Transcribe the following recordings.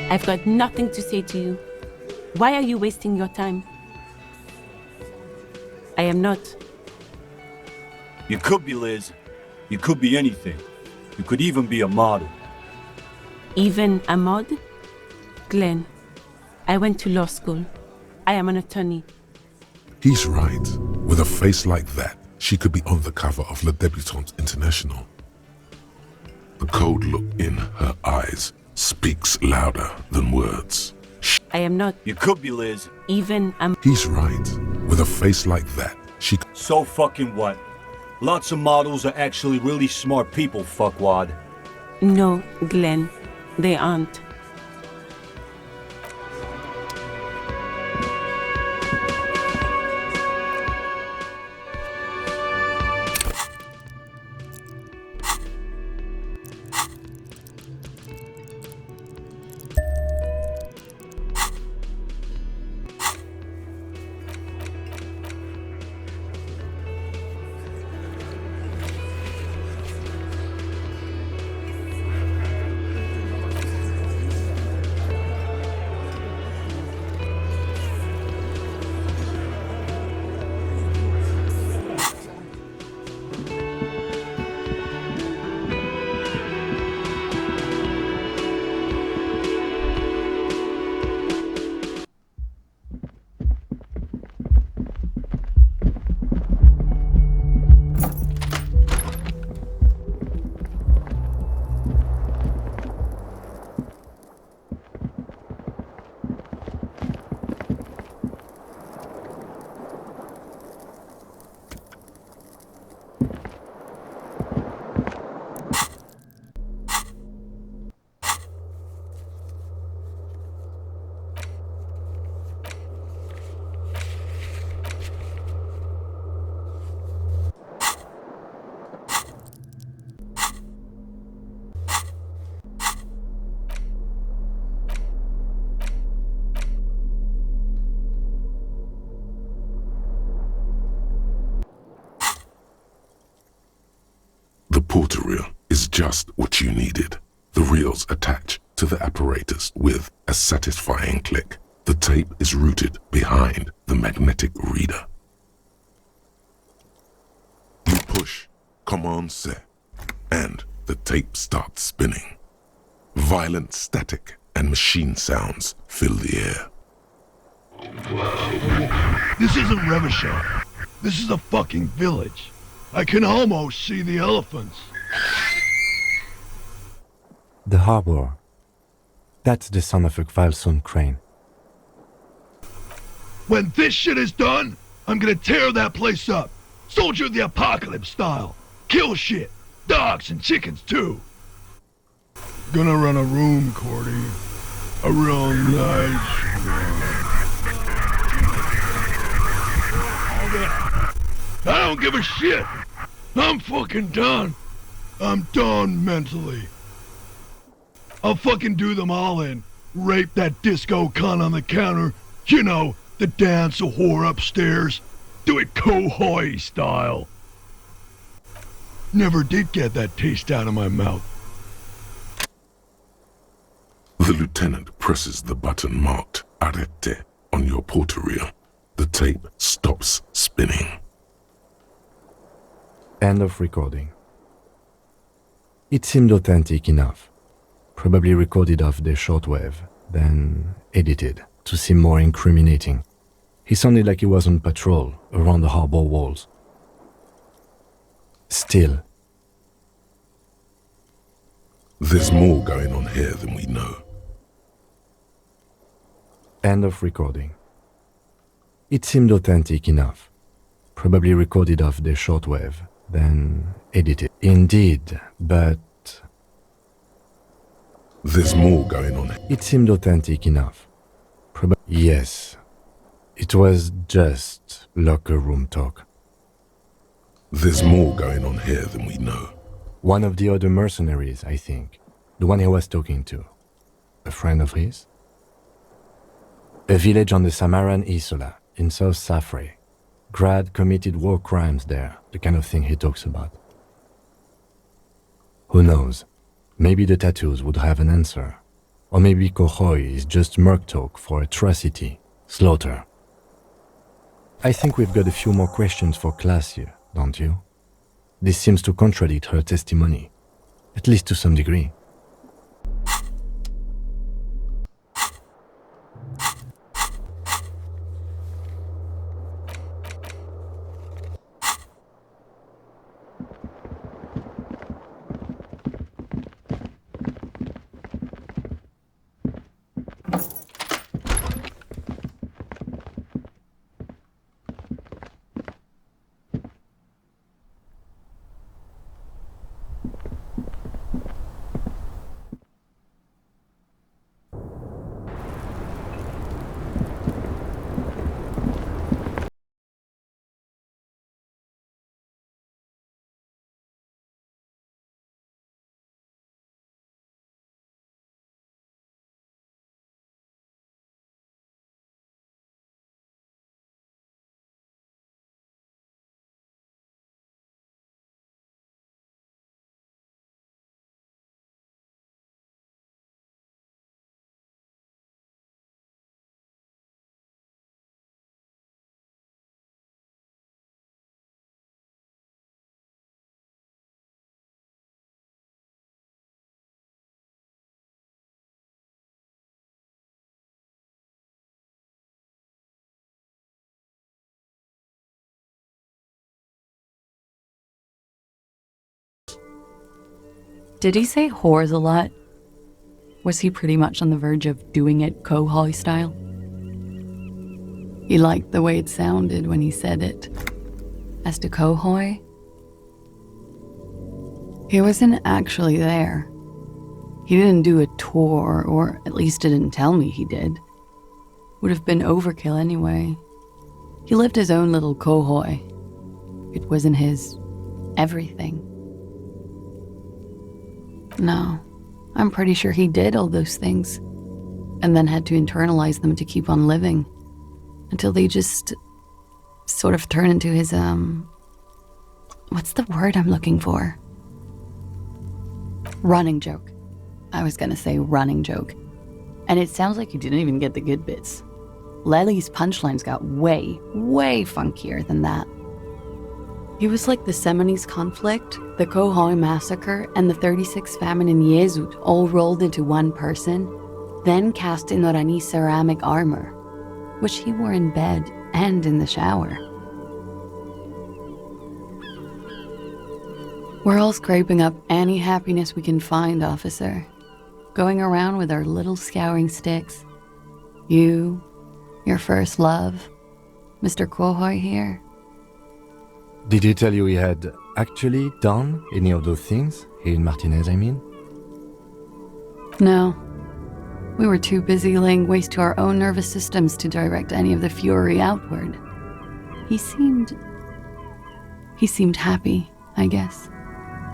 I've got nothing to say to you. Why are you wasting your time? I am not. You could be, Liz. You could be anything. You could even be a model. Even a mod? Glenn, I went to law school. I am an attorney. He's right. With a face like that, she could be on the cover of Le Debutante International. The cold look in her eyes speaks louder than words. I am not. You could be, Liz. Even a... He's right. With a face like that, she... So fucking what? Lots of models are actually really smart people, fuckwad. No, Glenn, they aren't. The porter reel is just what you needed. The reels attach to the apparatus with a satisfying click. The tape is routed behind the magnetic reader. You push Command Set, and the tape starts spinning. Violent static and machine sounds fill the air. This isn't Revachol. This is a fucking village. I can almost see the elephants. The harbor. That's the sound of a Kvalson crane. When this shit is done, I'm gonna tear that place up. Soldier of the Apocalypse style. Kill shit. Dogs and chickens too. Gonna run a room, Cordy. A real nice one. I don't give a shit. I'm fucking done. I'm done mentally. I'll fucking do them all in. Rape that disco cunt on the counter. You know, the dance a whore upstairs. Do it Kohoi style. Never did get that taste out of my mouth. The lieutenant presses the button marked Arrête on your porter reel. The tape stops spinning. End of recording. It seemed authentic enough. Probably recorded off the shortwave, then edited to seem more incriminating. He sounded like he was on patrol around the harbor walls. Still. There's more going on here than we know. End of recording. It seemed authentic enough. Probably recorded off the shortwave, then edited. Indeed, but... There's more going on. It seemed authentic enough. Yes. It was just locker room talk. There's more going on here than we know. One of the other mercenaries, I think. The one he was talking to. A friend of his? A village on the Samaran Isola, in South Safre. Grad committed war crimes there, the kind of thing he talks about. Who knows? Maybe the tattoos would have an answer. Or maybe Kohoi is just merc talk for atrocity, slaughter. I think we've got a few more questions for class here, don't you? This seems to contradict her testimony, at least to some degree. Did he say whores a lot? Was he pretty much on the verge of doing it Kohoi style? He liked the way it sounded when he said it. As to Kohoi, he wasn't actually there. He didn't do a tour, or at least didn't tell me he did. Would have been overkill anyway. He lived his own little Kohoi. It wasn't his everything. No, I'm pretty sure he did all those things, and then had to internalize them to keep on living, until they just sort of turn into his, what's the word I'm looking for? Running joke. I was gonna say running joke. And it sounds like you didn't even get the good bits. Lely's punchlines got way, way funkier than that. He was like the Seminoles conflict, the Kohoi massacre, and the 36 famine in Yezud all rolled into one person, then cast in Orani ceramic armor, which he wore in bed and in the shower. We're all scraping up any happiness we can find, officer. Going around with our little scouring sticks. You, your first love, Mr. Kohoi here. Did he tell you he had actually done any of those things? Here in Martinez, I mean? No. We were too busy laying waste to our own nervous systems to direct any of the fury outward. He seemed happy, I guess.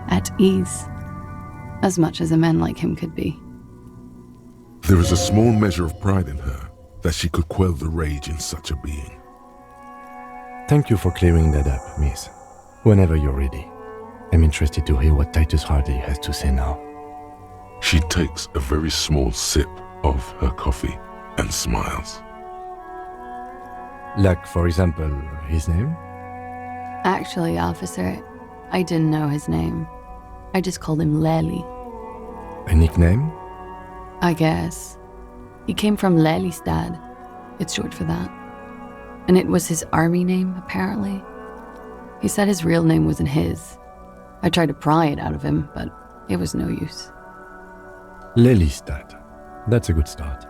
At ease. As much as a man like him could be. There is a small measure of pride in her that she could quell the rage in such a being. Thank you for clearing that up, miss. Whenever you're ready. I'm interested to hear what Titus Hardy has to say now. She takes a very small sip of her coffee and smiles. Like, for example, his name? Actually, officer, I didn't know his name. I just called him Lely. A nickname? I guess. He came from Lelystad. It's short for that. And it was his army name, apparently. He said his real name wasn't his. I tried to pry it out of him, but it was no use. Lelystad. That's a good start.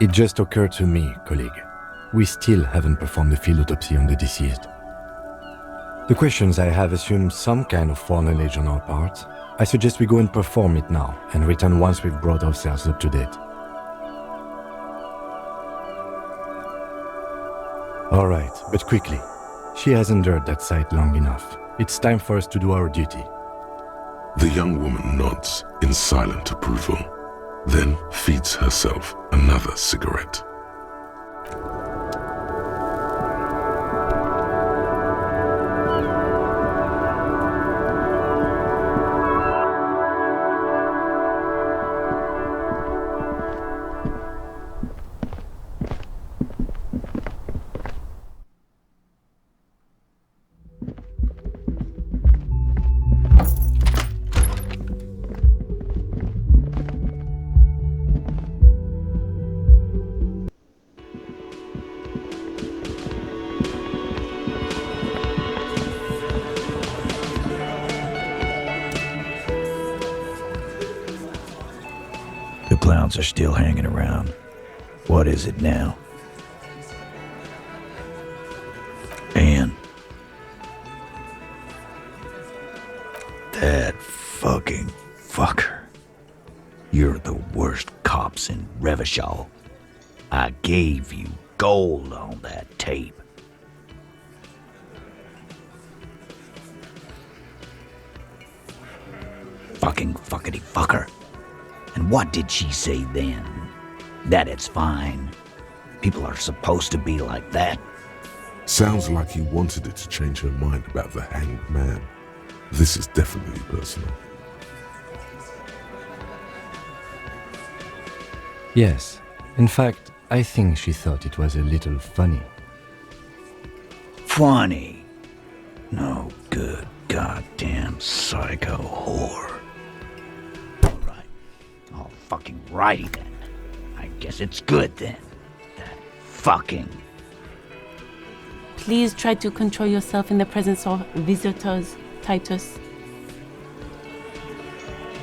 It just occurred to me, colleague. We still haven't performed the field autopsy on the deceased. The questions I have assume some kind of foreknowledge on our part. I suggest we go and perform it now, and return once we've brought ourselves up to date. All right, but quickly. She has endured that sight long enough. It's time for us to do our duty. The young woman nods in silent approval, then feeds herself another cigarette. clowns are still hanging around. What is it now? And that fucking fucker. You're the worst cops in Revachol. I gave you gold on that tape. Fucking fuckity fucker. And what did she say then? That it's fine. People are supposed to be like that. Sounds like he wanted it to change her mind about the hanged man. This is definitely personal. Yes. In fact, I think she thought it was a little funny. Funny? No good goddamn psycho whore. Alright. All fucking righty then. I guess it's good then. That fucking... Please try to control yourself in the presence of visitors, Titus.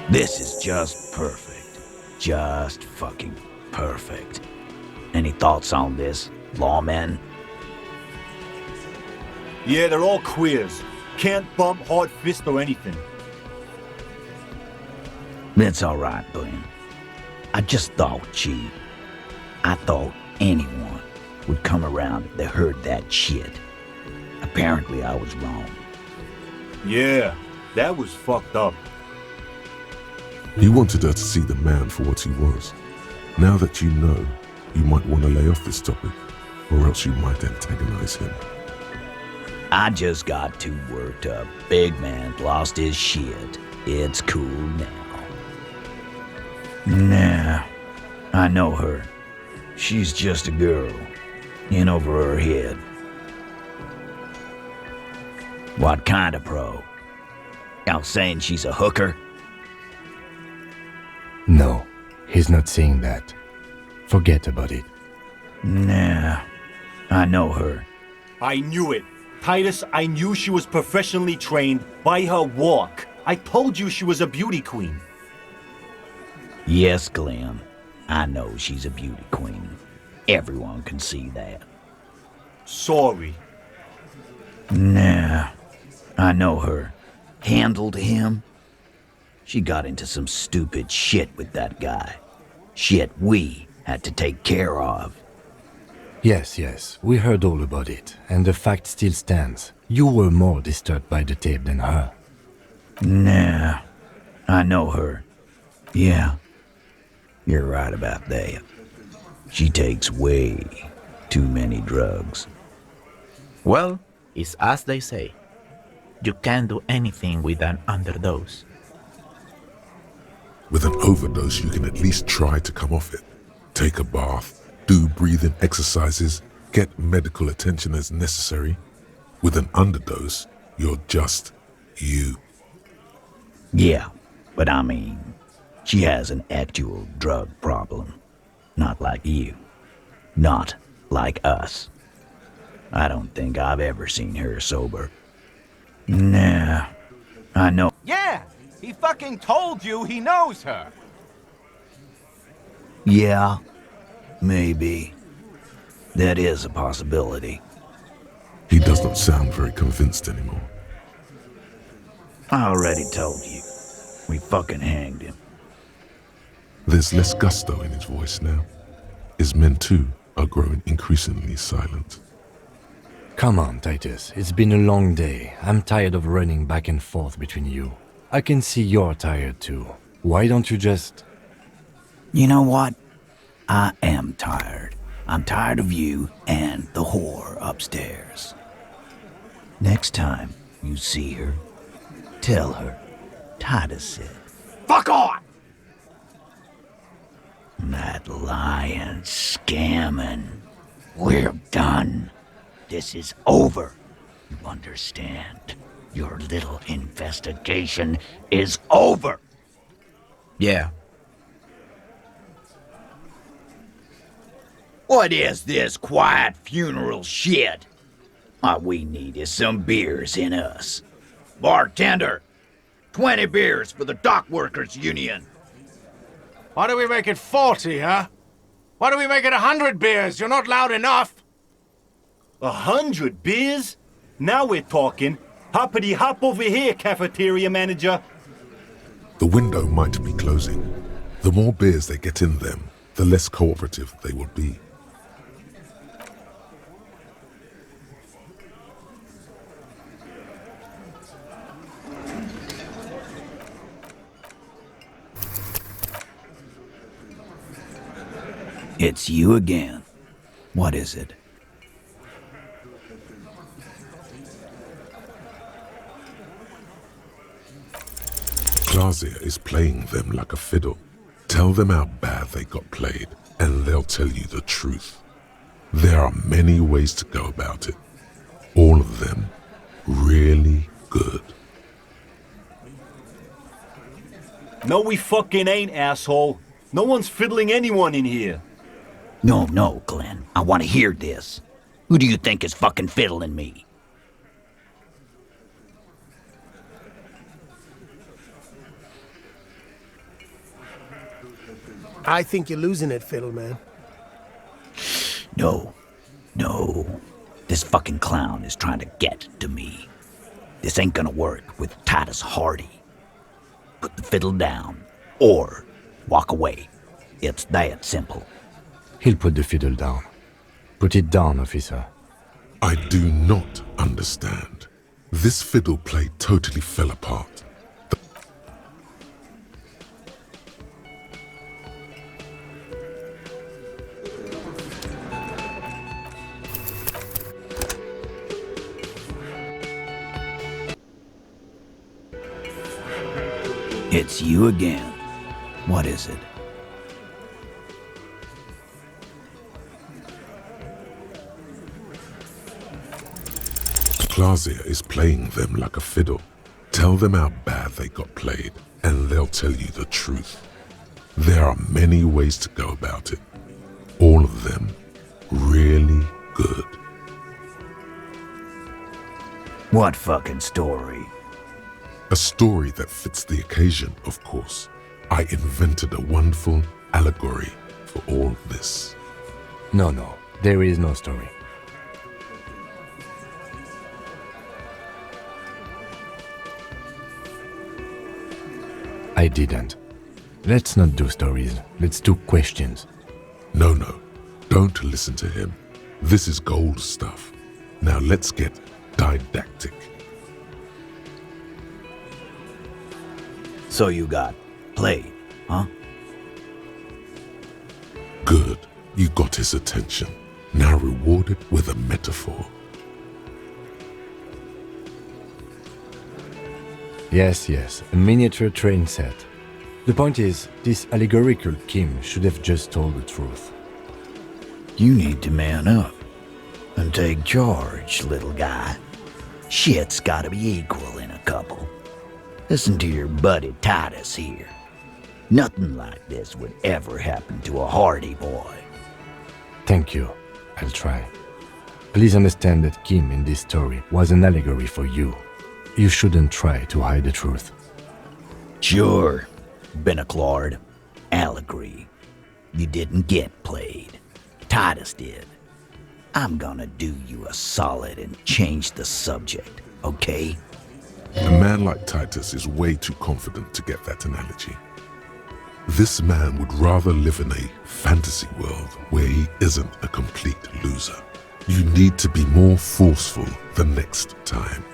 This is just perfect. Just fucking perfect. Any thoughts on this, lawmen? Yeah, they're all queers. Can't bump, hard fist, or anything. That's alright, Glenn. I just thought I thought anyone would come around if they heard that shit. Apparently I was wrong. Yeah, that was fucked up. He wanted her to see the man for what he was. Now that you know, you might want to lay off this topic, or else you might antagonize him. I just got too worked up. Big man lost his shit. It's cool now. Nah, I know her. She's just a girl. In over her head. What kind of pro? Y'all saying she's a hooker? No, he's not saying that. Forget about it. Nah, I know her. I knew it. Titus, I knew she was professionally trained by her walk. I told you she was a beauty queen. Yes, Glenn. I know she's a beauty queen. Everyone can see that. Sorry. Nah, I know her. Handled him. She got into some stupid shit with that guy. Shit we had to take care of. Yes, we heard all about it, and the fact still stands. You were more disturbed by the tape than her. Nah, I know her. Yeah, you're right about that. She takes way too many drugs. Well, it's as they say. You can't do anything with an underdose. With an overdose, you can at least try to come off it. Take a bath, do breathing exercises, get medical attention as necessary. With an underdose, you're just you. Yeah, but I mean, she has an actual drug problem. Not like you. Not like us. I don't think I've ever seen her sober. Nah, I know. Yeah, he fucking told you he knows her. Yeah, maybe. That is a possibility. He does not sound very convinced anymore. I already told you. We fucking hanged him. There's less gusto in his voice now. His men too are growing increasingly silent. Come on, Titus. It's been a long day. I'm tired of running back and forth between you. I can see you're tired too. Why don't you just... You know what? I am tired. I'm tired of you and the whore upstairs. Next time you see her, tell her Titus said, Fuck on! that lying scamming. We're done. This is over. You understand? Your little investigation is over. Yeah. What is this quiet funeral shit? All we need is some beers in us. Bartender, 20 beers for the Dock Workers Union. Why do we make it 40, huh? Why do we make it 100 beers? You're not loud enough. 100 beers? Now we're talking. Hoppity hop over here, cafeteria manager. The window might be closing. The more beers they get in them, the less cooperative they will be. It's you again. What is it? Clausia is playing them like a fiddle. Tell them how bad they got played, and they'll tell you the truth. There are many ways to go about it. All of them really good. No, we fucking ain't, asshole. No one's fiddling anyone in here. No, Glenn. I want to hear this. Who do you think is fucking fiddling me? I think you're losing it, Fiddleman. No. This fucking clown is trying to get to me. This ain't gonna work with Titus Hardy. Put the fiddle down, or walk away. It's that simple. He'll put the fiddle down. Put it down, officer. I do not understand. This fiddle play totally fell apart. It's you again. What is it? Clausia is playing them like a fiddle. Tell them how bad they got played, and they'll tell you the truth. There are many ways to go about it. All of them really good. What fucking story? A story that fits the occasion, of course. I invented a wonderful allegory for all this. No, there is no story. I didn't. Let's not do stories. Let's do questions. No, don't listen to him. This is gold stuff. Now let's get didactic. So you got played, huh? Good. You got his attention. Now reward it with a metaphor. Yes, a miniature train set. The point is, this allegorical Kim should have just told the truth. You need to man up and take charge, little guy. Shit's gotta be equal in a couple. Listen to your buddy Titus here. Nothing like this would ever happen to a Hardy boy. Thank you. I'll try. Please understand that Kim in this story was an allegory for you. You shouldn't try to hide the truth. Sure, Benaclard. Allegory. You didn't get played. Titus did. I'm gonna do you a solid and change the subject, okay? A man like Titus is way too confident to get that analogy. This man would rather live in a fantasy world where he isn't a complete loser. You need to be more forceful the next time.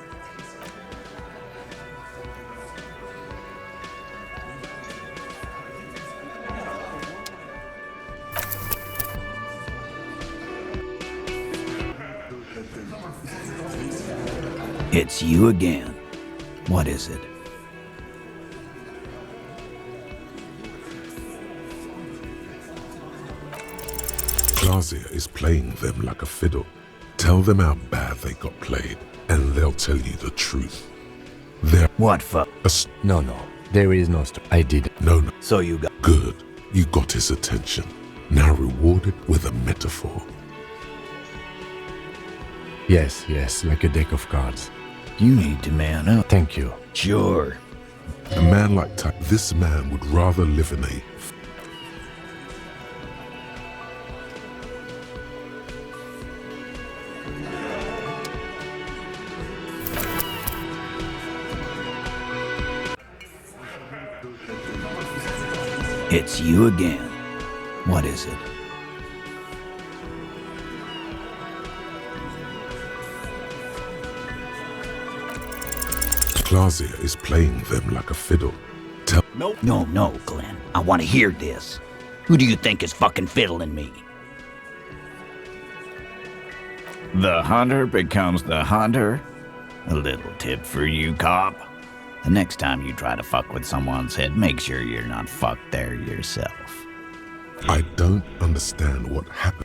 It's you again. What is it? Clausia is playing them like a fiddle. Tell them how bad they got played, and they'll tell you the truth. They're What fuck? No, there is no story. I did. No. So you got Good. You got his attention. Now reward it with a metaphor. Yes, like a deck of cards. You need to man up. Thank you. Sure. A man like this man would rather live in a It's you again. What is it? Clausia is playing them like a fiddle. Nope. No, Glenn. I want to hear this. Who do you think is fucking fiddling me? The hunter becomes the hunter? A little tip for you, cop. The next time you try to fuck with someone's head, make sure you're not fucked there yourself. I don't understand what happened.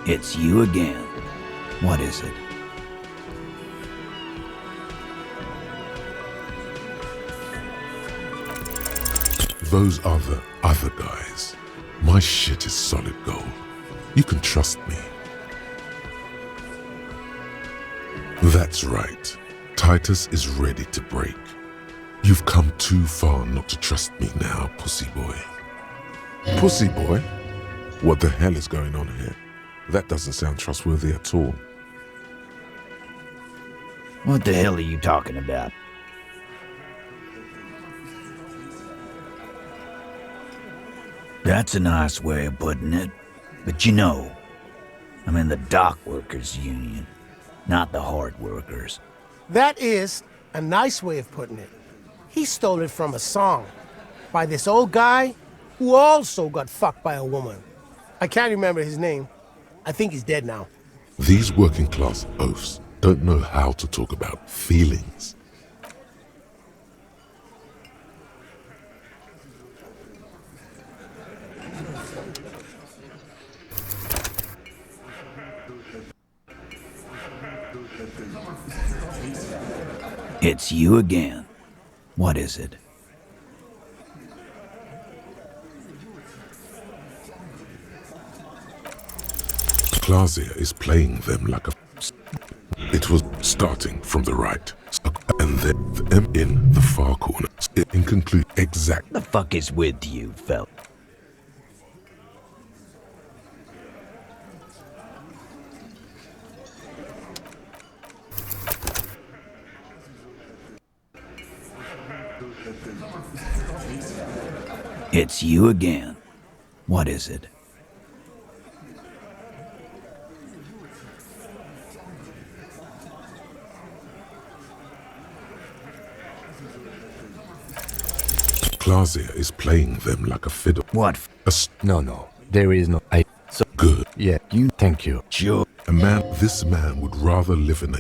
It's you again. What is it? Those are the other guys. My shit is solid gold. You can trust me. That's right. Titus is ready to break. You've come too far not to trust me now, pussy boy. Pussy boy? What the hell is going on here? That doesn't sound trustworthy at all. What the hell are you talking about? That's a nice way of putting it. But you know, I'm in the dock workers union, not the hard workers. That is a nice way of putting it. He stole it from a song by this old guy who also got fucked by a woman. I can't remember his name. I think he's dead now. These working class oafs don't know how to talk about feelings. It's you again. What is it? Clausia is playing them like a... It was starting from the right, and then in the far corner. In conclude, exact. The fuck is with you, fella? It's you again. What is it? Clausia is playing them like a fiddle. What? No, there is no... So good. Yeah, thank you. Sure. This man would rather live in a...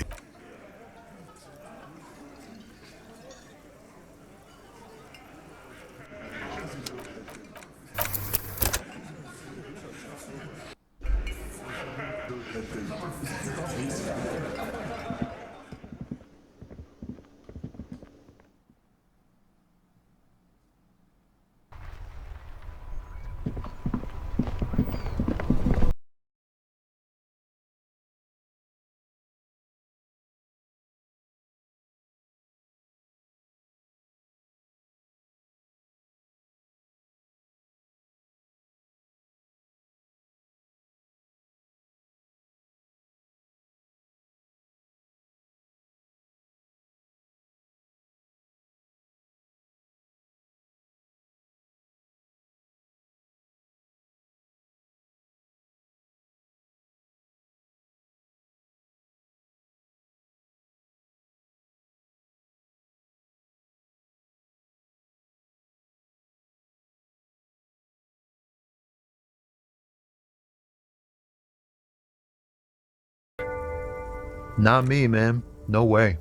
Not me, man. No way.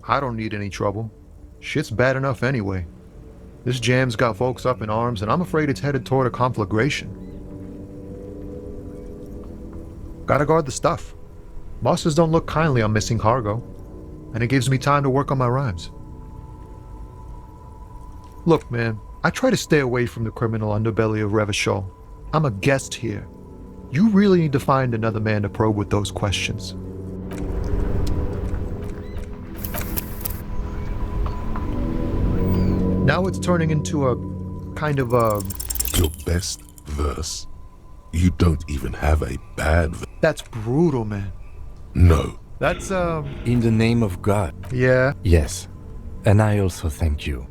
I don't need any trouble. Shit's bad enough anyway. This jam's got folks up in arms, and I'm afraid it's headed toward a conflagration. Gotta guard the stuff. Bosses don't look kindly on missing cargo, and it gives me time to work on my rhymes. Look, man, I try to stay away from the criminal underbelly of Revachol. I'm a guest here. You really need to find another man to probe with those questions. Now it's turning into a kind of a... Your best verse? You don't even have a bad verse. That's brutal, man. No. That's, In the name of God. Yeah. Yes. And I also thank you.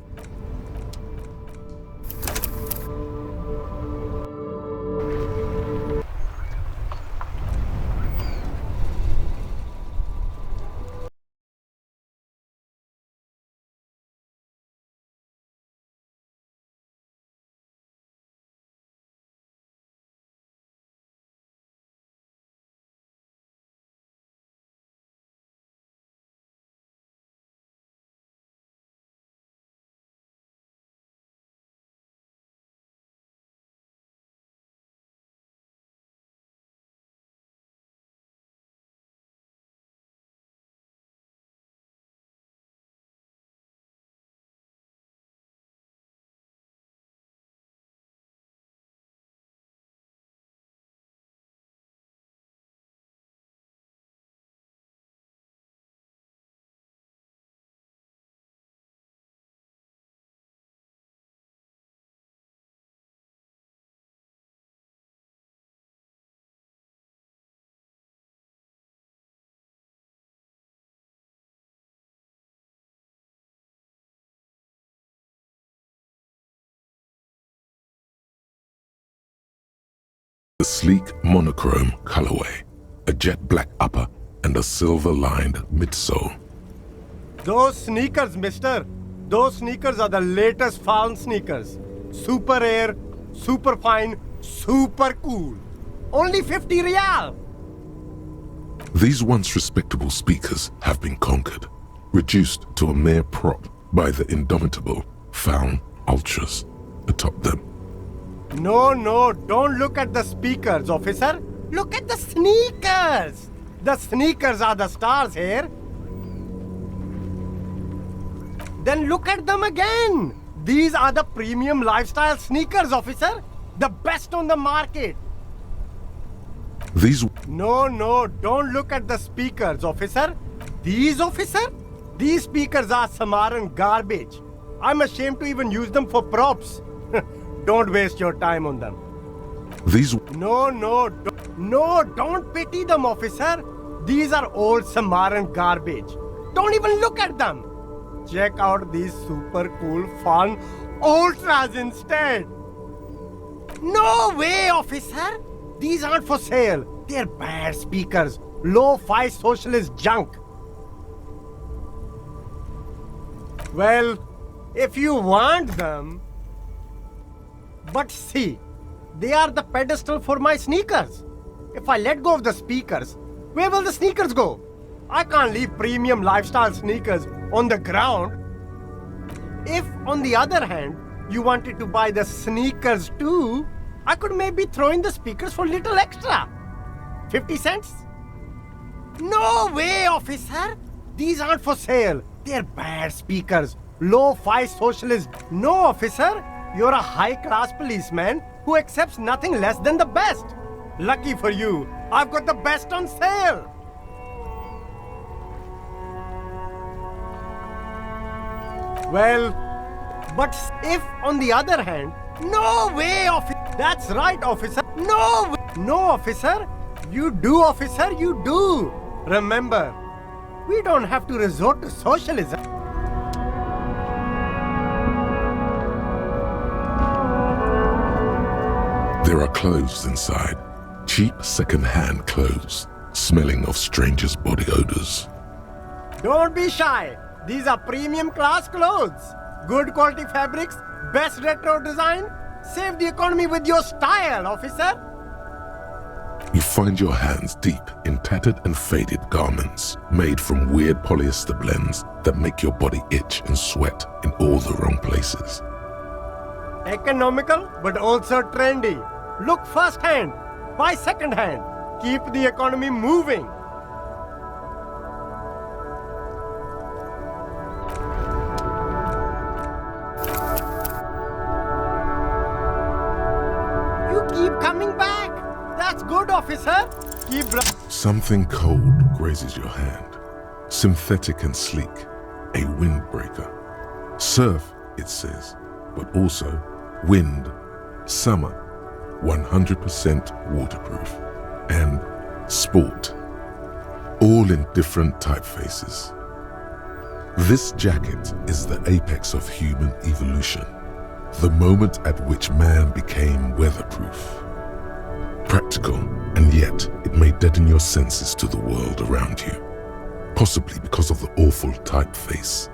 A sleek monochrome colorway, a jet black upper, and a silver-lined midsole. Those sneakers, mister. Those sneakers are the latest fallen sneakers. Super air, super fine, super cool. Only 50 real. These once respectable speakers have been conquered, reduced to a mere prop by the indomitable Faun Ultras atop them. No, don't look at the speakers, officer. Look at the sneakers. The sneakers are the stars here. Then look at them again. These are the premium lifestyle sneakers, officer. The best on the market. These... No, don't look at the speakers, officer. These, officer? These speakers are Samaran garbage. I'm ashamed to even use them for props. Don't waste your time on them. These... No, don't pity them, officer. These are old Samaran garbage. Don't even look at them. Check out these super cool, fun Ultras instead. No way, officer. These aren't for sale. They're bad speakers. Lo-fi socialist junk. Well, if you want them... But see, they are the pedestal for my sneakers. If I let go of the speakers, where will the sneakers go? I can't leave premium lifestyle sneakers on the ground. If, on the other hand, you wanted to buy the sneakers too, I could maybe throw in the speakers for little extra. 50 cents? No way, officer. These aren't for sale. They're bad speakers. Lo-fi socialist. No, officer. You're a high-class policeman who accepts nothing less than the best. Lucky for you, I've got the best on sale. Well, but if on the other hand... No way, officer. That's right, officer. No way. No, officer. You do, officer, you do. Remember, we don't have to resort to socialism. There are clothes inside. Cheap second-hand clothes, smelling of strangers' body odors. Don't be shy. These are premium class clothes. Good quality fabrics, best retro design. Save the economy with your style, officer. You find your hands deep in tattered and faded garments made from weird polyester blends that make your body itch and sweat in all the wrong places. Economical, but also trendy. Look first-hand, buy second-hand. Keep the economy moving. You keep coming back. That's good, officer. Keep... Something cold grazes your hand. Synthetic and sleek, a windbreaker. Surf it says, but also wind, summer, 100% waterproof, and sport, all in different typefaces. This jacket is the apex of human evolution, the moment at which man became weatherproof. Practical, and yet it may deaden your senses to the world around you, possibly because of the awful typeface.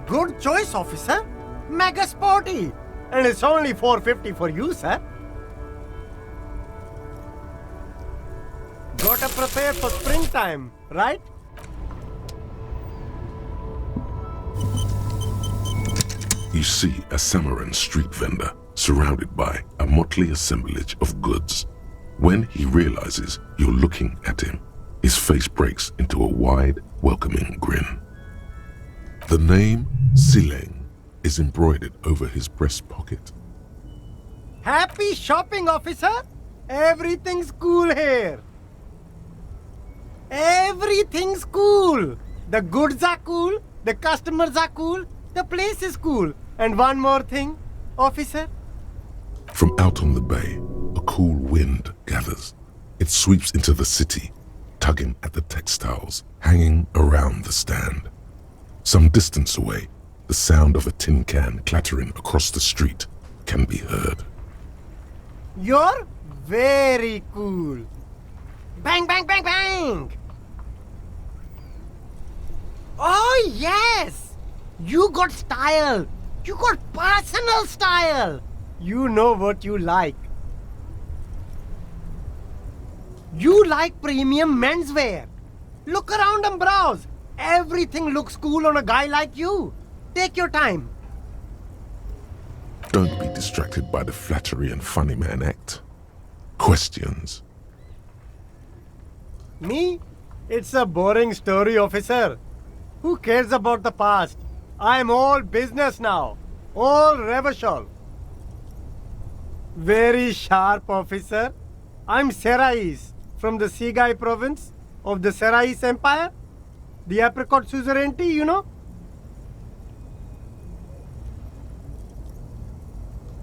Good choice, officer. Mega sporty. And it's only $4.50 for you, sir. Gotta prepare for springtime, right? You see a Samaran street vendor surrounded by a motley assemblage of goods. When he realizes you're looking at him, his face breaks into a wide, welcoming grin. The name Sileng is embroidered over his breast pocket. Happy shopping, officer. Everything's cool here. Everything's cool. The goods are cool, the customers are cool, the place is cool. And one more thing, officer. From out on the bay, a cool wind gathers. It sweeps into the city, tugging at the textiles hanging around the stand. Some distance away, the sound of a tin can clattering across the street can be heard. You're very cool. Bang, bang, bang, bang. Oh, yes. You got style. You got personal style. You know what you like. You like premium menswear. Look around and browse. Everything looks cool on a guy like you. Take your time. Don't be distracted by the flattery and funny man act. Questions? Me? It's a boring story, officer. Who cares about the past? I'm all business now. All Revachol. Very sharp, officer. I'm Serais from the Sigai province of the Serais Empire. The apricot suzerainty, you know?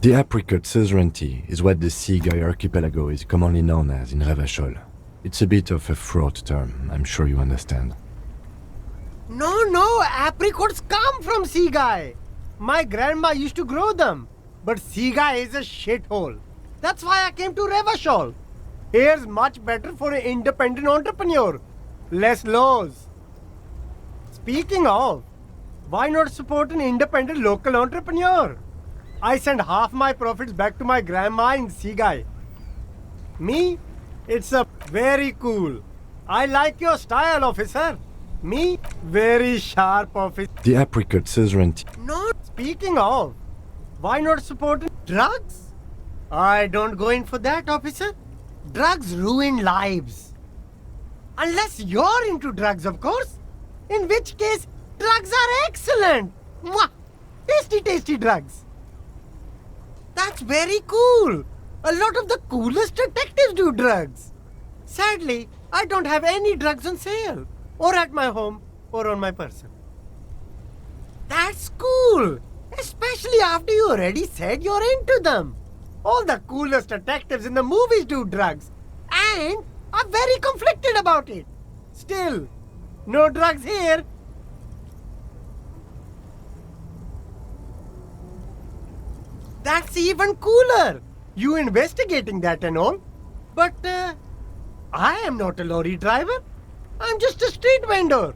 The apricot suzerainty is what the Sigai archipelago is commonly known as in Revachol. It's a bit of a fraught term, I'm sure you understand. No, apricots come from Sigai. My grandma used to grow them. But Sigai is a shithole. That's why I came to Revachol. Here's much better for an independent entrepreneur. Less laws. Speaking of, why not support an independent local entrepreneur? I send half my profits back to my grandma in Sigai. Me? It's a very cool. I like your style, officer. Me? Very sharp, officer. The apricot suzerainty. No, speaking of, why not support drugs? I don't go in for that, officer. Drugs ruin lives. Unless you're into drugs, of course. In which case, drugs are excellent. Mwah! Tasty, tasty drugs. That's very cool. A lot of the coolest detectives do drugs. Sadly, I don't have any drugs on sale. Or at my home, or on my person. That's cool. Especially after you already said you're into them. All the coolest detectives in the movies do drugs. And are very conflicted about it. Still, no drugs here. That's even cooler. You investigating that and all. But I am not a lorry driver. I'm just a street vendor.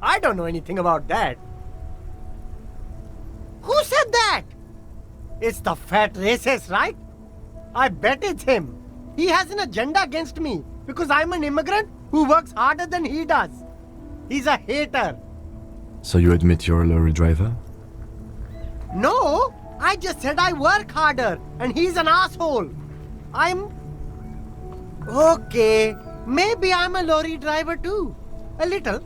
I don't know anything about that. Who said that? It's the fat racist, right? I bet it's him. He has an agenda against me because I'm an immigrant who works harder than he does. He's a hater. So you admit you're a lorry driver? No, I just said I work harder and he's an asshole. Okay, maybe I'm a lorry driver too. A little.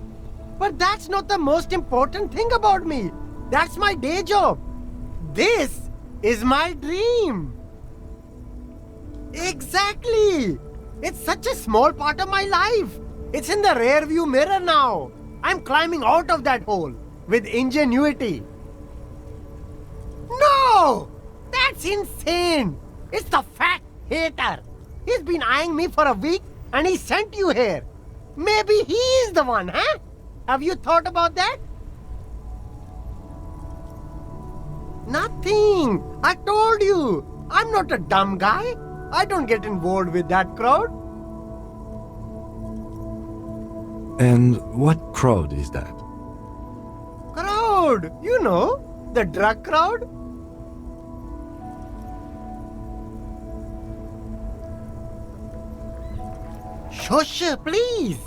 But that's not the most important thing about me. That's my day job. This is my dream. Exactly. It's such a small part of my life. It's in the rear view mirror now. I'm climbing out of that hole with ingenuity. It's insane. It's the fat hater. He's been eyeing me for a week and he sent you here. Maybe he's the one, huh? Have you thought about that? Nothing. I told you. I'm not a dumb guy. I don't get involved with that crowd. And what crowd is that? Crowd? You know, the drug crowd? Shush, please.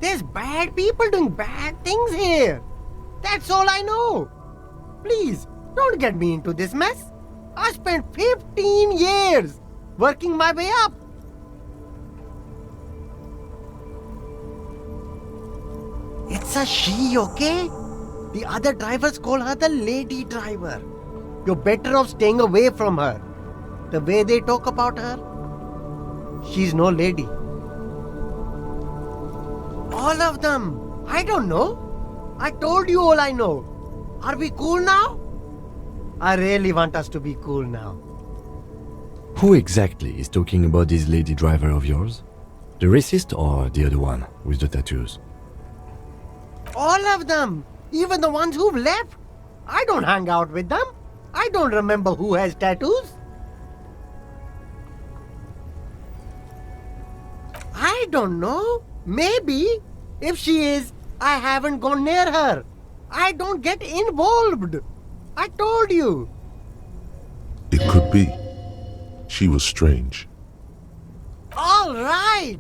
There's bad people doing bad things here. That's all I know. Please, don't get me into this mess. I spent 15 years working my way up. It's a she, okay? The other drivers call her the lady driver. You're better off staying away from her. The way they talk about her, she's no lady. All of them. I don't know. I told you all I know. Are we cool now? I really want us to be cool now. Who exactly is talking about this lady driver of yours? The racist or the other one with the tattoos? All of them. Even the ones who've left. I don't hang out with them. I don't remember who has tattoos. I don't know. Maybe. If she is, I haven't gone near her. I don't get involved. I told you. It could be. She was strange. All right.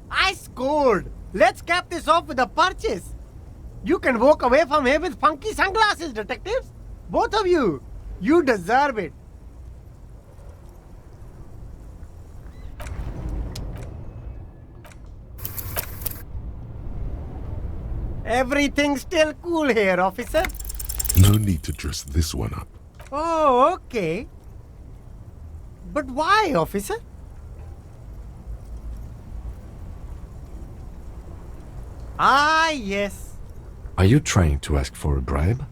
I scored. Let's cap this off with a purchase. You can walk away from here with funky sunglasses, detectives. Both of you. You deserve it. Everything's still cool here, officer. No need to dress this one up. Oh, okay. But why, officer? Ah, yes. Are you trying to ask for a bribe?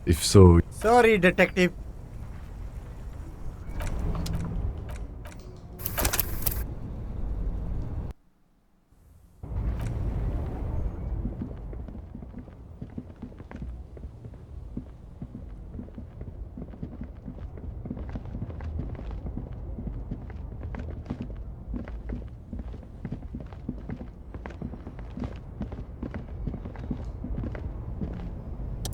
If so... Sorry, detective.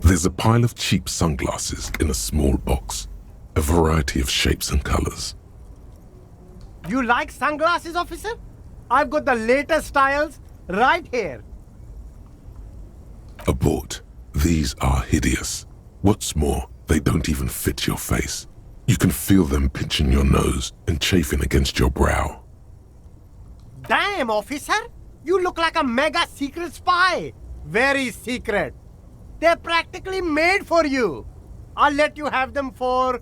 There's a pile of cheap sunglasses in a small box, a variety of shapes and colors. You like sunglasses, officer? I've got the latest styles right here. Abort. These are hideous. What's more, they don't even fit your face. You can feel them pinching your nose and chafing against your brow. Damn, officer! You look like a mega secret spy. Very secret. They're practically made for you. I'll let you have them for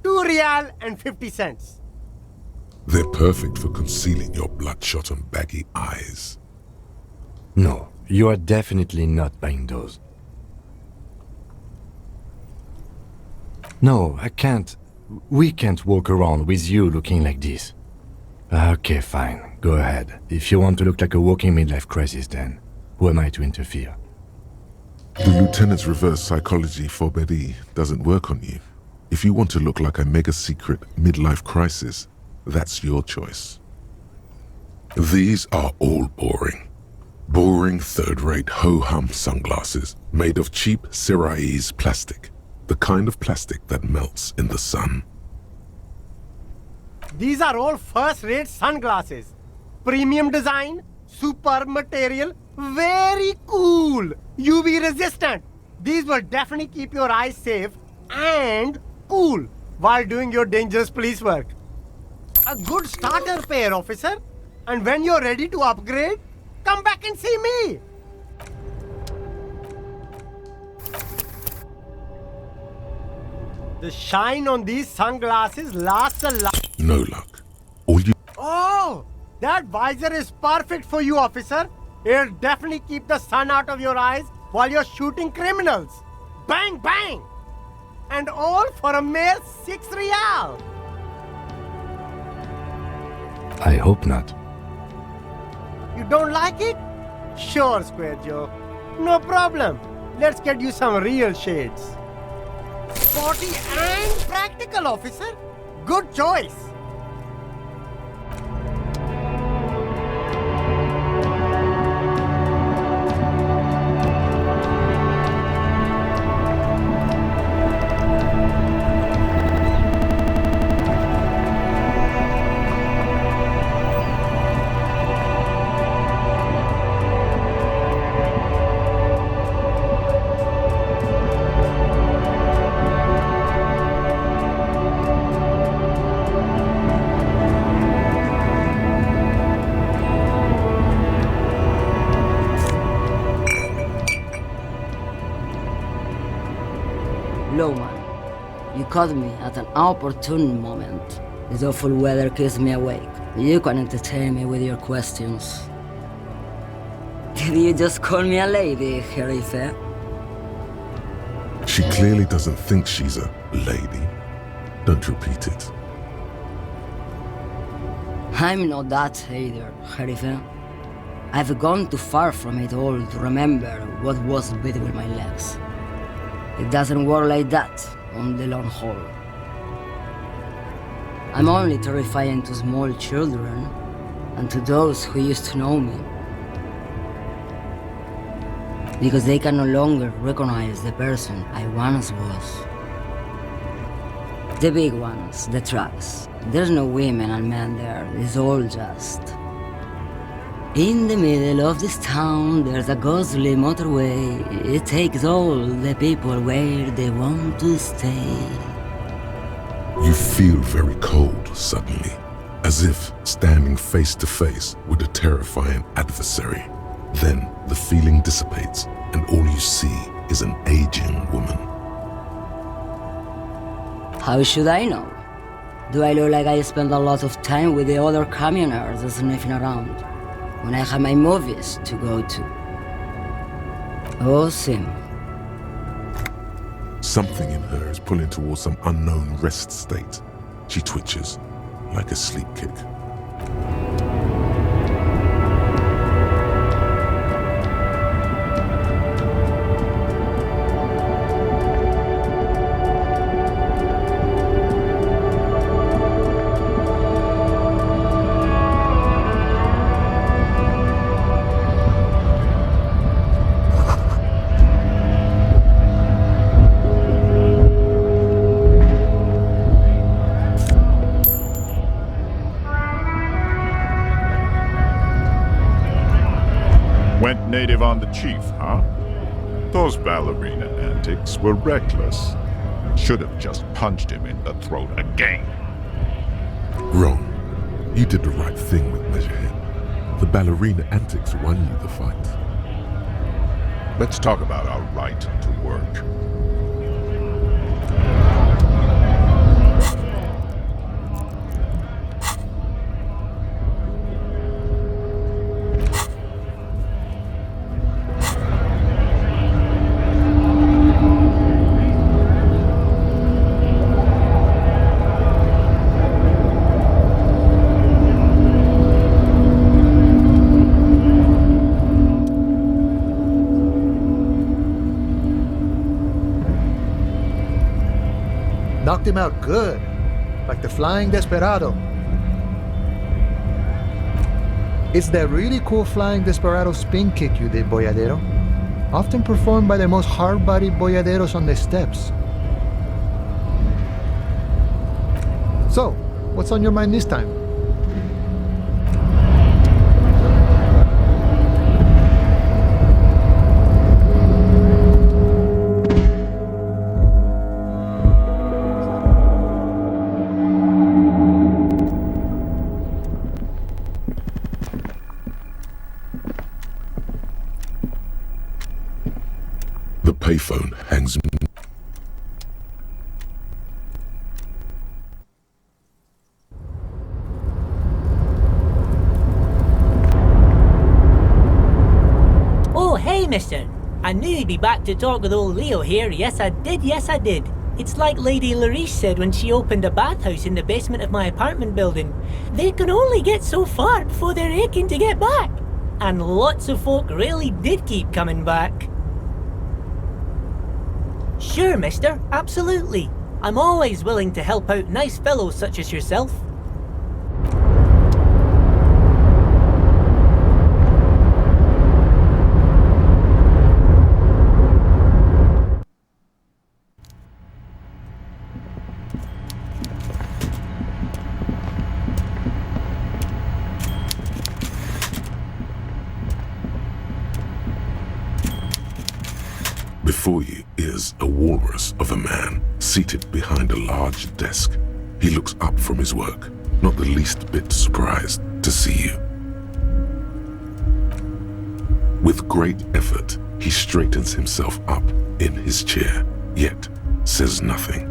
2 real and 50 cents. They're perfect for concealing your bloodshot and baggy eyes. No, you are definitely not buying those. No, I can't. We can't walk around with you looking like this. Okay, fine. Go ahead. If you want to look like a walking midlife crisis, then who am I to interfere? The lieutenant's reverse psychology forbidden doesn't work on you. If you want to look like a mega-secret midlife crisis, that's your choice. These are all boring. Boring third-rate ho-hum sunglasses made of cheap Syrahese plastic, the kind of plastic that melts in the sun. These are all first-rate sunglasses. Premium design, superb material, very cool. UV resistant. These will definitely keep your eyes safe and cool while doing your dangerous police work. A good starter pair, officer. And when you're ready to upgrade, come back and see me. The shine on these sunglasses lasts a lot. No luck. All you... Oh, that visor is perfect for you, officer. It'll definitely keep the sun out of your eyes while you're shooting criminals. Bang, bang! And and all for a mere 6 real. I hope not. You don't like it? Sure, Square Joe. No problem. Let's get you some real shades. Sporty and practical, officer. Good choice. Low man, you caught me at an opportune moment. This awful weather keeps me awake. You can entertain me with your questions. Did you just call me a lady, Herife? She clearly doesn't think she's a lady. Don't repeat it. I'm not that either, Herife. I've gone too far from it all to remember what was between my legs. It doesn't work like that on the long haul. I'm only terrifying to small children and to those who used to know me. Because they can no longer recognize the person I once was. The big ones, the trucks. There's no women and men there, it's all just. In the middle of this town, there's a ghostly motorway. It takes all the people where they want to stay. You feel very cold suddenly, as if standing face to face with a terrifying adversary. Then the feeling dissipates, and all you see is an aging woman. How should I know? Do I look like I spend a lot of time with the other communers sniffing around when I have my movies to go to? Oh, Sim. Something in her is pulling towards some unknown rest state. She twitches, like a sleep kick. Went native on the chief, huh? Those ballerina antics were reckless. Should have just punched him in the throat again. Wrong. You did the right thing with Measurehead. The ballerina antics won you the fight. Let's talk about our right to work. Knocked him out good, like the Flying Desperado. It's that really cool Flying Desperado spin kick you did, Boyadero. Often performed by the most hard-bodied boyaderos on the steps. So, what's on your mind this time? The payphone hangs. Oh, hey, mister. I knew you'd be back to talk with old Leo here. Yes, I did. Yes, I did. It's like Lady Larice said when she opened a bathhouse in the basement of my apartment building. They can only get so far before they're aching to get back. And lots of folk really did keep coming back. Sure, mister, absolutely. I'm always willing to help out nice fellows such as yourself. Before you is a walrus of a man seated behind a large desk. He looks up from his work, not the least bit surprised to see you. With great effort, he straightens himself up in his chair, yet says nothing.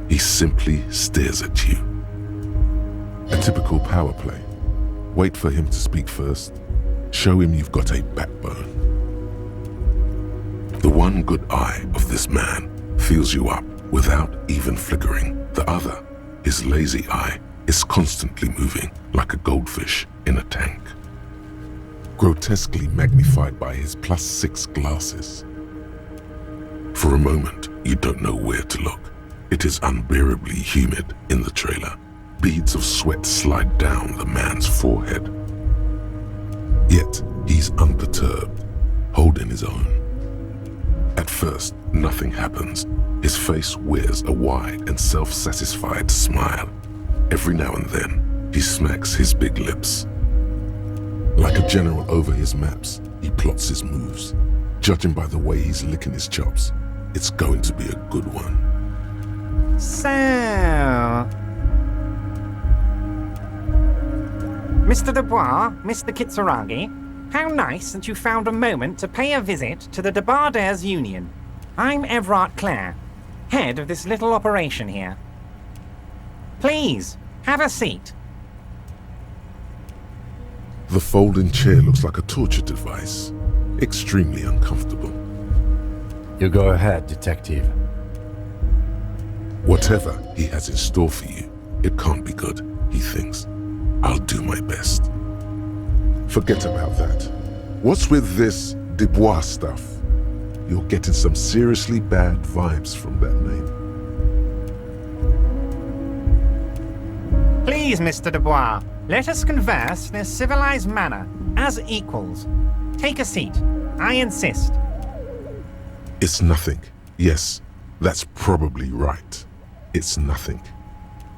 He simply stares at you. A typical power play. Wait for him to speak first. Show him you've got a backbone. The one good eye of this man fills you up without even flickering. The other, his lazy eye, is constantly moving like a goldfish in a tank. Grotesquely magnified by his +6 glasses. For a moment, you don't know where to look. It is unbearably humid in the trailer. Beads of sweat slide down the man's forehead. Yet, he's unperturbed, holding his own. At first, nothing happens. His face wears a wide and self-satisfied smile. Every now and then, he smacks his big lips. Like a general over his maps, he plots his moves. Judging by the way he's licking his chops, it's going to be a good one. So... Mr. Dubois, Mr. Kitsuragi, how nice that you found a moment to pay a visit to the Debarders Union. I'm Everard Clare, head of this little operation here. Please, have a seat. The folding chair looks like a torture device. Extremely uncomfortable. You go ahead, detective. Whatever he has in store for you, it can't be good, he thinks. I'll do my best. Forget about that. What's with this Dubois stuff? You're getting some seriously bad vibes from that name. Please, Mr. Dubois, let us converse in a civilized manner, as equals. Take a seat. I insist. It's nothing. Yes, that's probably right. It's nothing.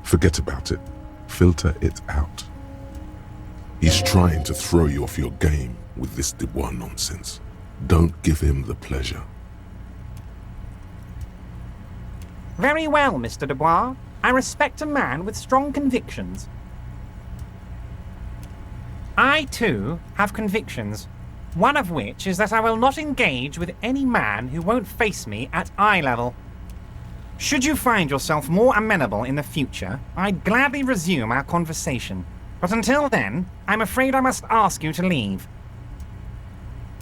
Forget about it. Filter it out. He's trying to throw you off your game with this Dubois nonsense. Don't give him the pleasure. Very well, Mr. Dubois. I respect a man with strong convictions. I, too, have convictions. One of which is that I will not engage with any man who won't face me at eye level. Should you find yourself more amenable in the future, I'd gladly resume our conversation. But until then, I'm afraid I must ask you to leave.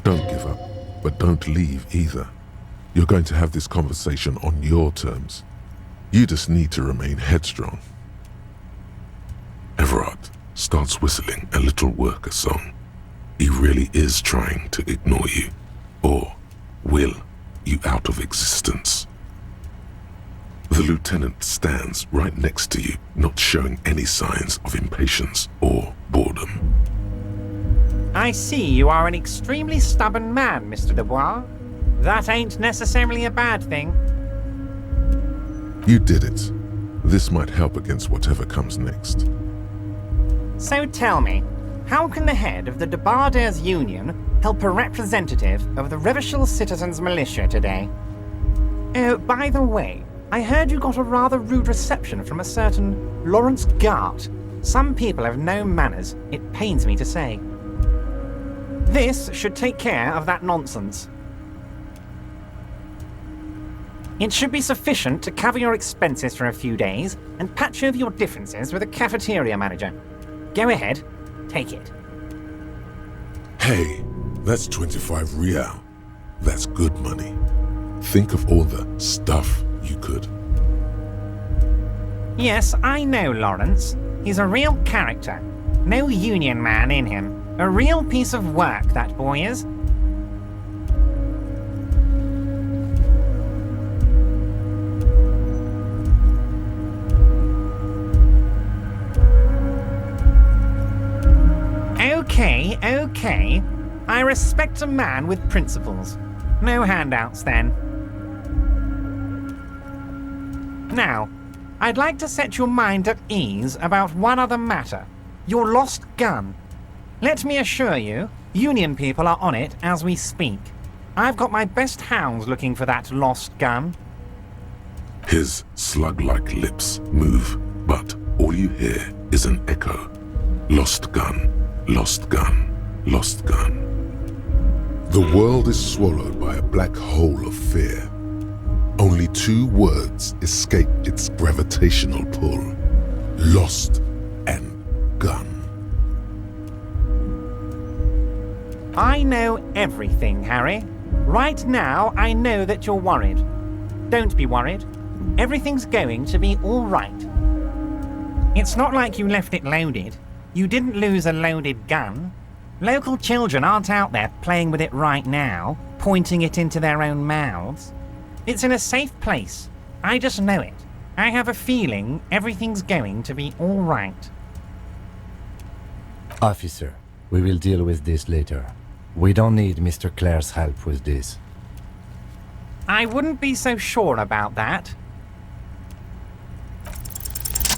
Don't give up, but don't leave either. You're going to have this conversation on your terms. You just need to remain headstrong. Everard starts whistling a little worker song. He really is trying to ignore you, or will you out of existence. The lieutenant stands right next to you, not showing any signs of impatience or boredom. I see you are an extremely stubborn man, Mr. Dubois. That ain't necessarily a bad thing. You did it. This might help against whatever comes next. So tell me, how can the head of the Debarders Union help a representative of the Revachol Citizens Militia today? Oh, by the way, I heard you got a rather rude reception from a certain Lawrence Gart. Some people have no manners, it pains me to say. This should take care of that nonsense. It should be sufficient to cover your expenses for a few days and patch over your differences with the cafeteria manager. Go ahead, take it. Hey, that's 25 real. That's good money. Think of all the stuff you could Yes, I know Lawrence. He's a real character. No union man in him. A real piece of work, that boy is. Okay. I respect a man with principles. No handouts, then. Now, I'd like to set your mind at ease about one other matter. Your lost gun. Let me assure you, Union people are on it as we speak. I've got my best hounds looking for that lost gun. His slug-like lips move, but all you hear is an echo. Lost gun, lost gun, lost gun. The world is swallowed by a black hole of fear. Only 2 words escape its gravitational pull. Lost and gun. I know everything, Harry. Right now, I know that you're worried. Don't be worried. Everything's going to be all right. It's not like you left it loaded. You didn't lose a loaded gun. Local children aren't out there playing with it right now, pointing it into their own mouths. It's in a safe place. I just know it. I have a feeling everything's going to be all right. Officer, we will deal with this later. We don't need Mr. Clare's help with this. I wouldn't be so sure about that.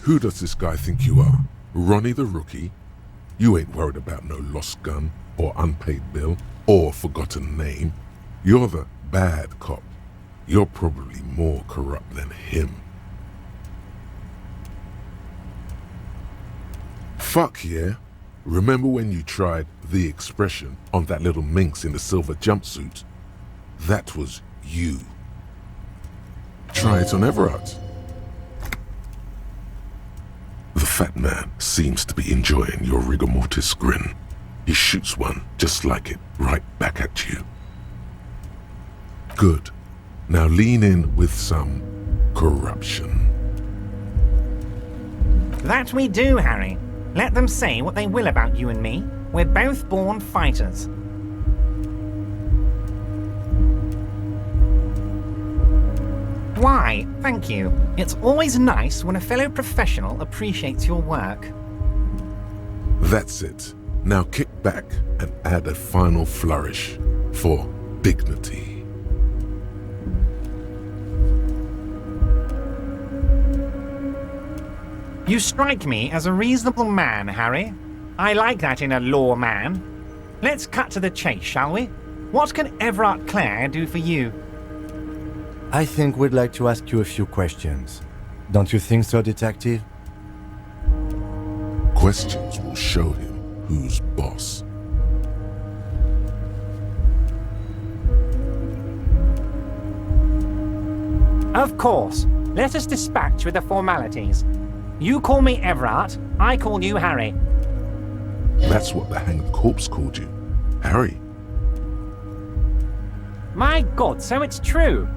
Who does this guy think you are? Ronnie the Rookie? You ain't worried about no lost gun, or unpaid bill, or forgotten name. You're the bad cop. You're probably more corrupt than him. Fuck yeah. Remember when you tried the expression on that little minx in the silver jumpsuit? That was you. Try it on Everett. The fat man seems to be enjoying your rigor mortis grin. He shoots one just like it right back at you. Good. Now lean in with some corruption. That we do, Harry. Let them say what they will about you and me. We're both born fighters. Why, thank you. It's always nice when a fellow professional appreciates your work. That's it. Now kick back and add a final flourish for dignity. You strike me as a reasonable man, Harry. I like that in a lawman. Let's cut to the chase, shall we? What can Everett Clare do for you? I think we'd like to ask you a few questions. Don't you think so, Detective? Questions will show him who's boss. Of course. Let us dispatch with the formalities. You call me Everett, I call you Harry. That's what the hanged corpse called you. Harry. My God, so it's true.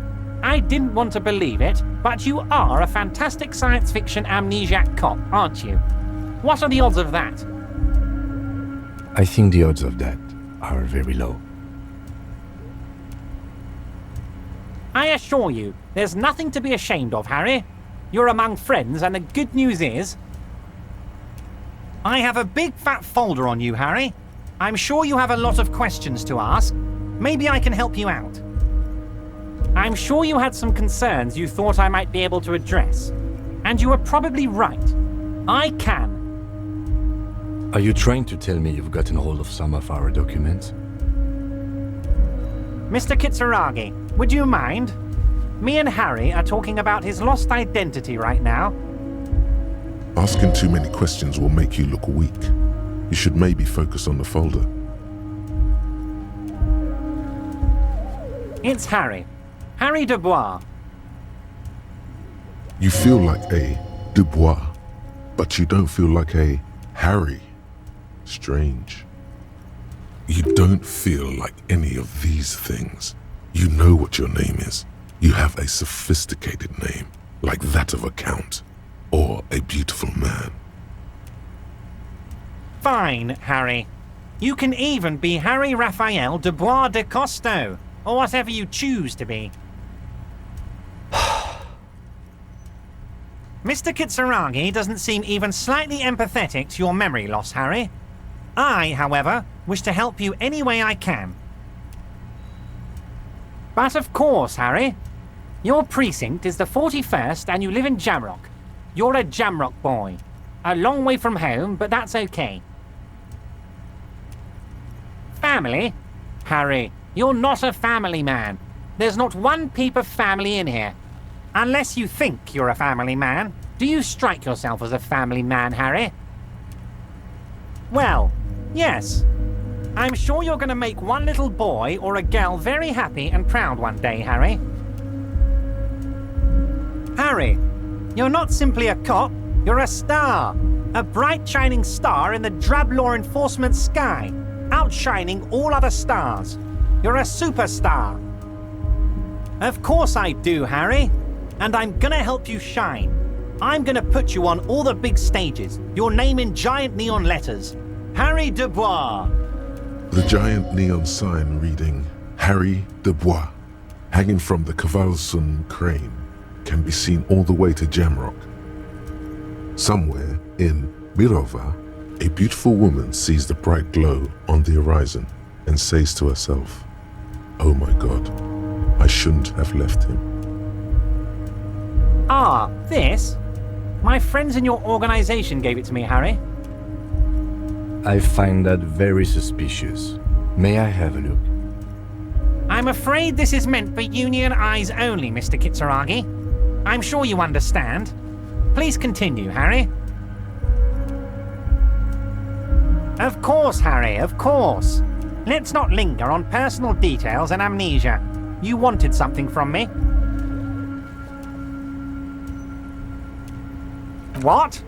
I didn't want to believe it, but you are a fantastic science fiction amnesiac cop, aren't you? What are the odds of that? I think the odds of that are very low. I assure you, there's nothing to be ashamed of, Harry. You're among friends, and the good news is... I have a big fat folder on you, Harry. I'm sure you have a lot of questions to ask. Maybe I can help you out. I'm sure you had some concerns you thought I might be able to address. And you were probably right. I can. Are you trying to tell me you've gotten hold of some of our documents? Mr. Kitsuragi, would you mind? Me and Harry are talking about his lost identity right now. Asking too many questions will make you look weak. You should maybe focus on the folder. It's Harry. Harry Dubois. You feel like a Dubois, but you don't feel like a Harry. Strange. You don't feel like any of these things. You know what your name is. You have a sophisticated name, like that of a count. or a beautiful man. Fine, Harry. You can even be Harry Raphael Dubois de Costo, or whatever you choose to be. Mr. Kitsuragi doesn't seem even slightly empathetic to your memory loss, Harry. I, however, wish to help you any way I can. But of course, Harry, your precinct is the 41st and you live in Jamrock. You're a Jamrock boy. A long way from home, but that's okay. Family? Harry, you're not a family man. There's not one peep of family in here. Unless you think you're a family man. Do you strike yourself as a family man, Harry? Well, yes. I'm sure you're going to make one little boy or a girl very happy and proud one day, Harry. Harry, you're not simply a cop, you're a star. A bright shining star in the drab law enforcement sky, outshining all other stars. You're a superstar. Of course I do, Harry. And I'm gonna help you shine. I'm gonna put you on all the big stages, your name in giant neon letters. Harry Dubois. The giant neon sign reading Harry Dubois, hanging from the Cavalson crane, can be seen all the way to Jamrock. Somewhere in Mirova, a beautiful woman sees the bright glow on the horizon and says to herself, "Oh my God, I shouldn't have left him." Ah, this? My friends in your organization gave it to me, Harry. I find that very suspicious. May I have a look? I'm afraid this is meant for Union eyes only, Mr. Kitsuragi. I'm sure you understand. Please continue, Harry. Of course, Harry, of course. Let's not linger on personal details and amnesia. You wanted something from me. What?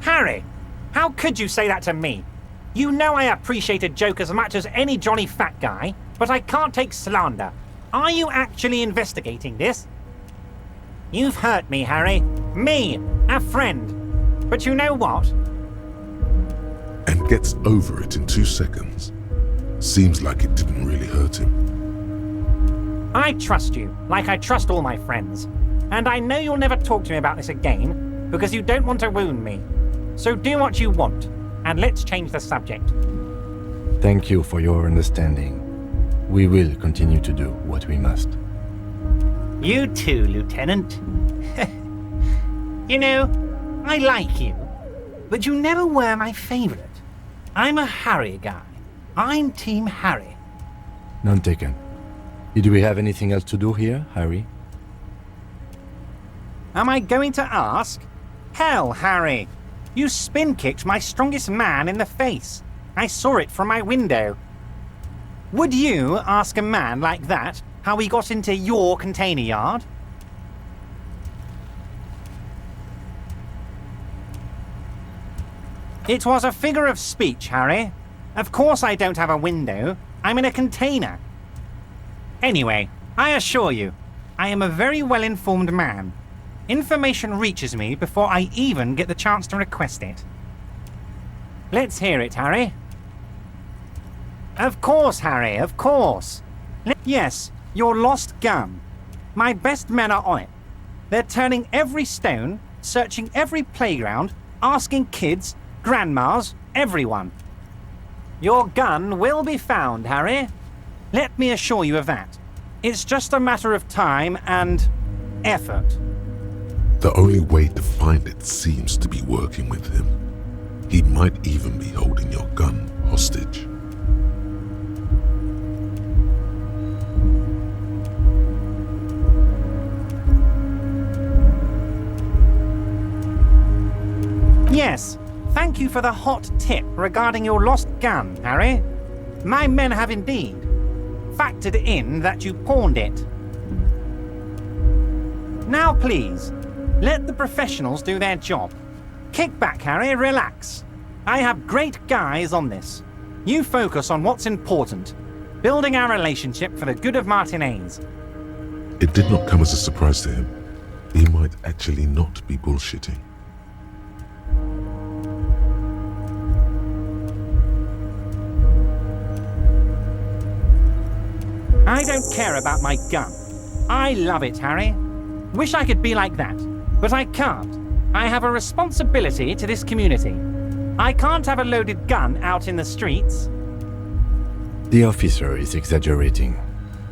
Harry, how could you say that to me? You know I appreciate a joke as much as any jolly fat guy, but I can't take slander. Are you actually investigating this? You've hurt me, Harry. Me, a friend. But you know what? And gets over it in 2 seconds. Seems like it didn't really hurt him. I trust you, like I trust all my friends. And I know you'll never talk to me about this again, because you don't want to wound me. So do what you want, and let's change the subject. Thank you for your understanding. We will continue to do what we must. You too, Lieutenant. You know, I like you, but you never were my favorite. I'm a Harry guy. I'm Team Harry. None taken. Do we have anything else to do here, Harry? Am I going to ask? Hell, Harry. You spin-kicked my strongest man in the face. I saw it from my window. Would you ask a man like that how he got into your container yard? It was a figure of speech, Harry. Of course I don't have a window. I'm in a container. Anyway, I assure you, I am a very well-informed man. Information reaches me before I even get the chance to request it. Let's hear it, Harry. Of course, Harry, of course. Yes, your lost gun. My best men are on it. They're turning every stone, searching every playground, asking kids, grandmas, everyone. Your gun will be found, Harry. Let me assure you of that. It's just a matter of time and effort. The only way to find it seems to be working with him. He might even be holding your gun hostage. Yes, thank you for the hot tip regarding your lost gun, Harry. My men have indeed factored in that you pawned it. Now please, let the professionals do their job. Kick back, Harry, relax. I have great guys on this. You focus on what's important, building our relationship for the good of Martinez. It did not come as a surprise to him. He might actually not be bullshitting. I don't care about my gun. I love it, Harry. Wish I could be like that, but I can't. I have a responsibility to this community. I can't have a loaded gun out in the streets. The officer is exaggerating.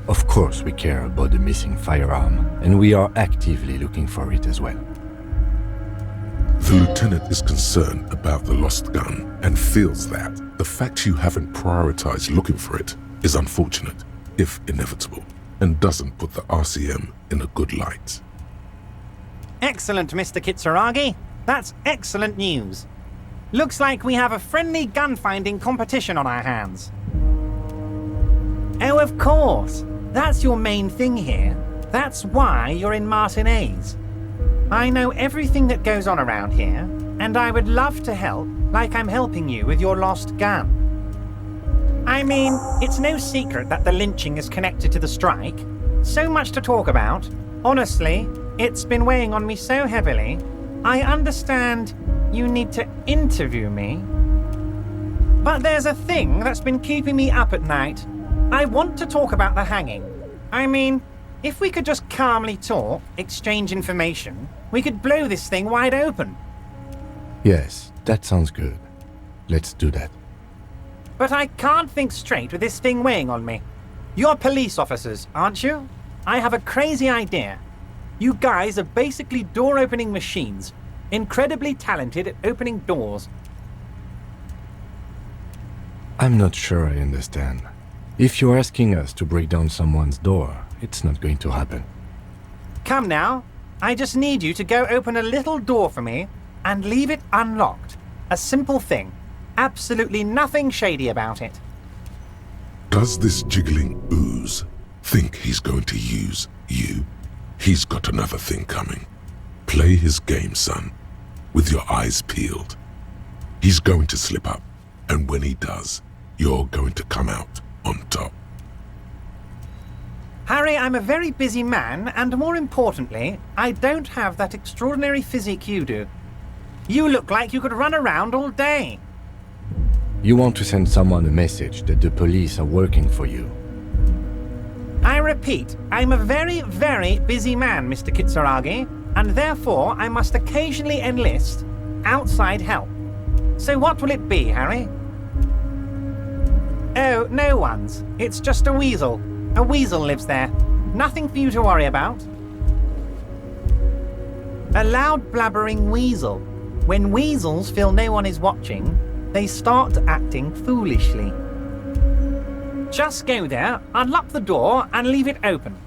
Of course we care about the missing firearm, and we are actively looking for it as well. The lieutenant is concerned about the lost gun and feels that the fact you haven't prioritized looking for it is unfortunate, if inevitable, and doesn't put the RCM in a good light. Excellent, Mr. Kitsuragi. That's excellent news. Looks like we have a friendly gun-finding competition on our hands. Oh, of course. That's your main thing here. That's why you're in Martinez. I know everything that goes on around here, and I would love to help like I'm helping you with your lost gun. I mean, it's no secret that the lynching is connected to the strike. So much to talk about. Honestly, it's been weighing on me so heavily. I understand you need to interview me. But there's a thing that's been keeping me up at night. I want to talk about the hanging. I mean, if we could just calmly talk, exchange information, we could blow this thing wide open. Yes, that sounds good. Let's do that. But I can't think straight with this thing weighing on me. You're police officers, aren't you? I have a crazy idea. You guys are basically door-opening machines, incredibly talented at opening doors. I'm not sure I understand. If you're asking us to break down someone's door, it's not going to happen. Come now. I just need you to go open a little door for me and leave it unlocked. A simple thing. Absolutely nothing shady about it. Does this jiggling ooze think he's going to use you? He's got another thing coming. Play his game, son, with your eyes peeled. He's going to slip up, and when he does, you're going to come out on top. Harry, I'm a very busy man, and more importantly, I don't have that extraordinary physique you do. You look like you could run around all day. You want to send someone a message that the police are working for you. I repeat, I'm a very, very busy man, Mr. Kitsuragi, and therefore I must occasionally enlist outside help. So what will it be, Harry? Oh, no one's. It's just a weasel. A weasel lives there. Nothing for you to worry about. A loud blabbering weasel. When weasels feel no one is watching, they start acting foolishly. Just go there, unlock the door, and leave it open.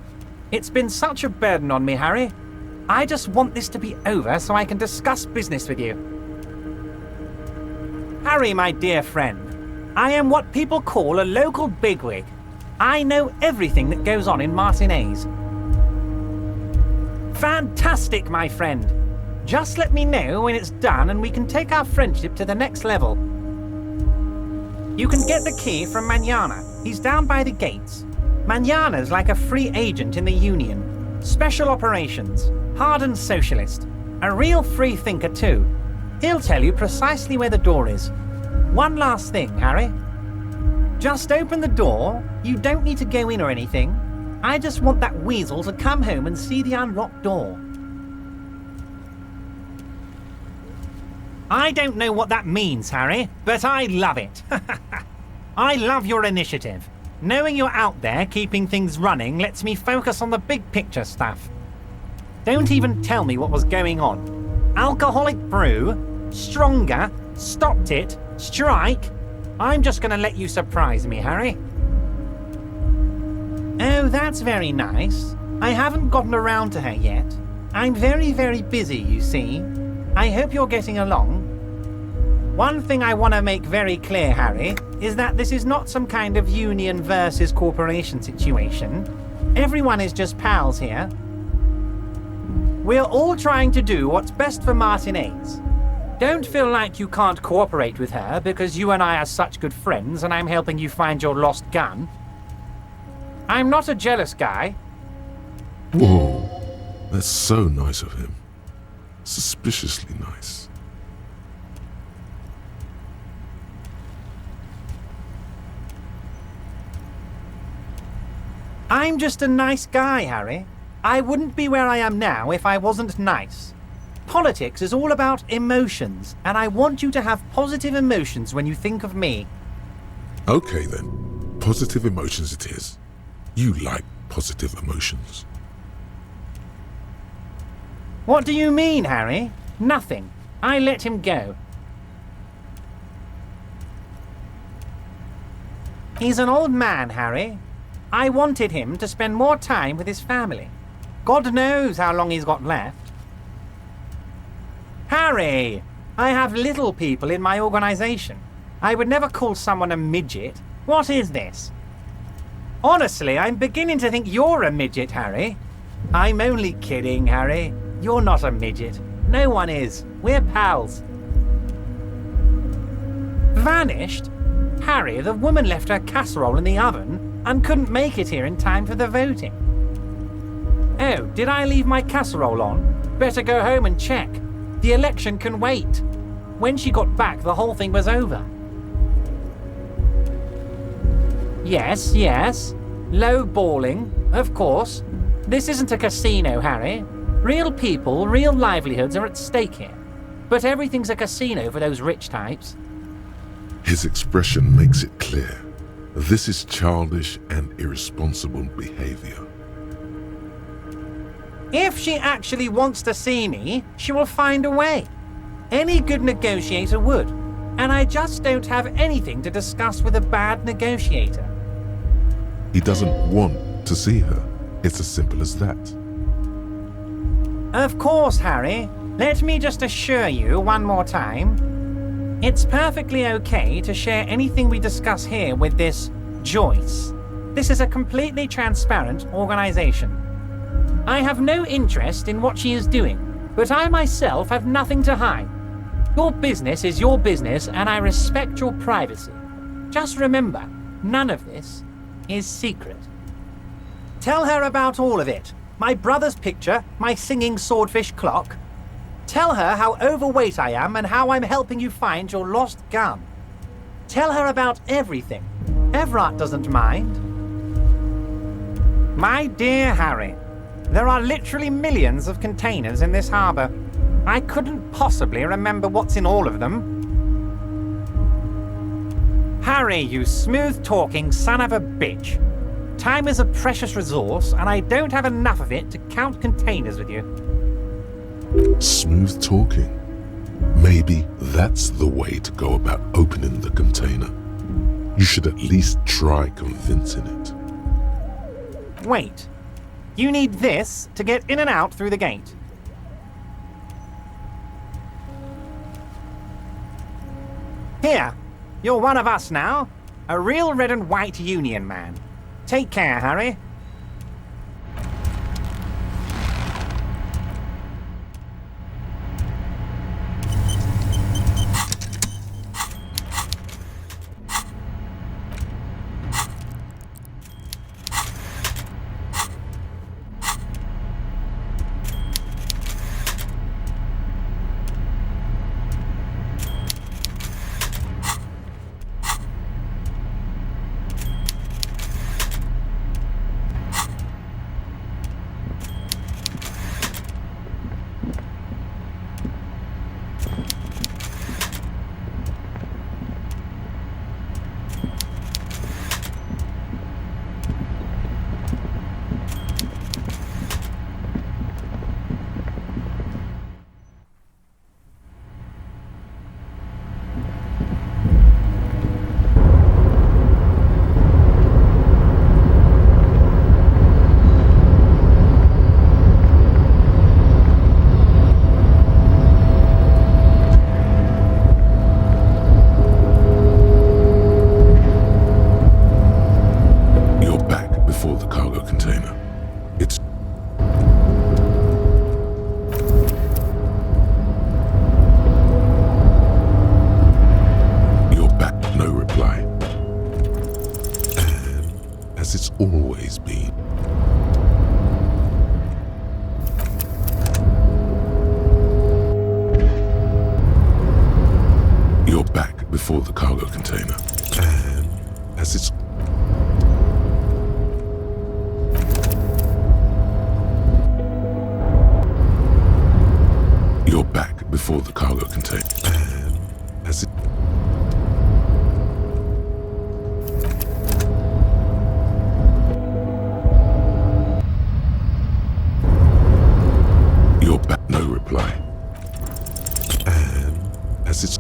It's been such a burden on me, Harry. I just want this to be over so I can discuss business with you. Harry, my dear friend, I am what people call a local bigwig. I know everything that goes on in Martinez. Fantastic, my friend. Just let me know when it's done and we can take our friendship to the next level. You can get the key from Manana. He's down by the gates. Manana's like a free agent in the Union. Special operations. Hardened socialist. A real free thinker too. He'll tell you precisely where the door is. One last thing, Harry. Just open the door. You don't need to go in or anything. I just want that weasel to come home and see the unlocked door. I don't know what that means, Harry, but I love it. I love your initiative. Knowing you're out there keeping things running lets me focus on the big picture stuff. Don't even tell me what was going on. Alcoholic brew, stronger, stopped it, strike. I'm just gonna let you surprise me, Harry. Oh, that's very nice. I haven't gotten around to her yet. I'm very, very busy, you see. I hope you're getting along. One thing I want to make very clear, Harry, is that this is not some kind of union versus corporation situation. Everyone is just pals here. We're all trying to do what's best for Martinez. Don't feel like you can't cooperate with her because you and I are such good friends and I'm helping you find your lost gun. I'm not a jealous guy. Whoa, that's so nice of him. Suspiciously nice. I'm just a nice guy, Harry. I wouldn't be where I am now if I wasn't nice. Politics is all about emotions, and I want you to have positive emotions when you think of me. Okay then, positive emotions it is. You like positive emotions. What do you mean, Harry? Nothing. I let him go. He's an old man, Harry. I wanted him to spend more time with his family. God knows how long he's got left. Harry! I have little people in my organization. I would never call someone a midget. What is this? Honestly, I'm beginning to think you're a midget, Harry. I'm only kidding, Harry. You're not a midget. No one is. We're pals. Vanished? Harry, the woman left her casserole in the oven and couldn't make it here in time for the voting. Oh, did I leave my casserole on? Better go home and check. The election can wait. When she got back, the whole thing was over. Yes, yes. Low balling, of course. This isn't a casino, Harry. Real people, real livelihoods are at stake here. But everything's a casino for those rich types. His expression makes it clear. This is childish and irresponsible behavior. If she actually wants to see me, she will find a way. Any good negotiator would. And I just don't have anything to discuss with a bad negotiator. He doesn't want to see her. It's as simple as that. Of course, Harry. Let me just assure you one more time. It's perfectly okay to share anything we discuss here with this Joyce. This is a completely transparent organization. I have no interest in what she is doing, but I myself have nothing to hide. Your business is your business, and I respect your privacy. Just remember, none of this is secret. Tell her about all of it. My brother's picture, my singing swordfish clock. Tell her how overweight I am and how I'm helping you find your lost gun. Tell her about everything. Everett doesn't mind. My dear Harry, there are literally millions of containers in this harbor. I couldn't possibly remember what's in all of them. Harry, you smooth-talking son of a bitch. Time is a precious resource, and I don't have enough of it to count containers with you. Smooth talking. Maybe that's the way to go about opening the container. You should at least try convincing it. Wait. You need this to get in and out through the gate. Here, you're one of us now. A real red and white Union man. Take care, Harry. always been. You're back before the cargo container, and as it's... before the cargo container. And as it... You're back, no reply. And as it's...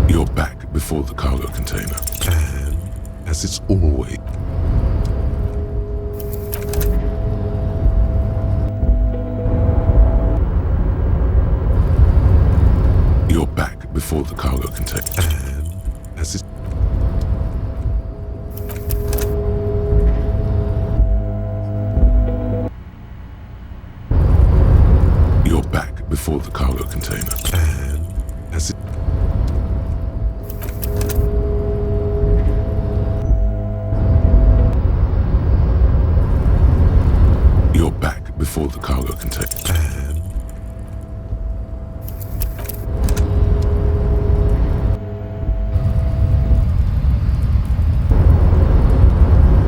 You're back before the cargo container. And as it's always... You're back before the cargo container. And as it's... You're back before the cargo container. And as it... You're back before the cargo container. And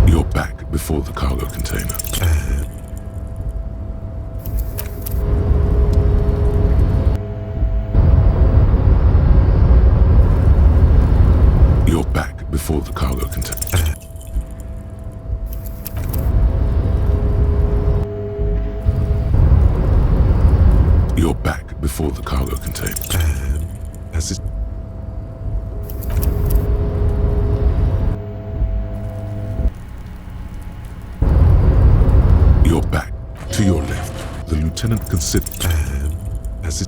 you're back before the cargo container. And you're back before the cargo container. You're back before the cargo container. And as it... You're back to your left. The lieutenant can sit. And as it...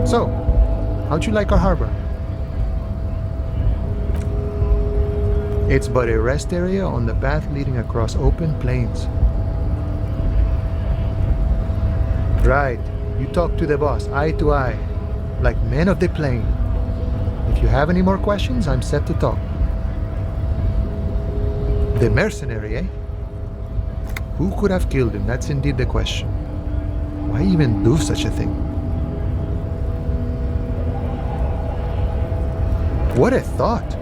So, how'd you like our harbor? It's but a rest area on the path leading across open plains. Right, you talk to the boss eye to eye, like men of the plain. If you have any more questions, I'm set to talk. The mercenary, eh? Who could have killed him? That's indeed the question. Why even do such a thing? What a thought!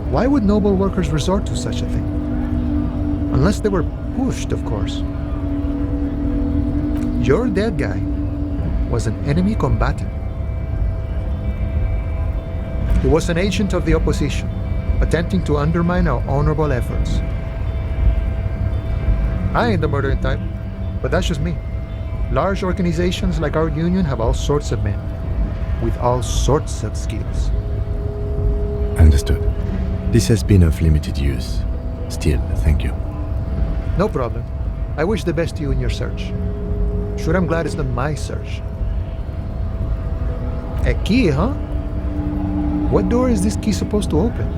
Why would noble workers resort to such a thing? Unless they were pushed, of course. Your dead guy was an enemy combatant. He was an agent of the opposition, attempting to undermine our honorable efforts. I ain't the murdering type, but that's just me. Large organizations like our union have all sorts of men, with all sorts of skills. Understood. This has been of limited use. Still, thank you. No problem. I wish the best to you in your search. Sure, I'm glad it's not my search. A key, huh? What door is this key supposed to open?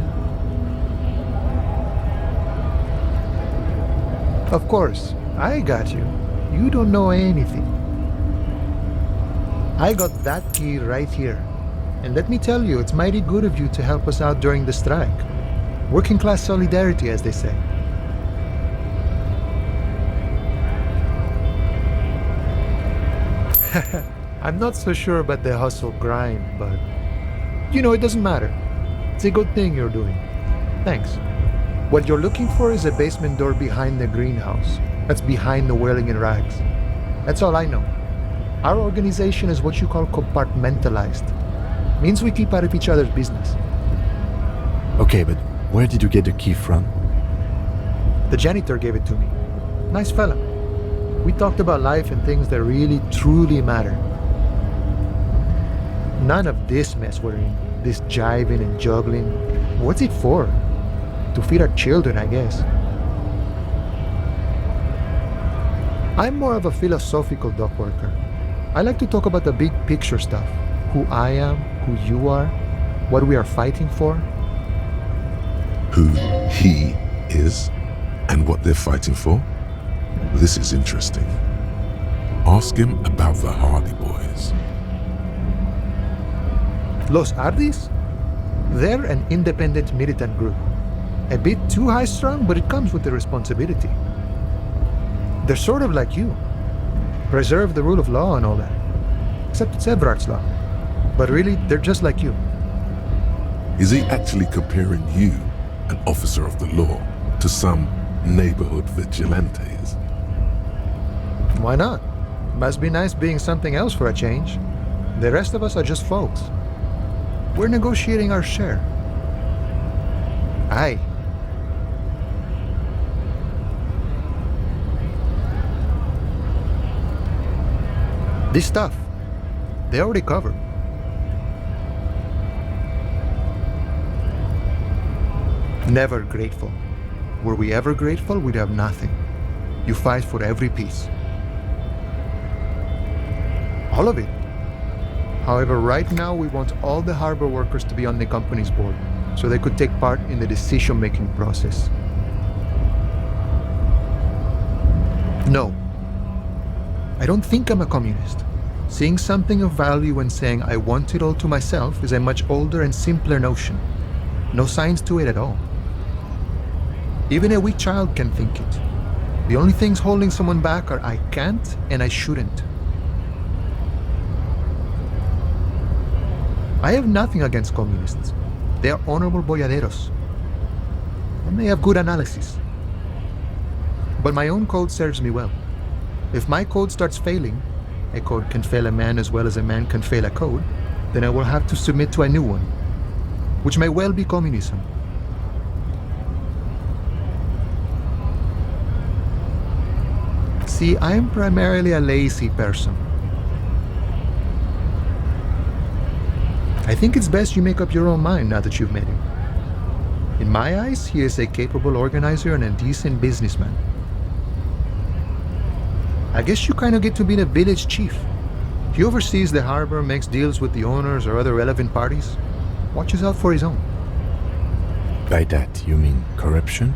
Of course, I got you. You don't know anything. I got that key right here. And let me tell you, it's mighty good of you to help us out during the strike. Working class solidarity, as they say. I'm not so sure about the hustle grind, but you know, it doesn't matter. It's a good thing you're doing. Thanks. What you're looking for is a basement door behind the greenhouse. That's behind the whirling in rags. That's all I know. Our organization is what you call compartmentalized. Means we keep out of each other's business. Okay, but where did you get the key from? The janitor gave it to me. Nice fella. We talked about life and things that really, truly matter. None of this mess we're in. This jiving and juggling. What's it for? To feed our children, I guess. I'm more of a philosophical dock worker. I like to talk about the big picture stuff. Who I am, who you are, what we are fighting for? Who he is and what they're fighting for? This is interesting. Ask him about the Hardy Boys. Los Hardys? They're an independent militant group. A bit too high-strung, but it comes with the responsibility. They're sort of like you. Preserve the rule of law and all that. Except it's Everard's law. But really, they're just like you. Is he actually comparing you, an officer of the law, to some neighborhood vigilantes? Why not? Must be nice being something else for a change. The rest of us are just folks. We're negotiating our share. Aye. This stuff, they already covered. Never grateful. Were we ever grateful, we'd have nothing. You fight for every piece. All of it. However, right now we want all the harbor workers to be on the company's board, so they could take part in the decision-making process. No. I don't think I'm a communist. Seeing something of value and saying I want it all to myself is a much older and simpler notion. No science to it at all. Even a weak child can think it. The only things holding someone back are I can't and I shouldn't. I have nothing against communists. They are honorable boyaderos. And they have good analysis. But my own code serves me well. If my code starts failing, a code can fail a man as well as a man can fail a code, then I will have to submit to a new one, which may well be communism. See, I am primarily a lazy person. I think it's best you make up your own mind now that you've met him. In my eyes, he is a capable organizer and a decent businessman. I guess you kind of get to be the village chief. He oversees the harbor, makes deals with the owners or other relevant parties, watches out for his own. By that, you mean corruption?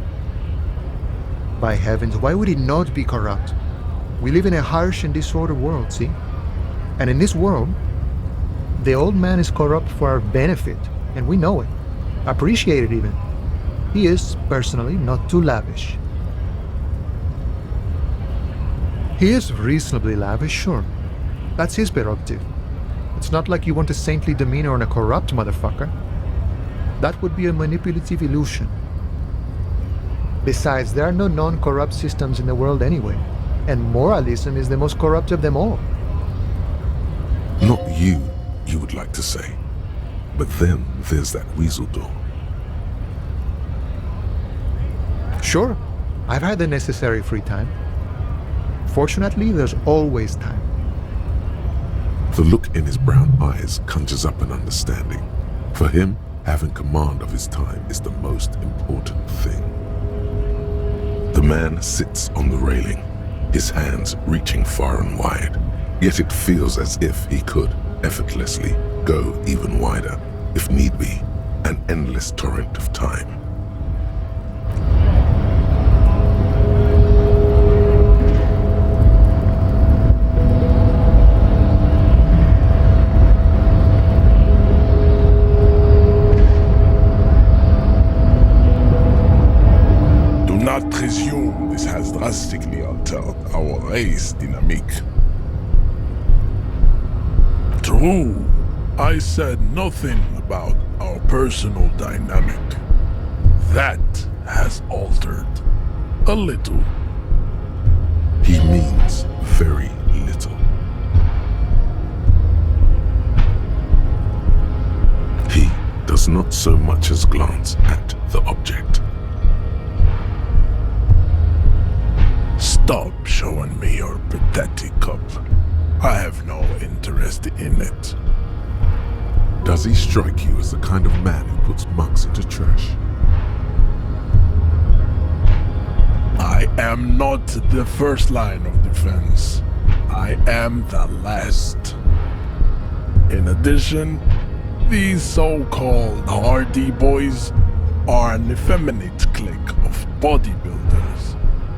By heavens, why would he not be corrupt? We live in a harsh and disordered world, see? And in this world, the old man is corrupt for our benefit, and we know it. Appreciate it even. He is, personally, not too lavish. He is reasonably lavish, sure. That's his prerogative. It's not like you want a saintly demeanor on a corrupt motherfucker. That would be a manipulative illusion. Besides, there are no non-corrupt systems in the world anyway, and moralism is the most corrupt of them all. Not you would like to say. But then there's that weasel door. Sure, I've had the necessary free time. Fortunately, there's always time. The look in his brown eyes conjures up an understanding. For him, having command of his time is the most important thing. The man sits on the railing, his hands reaching far and wide. Yet it feels as if he could effortlessly go even wider, if need be, an endless torrent of time. Do not presume this has drastically altered our race dynamique. True, I said nothing about our personal dynamic. That has altered a little. He means very little. He does not so much as glance at the object. Stop showing me your pathetic cup. I have no interest in it. Does he strike you as the kind of man who puts mugs into trash? I am not the first line of defense. I am the last. In addition, These so-called hardy boys are an effeminate clique of bodybuilders.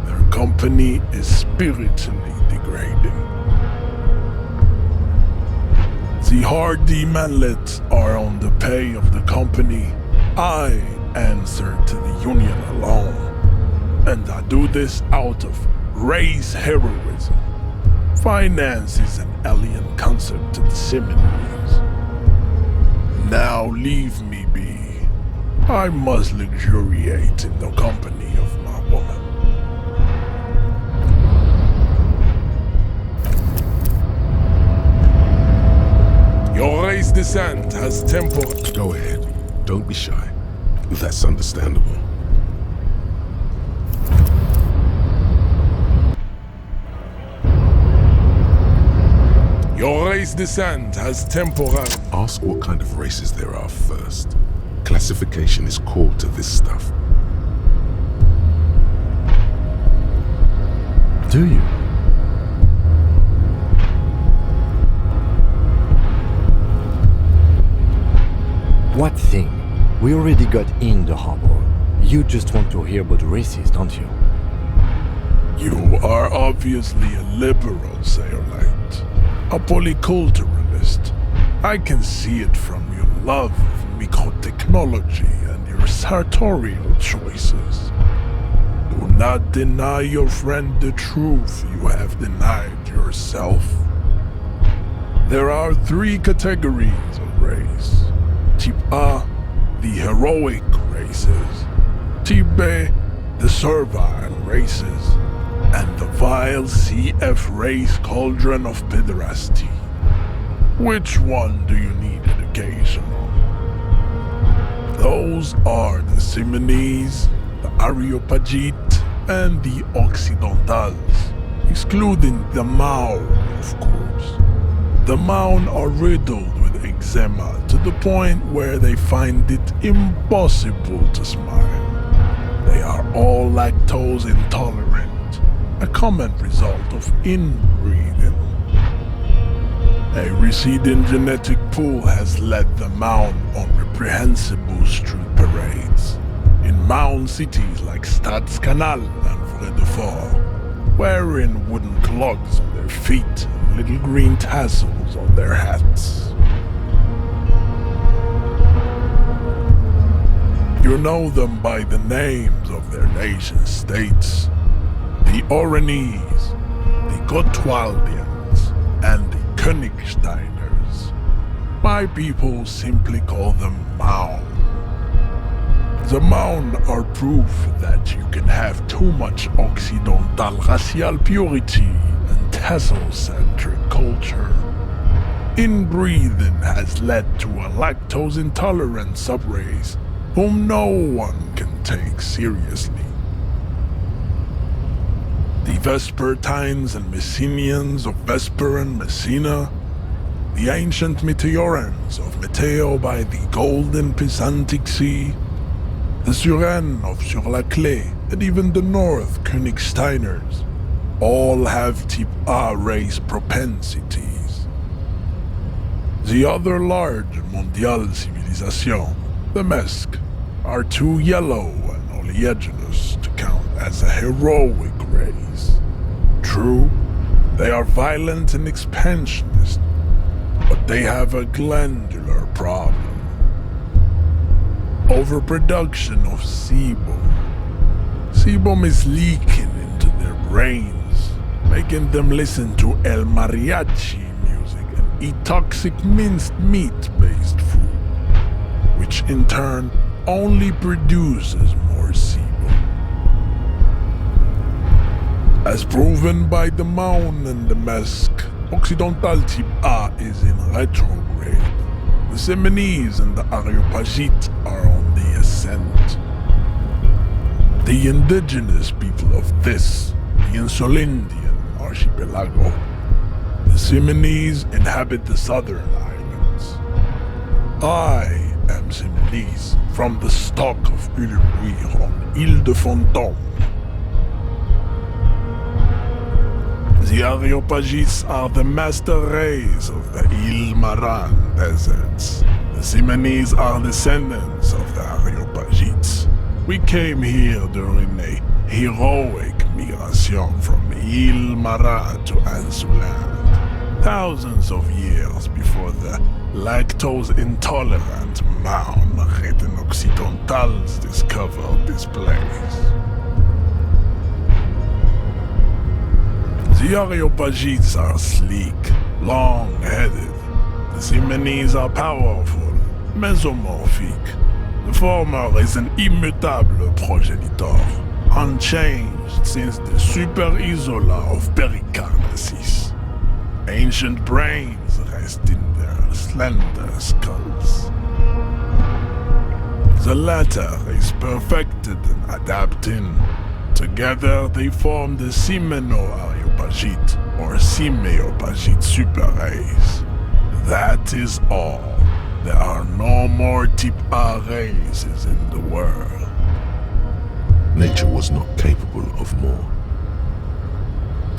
Their company is spiritually degrading. The hardy manlets are on the pay of the company. I answer to the union alone. And I do this out of race heroism. Finance is an alien concept to the seminaries. Now leave me be. I must luxuriate in the company of my woman. Your race descent has tempo. Go ahead. Don't be shy. That's understandable. Your race descent has temporal. Ask what kind of races there are first. Classification is core to this stuff. Do you? What thing? We already got in the harbor. You just want to hear about races, don't you? You are obviously a liberal, Sayolite. A polyculturalist. I can see it from your love of microtechnology and your sartorial choices. Do not deny your friend the truth you have denied yourself. There are 3 categories of race. Type A, the heroic races. Type B, the servile races. And the vile CF race cauldron of pederasty. Which one do you need education on? Those are the Simonese, the Areopagite, and the Occidentals, excluding the Mao, of course. The Mao are riddled with eczema to the point where they find it impossible to smile. They are all lactose intolerant. A common result of inbreeding. A receding genetic pool has led the Maun on reprehensible street parades. In Maun cities like Stadskanal and Vredefort, wearing wooden clogs on their feet and little green tassels on their hats. You know them by the names of their nation states. The Oranese, the Gotwaldians, and the Königsteiners. My people simply call them Maun. The Maun are proof that you can have too much Occidental racial purity and tassel-centric culture. Inbreeding has led to a lactose-intolerant subrace whom no one can take seriously. The Vespertines and Messenians of Vesper and Messina, the ancient Meteorans of Meteo by the golden Pisantic Sea, the Suren of Sur-la-Clé, and even the North Königsteiners, all have Type A race propensities. The other large Mondial civilization, the Mesk, are too yellow and oleaginous to count as a heroic race. True, they are violent and expansionist, but they have a glandular problem. Overproduction of sebum. Sebum is leaking into their brains, making them listen to El Mariachi music and eat toxic minced meat-based food, which in turn only produces more sebum. As proven by the Maun and the Mesk, Occidental Type A is in retrograde. The Simonese and the Areopagite are on the ascent. The indigenous people of this, the Insulindian archipelago, the Simonese inhabit the southern islands. I am Simonese, from the stock of Ulmuir on Ile de Fantôme. The Areopagites are the master race of the Ile Maran deserts, The Simonese are descendants of the Areopagites. We came here during a heroic migration from Ile Marat to Ansuland, thousands of years before the lactose-intolerant Marne Occidentals discovered this place. The Areopagites are sleek, long-headed. The Simonese are powerful, mesomorphic. The former is an immutable progenitor, unchanged since the Super Isola of Pericarnesis. Ancient brains rest in their slender skulls. The latter is perfected and adapting. Together they form the Simeno-Areopagite or Simeopagite super race. That is all. There are no more type A races in the world. Nature was not capable of more.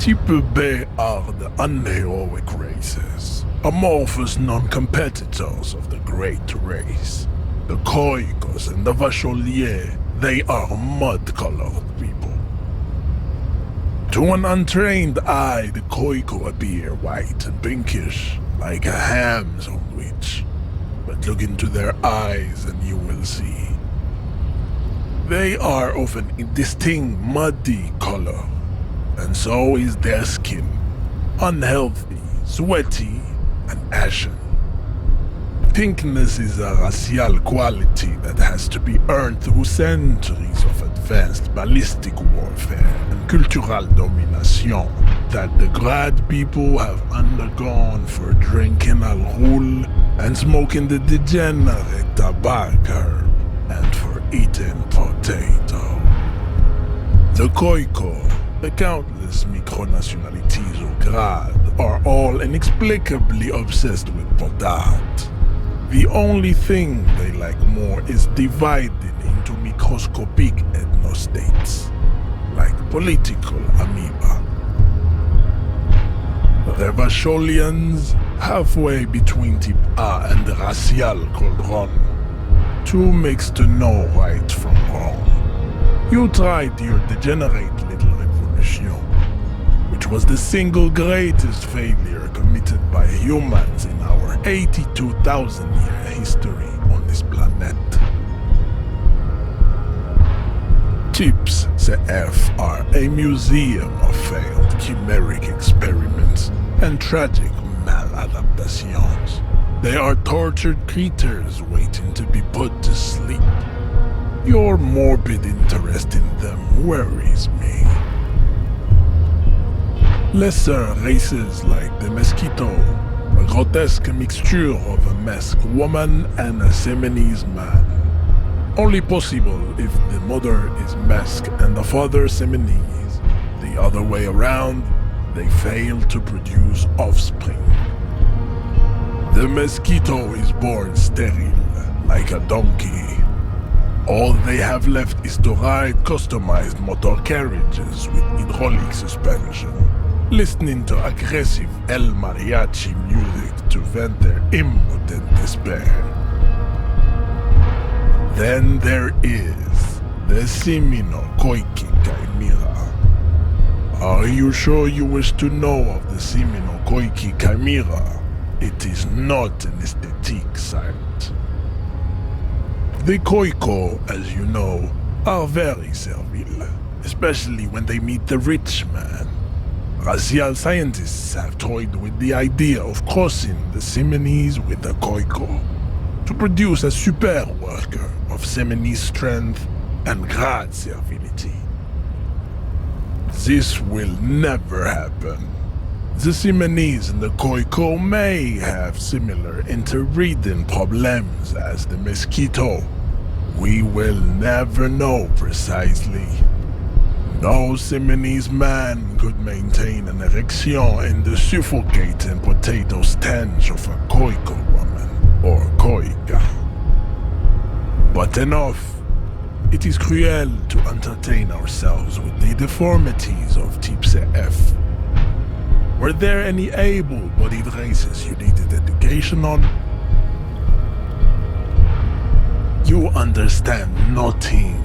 Type B are the unheroic races, amorphous non-competitors of the great race. The Khoikos and the Vacholiers, they are mud-colored people. To an untrained eye, the Khoiko appear white and pinkish, like a ham sandwich. But look into their eyes and you will see. They are of an indistinct muddy color, and so is their skin. Unhealthy, sweaty, and ashen. Pinkness is a racial quality that has to be earned through centuries of advanced ballistic warfare and cultural domination that the Grad people have undergone for drinking Al Ghul and smoking the degenerate tobacco herb and for eating potato. The Khoiko, the countless micronationalities of Grad, are all inexplicably obsessed with potat. The only thing they like more is divided into microscopic ethnostates, like political amoeba. The Vacholians, halfway between type A and the racial cauldron. Two mixed to know right from wrong. You tried your degenerate little revolution, which was the single greatest failure committed by humans in our 82,000-year history on this planet. Types CF are a museum of failed chimeric experiments and tragic maladaptations. They are tortured creatures waiting to be put to sleep. Your morbid interest in them worries me. Lesser races like the mosquito, a grotesque mixture of a masked woman and a Simonese man. Only possible if the mother is masked and the father Simonese. The other way around, they fail to produce offspring. The mosquito is born sterile, like a donkey. All they have left is to ride customized motor carriages with hydraulic suspension, listening to aggressive El Mariachi music to vent their impotent despair. Then there is the Simino Koiki Chimera. Are you sure you wish to know of the Simino Koiki Chimera? It is not an aesthetic site. The Khoiko, as you know, are very servile, especially when they meet the rich man. Racial scientists have toyed with the idea of crossing the Simonese with the Khoiko to produce a super worker of Simonese strength and Grad servility. This will never happen. The Simonese and the Khoiko may have similar interbreeding problems as the mosquito. We will never know precisely. No Simonese man could maintain an erection in the suffocating potato stench of a Khoiko woman or Khoika. But enough. It is cruel to entertain ourselves with the deformities of Type CF. Were there any able-bodied races you needed education on? understand nothing.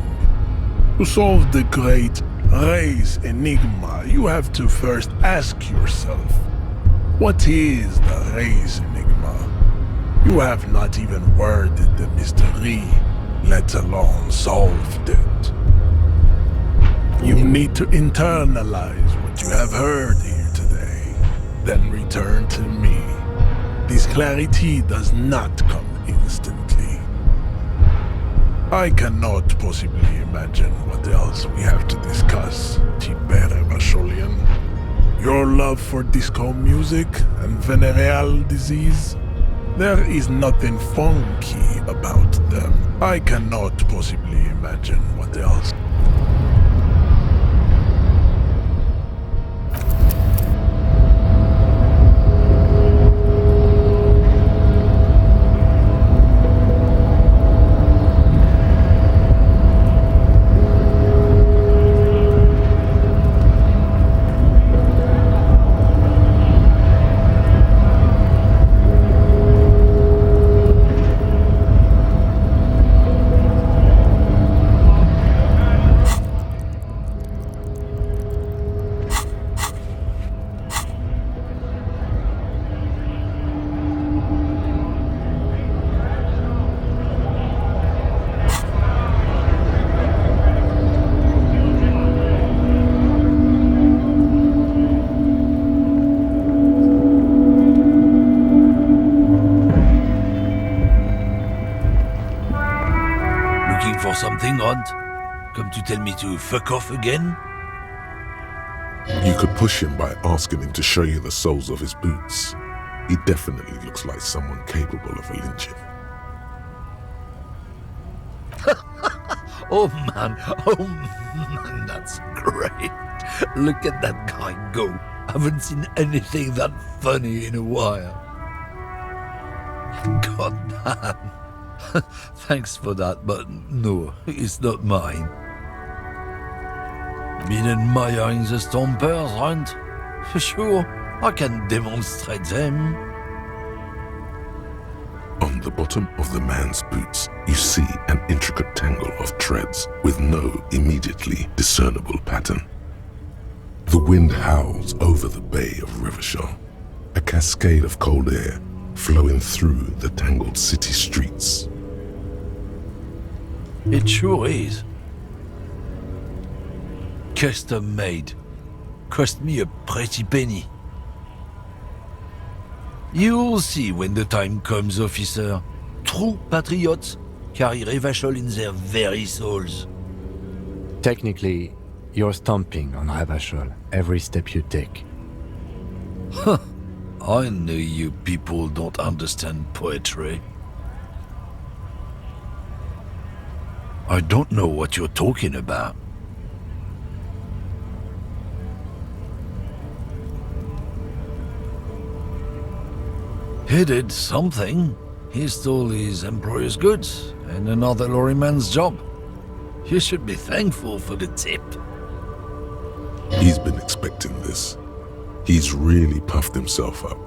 To solve the great race enigma, you have to first ask yourself, what is the race enigma? You have not even worded the mystery, let alone solved it. You need to internalize what you have heard here today, then return to me. This clarity does not come instantly. I cannot possibly imagine what else we have to discuss, Tibere Vacholian. Your love for disco music and venereal disease? There is nothing funky about them. I cannot possibly imagine what else. Something odd? Come to tell me to fuck off again? You could push him by asking him to show you the soles of his boots. He definitely looks like someone capable of a lynching. Oh man, that's great. Look at that guy go. Haven't seen anything that funny in a while. God damn. Thanks for that, but no, it's not mine. Been admiring the stompers, right? For sure, I can demonstrate them. On the bottom of the man's boots, you see an intricate tangle of threads with no immediately discernible pattern. The wind howls over the bay of Rivershaw, a cascade of cold air flowing through the tangled city streets. It sure is. Custom made. Cost me a pretty penny. You'll see when the time comes, officer. True patriots carry Revachol in their very souls. Technically, you're stomping on Revachol every step you take. Huh. I know you people don't understand poetry. I don't know what you're talking about. He did something. He stole his employer's goods and another lorryman's job. You should be thankful for the tip. He's been expecting this. He's really puffed himself up.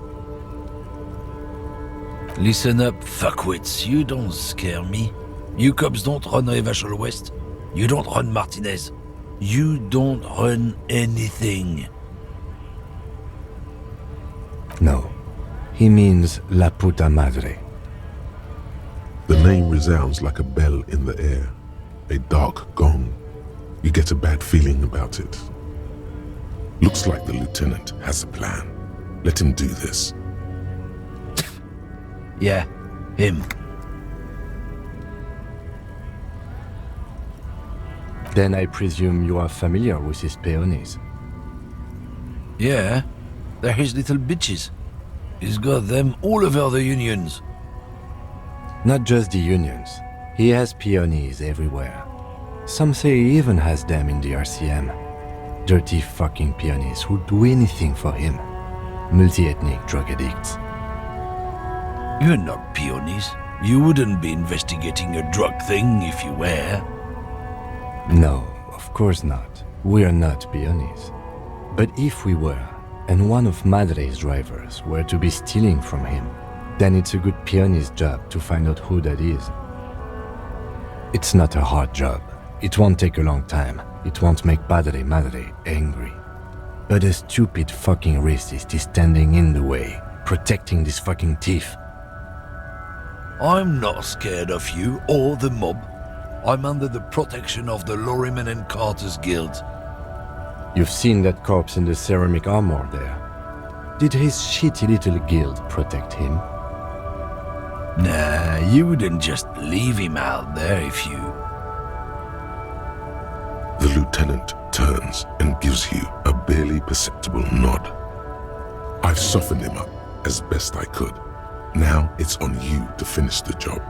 Listen up, fuckwits. You don't scare me. You cops don't run Revachol West. You don't run Martinez. You don't run anything. No. He means La Puta Madre. The name resounds like a bell in the air, a dark gong. You get a bad feeling about it. Looks like the lieutenant has a plan. Let him do this. Yeah, him. Then I presume you are familiar with his peonies. Yeah, they're his little bitches. He's got them all over the unions. Not just the unions. He has peonies everywhere. Some say he even has them in the RCM. Dirty fucking peonies who'd do anything for him. Multi-ethnic drug addicts. You're not peonies. You wouldn't be investigating a drug thing if you were. No, of course not. We're not peonies. But if we were, and one of Madre's drivers were to be stealing from him, then it's a good peony's job to find out who that is. It's not a hard job. It won't take a long time. It won't make Padre Madre angry. But a stupid fucking racist is standing in the way, protecting this fucking thief. I'm not scared of you or the mob. I'm under the protection of the Lorrymen and Carters Guild. You've seen that corpse in the ceramic armor there. Did his shitty little guild protect him? Nah, you wouldn't just leave him out there if you... The lieutenant turns and gives you a barely perceptible nod. I've softened him up as best I could. Now it's on you to finish the job.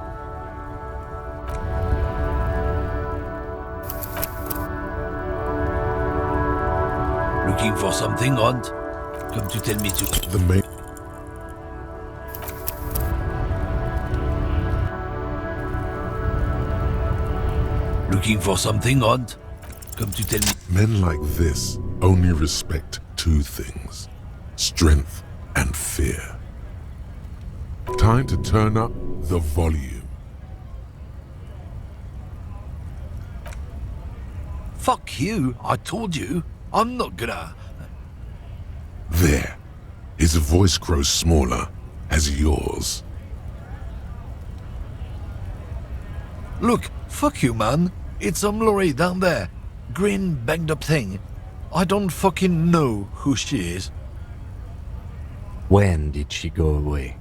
Looking for something, Hunt? Come to tell me to... The main... Looking for something, Hunt? Come to tell me... Men like this only respect two things: strength and fear. Time to turn up the volume. Fuck you, I told you. I'm not gonna... There. His voice grows smaller as yours. Look, fuck you, man. It's some lorry down there. Green, banged up thing. I don't fucking know who she is. When did she go away?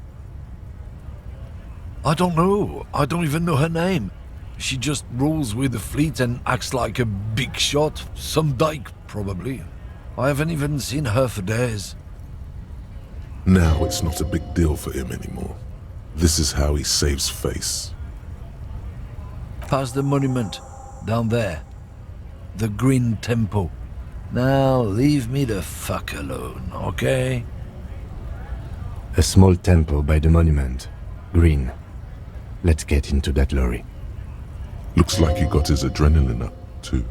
I don't know. I don't even know her name. She just rolls with the fleet and acts like a big shot. Some dyke, probably. I haven't even seen her for days. Now it's not a big deal for him anymore. This is how he saves face. Past the monument. Down there. The Green Temple. Now leave me the fuck alone, okay? A small temple by the monument. Green. Let's get into that lorry. Looks like he got his adrenaline up, too.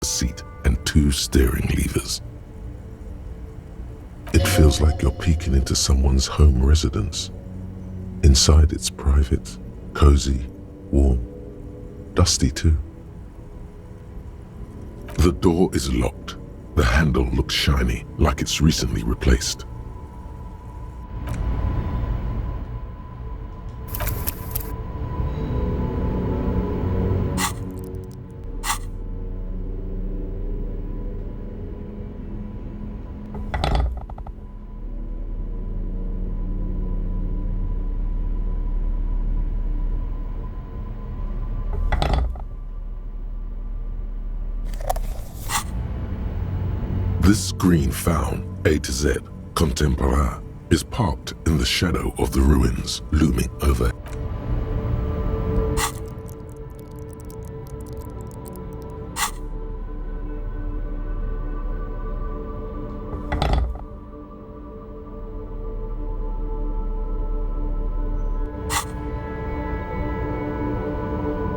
Seat and two steering levers. It feels like you're peeking into someone's home residence. Inside it's private, cozy, warm, dusty too. The door is locked. The handle looks shiny, like it's recently replaced. This green found, A to Z, contemporain, is parked in the shadow of the ruins looming over.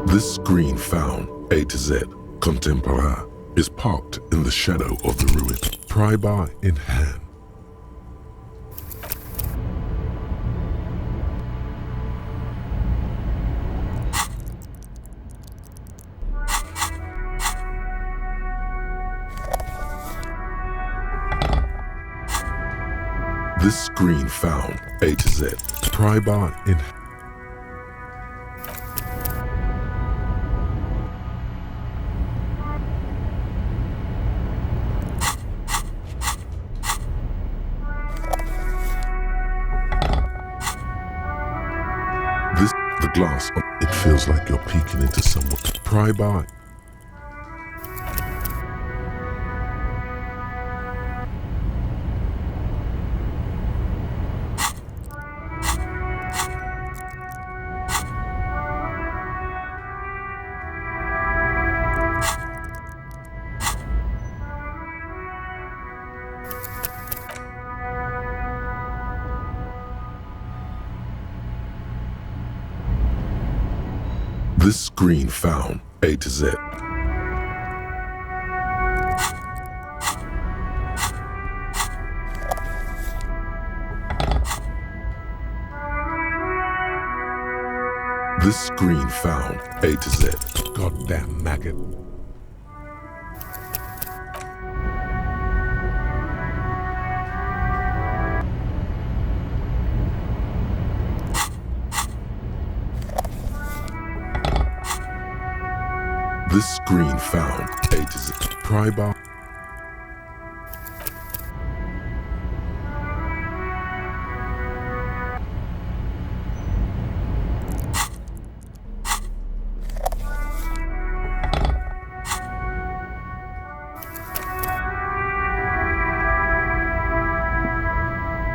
This green found, A to Z, contemporain, is parked in the shadow of the ruin, pry-bar in hand. This green found, A to Z, pry-bar in hand. glass, it feels like you're peeking into someone. Pry by. This screen found A to Z. This screen found A to Z. Goddamn maggot. This screen found A to Z. Pry bar.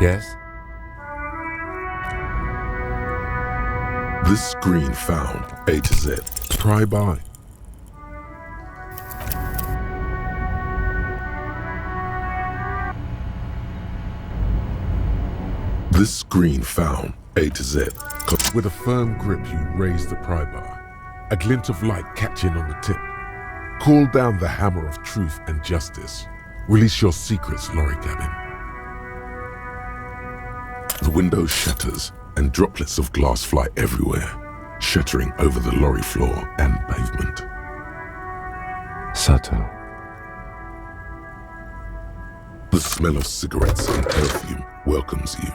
Yes? This screen found A to Z. Pry by. This screen found A to Z. With a firm grip, you raise the pry bar, a glint of light catching on the tip. Call down the hammer of truth and justice. Release your secrets, lorry cabin. The window shatters and droplets of glass fly everywhere, shattering over the lorry floor and pavement. Subtle. The smell of cigarettes and perfume welcomes you.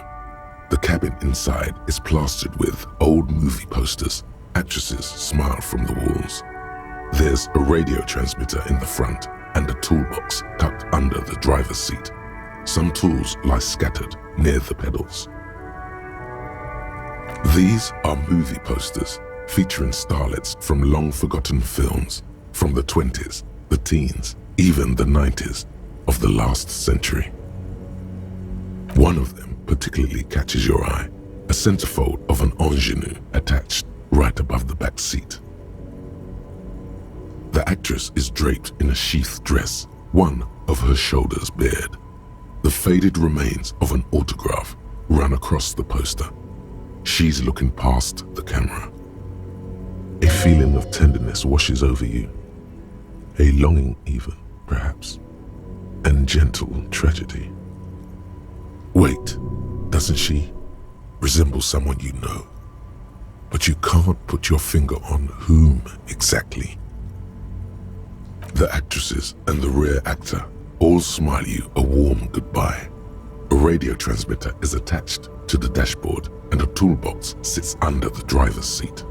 The cabin inside is plastered with old movie posters. Actresses smile from the walls. There's a radio transmitter in the front and a toolbox tucked under the driver's seat. Some tools lie scattered near the pedals. These are movie posters featuring starlets from long-forgotten films from the 20s, the teens, even the 90s of the last century. One of them particularly catches your eye, a centerfold of an ingenue attached right above the back seat. The actress is draped in a sheath dress, one of her shoulders bared. The faded remains of an autograph run across the poster. She's looking past the camera. A feeling of tenderness washes over you, a longing even, perhaps, and gentle tragedy. Wait, doesn't she resemble someone you know? But you can't put your finger on whom exactly. The actresses and the rear actor all smile you a warm goodbye. A radio transmitter is attached to the dashboard and a toolbox sits under the driver's seat.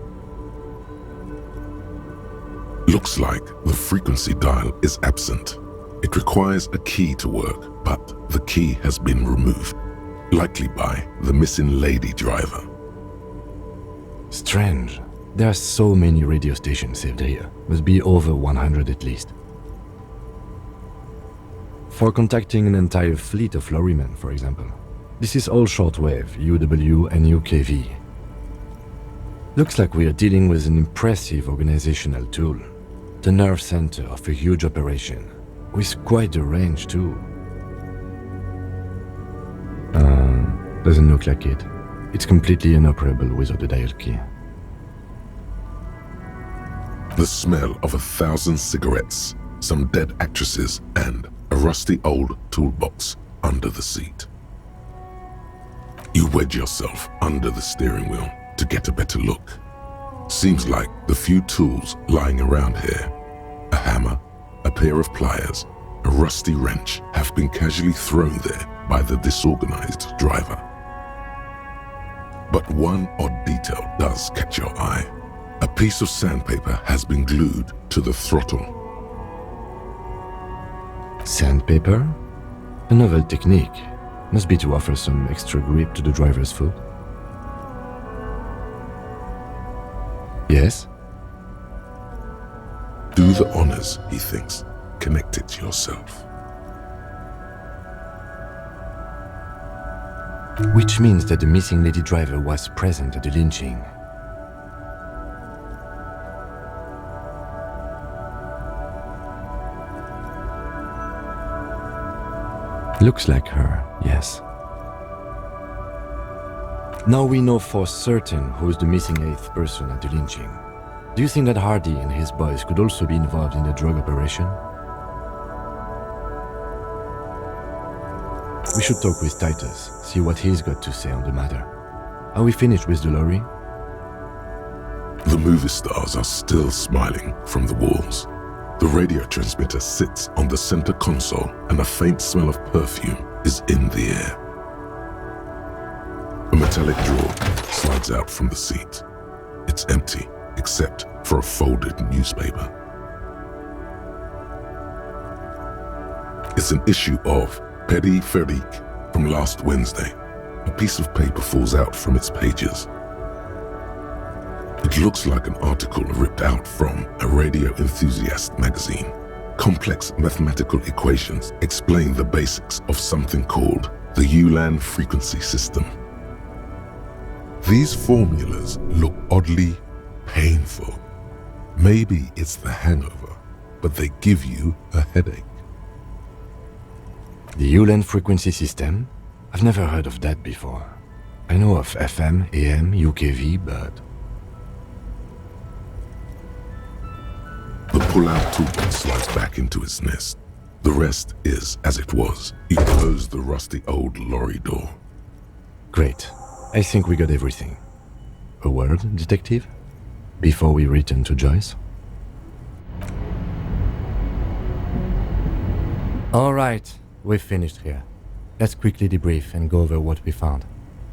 Looks like the frequency dial is absent. It requires a key to work, but the key has been removed, likely by the missing lady driver. Strange. There are so many radio stations saved here. Must be over 100 at least. For contacting an entire fleet of lorrymen, for example. This is all shortwave, UW and UKV. Looks like we are dealing with an impressive organizational tool. The nerve center of a huge operation, with quite a range too. Doesn't look like it. It's completely inoperable without a dial key. The smell of 1,000 cigarettes, some dead actresses, and a rusty old toolbox under the seat. You wedge yourself under the steering wheel to get a better look. Seems like the few tools lying around here, a hammer, a pair of pliers, a rusty wrench, have been casually thrown there by the disorganized driver. But one odd detail does catch your eye. A piece of sandpaper has been glued to the throttle. Sandpaper? A novel technique. Must be to offer some extra grip to the driver's foot. Yes? Do the honors, he thinks. Connect it to yourself. Which means that the missing lady driver was present at the lynching. Looks like her, yes. Now we know for certain who's the missing 8th person at the lynching. Do you think that Hardy and his boys could also be involved in the drug operation? We should talk with Titus, see what he's got to say on the matter. Are we finished with the lorry? The movie stars are still smiling from the walls. The radio transmitter sits on the center console and a faint smell of perfume is in the air. A metallic drawer slides out from the seat. It's empty, except for a folded newspaper. It's an issue of Petit Ferique from last Wednesday. A piece of paper falls out from its pages. It looks like an article ripped out from a radio enthusiast magazine. Complex mathematical equations explain the basics of something called the Ulan frequency system. These formulas look oddly painful. Maybe it's the hangover, but they give you a headache. The Ulan frequency system? I've never heard of that before. I know of FM, AM, UKV, but... The pull-out toolkit slides back into its nest. The rest is as it was. You close the rusty old lorry door. Great. I think we got everything. A word, detective? Before we return to Joyce? All right, we've finished here. Let's quickly debrief and go over what we found,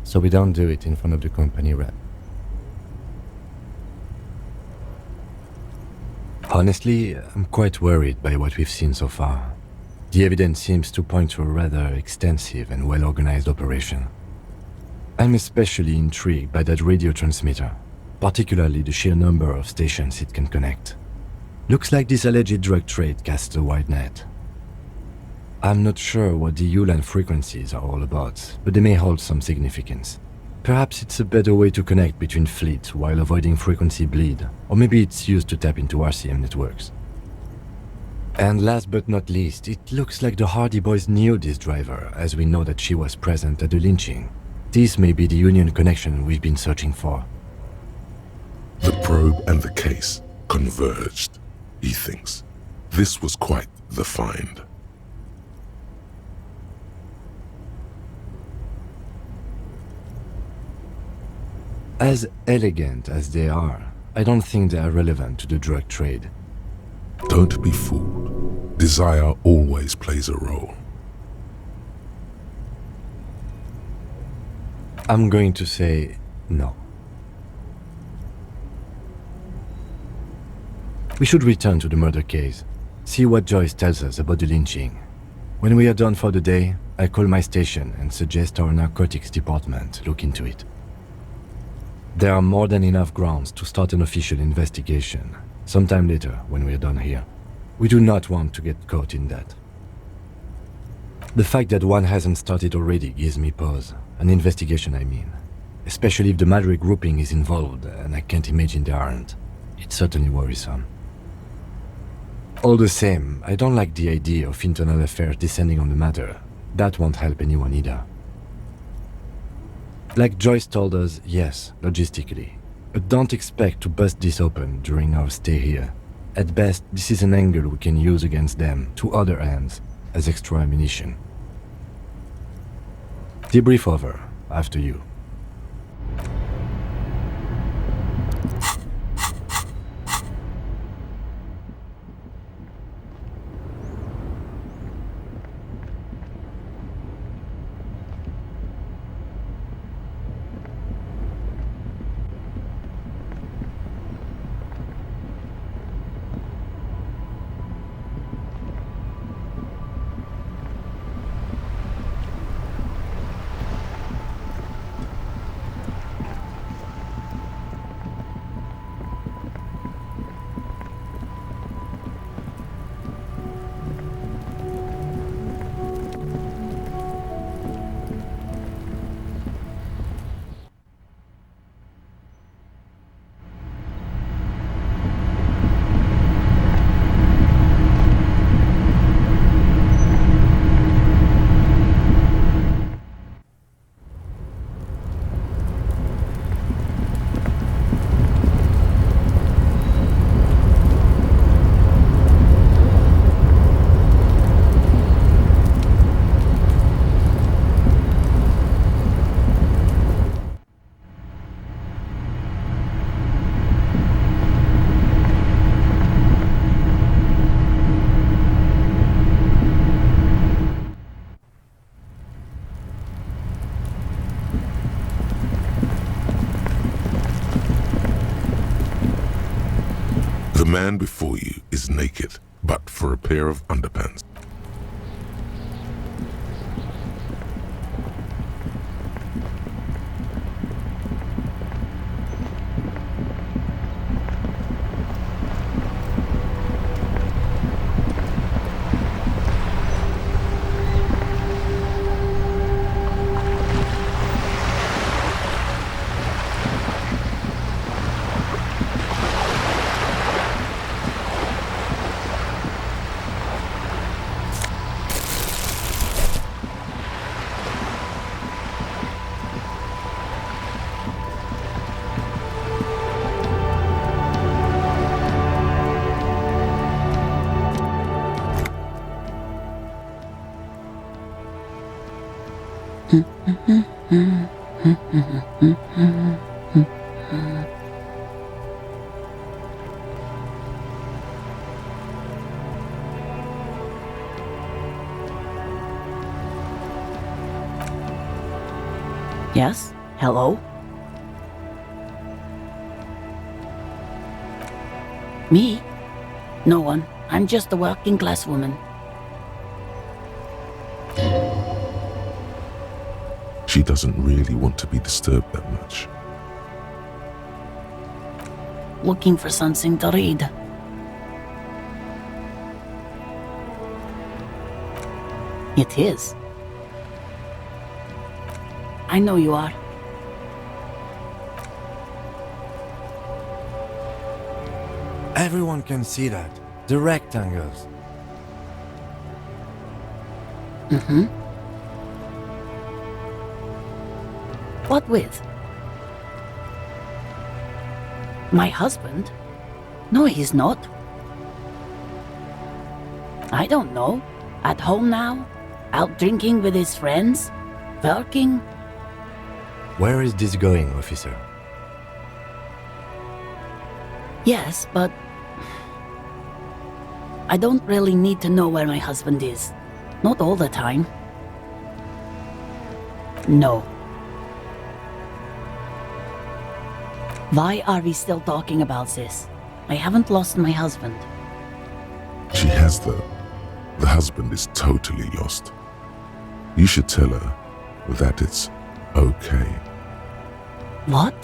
so we don't do it in front of the company rep. Honestly, I'm quite worried by what we've seen so far. The evidence seems to point to a rather extensive and well-organized operation. I'm especially intrigued by that radio transmitter, particularly the sheer number of stations it can connect. Looks like this alleged drug trade casts a wide net. I'm not sure what the Ulan frequencies are all about, but they may hold some significance. Perhaps it's a better way to connect between fleets while avoiding frequency bleed, or maybe it's used to tap into RCM networks. And last but not least, it looks like the Hardy boys knew this driver, as we know that she was present at the lynching. This may be the Union connection we've been searching for. The probe and the case converged, he thinks. This was quite the find. As elegant as they are, I don't think they are relevant to the drug trade. Don't be fooled. Desire always plays a role. I'm going to say no. We should return to the murder case, see what Joyce tells us about the lynching. When we are done for the day, I call my station and suggest our narcotics department look into it. There are more than enough grounds to start an official investigation, sometime later when we are done here. We do not want to get caught in that. The fact that one hasn't started already gives me pause. An investigation, I mean. Especially if the Madrid grouping is involved, and I can't imagine they aren't. It's certainly worrisome. All the same, I don't like the idea of internal affairs descending on the matter. That won't help anyone either. Like Joyce told us, yes, logistically. But don't expect to bust this open during our stay here. At best, this is an angle we can use against them, to other ends, as extra ammunition. Debrief over, after you. man before you is naked, but for a pair of underpants. Yes? Hello? Me? No one. I'm just a working class woman. She doesn't really want to be disturbed that much. Looking for something to read. It is. I know you are. Everyone can see that. The rectangles. Mm-hmm. What with? My husband? No, he's not. I don't know. At home now? Out drinking with his friends? Working? Where is this going, officer? Yes, but I don't really need to know where my husband is. Not all the time. No. Why are we still talking about this? I haven't lost my husband. She has, though. The husband is totally lost. You should tell her that it's okay. What?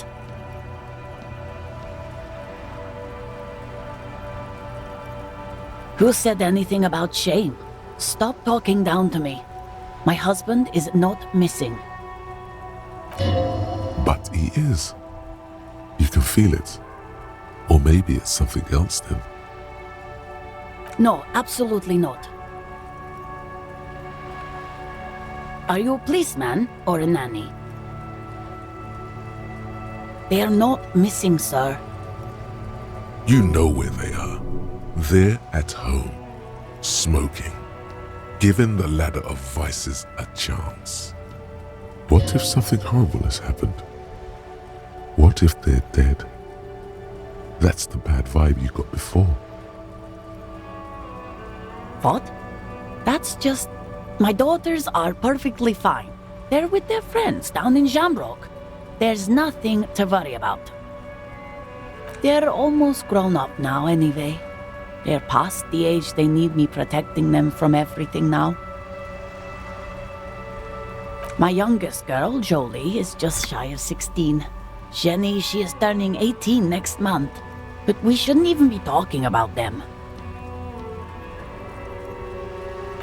Who said anything about shame? Stop talking down to me. My husband is not missing. But he is. You can feel it. Or maybe it's something else then. No, absolutely not. Are you a policeman or a nanny? They are not missing, sir. You know where they are. They're at home, smoking, giving the ladder of vices a chance. What if something horrible has happened? What if they're dead? That's the bad vibe you got before. What? That's just... My daughters are perfectly fine. They're with their friends down in Shamrock. There's nothing to worry about. They're almost grown up now anyway. They're past the age they need me protecting them from everything now. My youngest girl, Jolie, is just shy of 16. Jenny, she is turning 18 next month. But we shouldn't even be talking about them.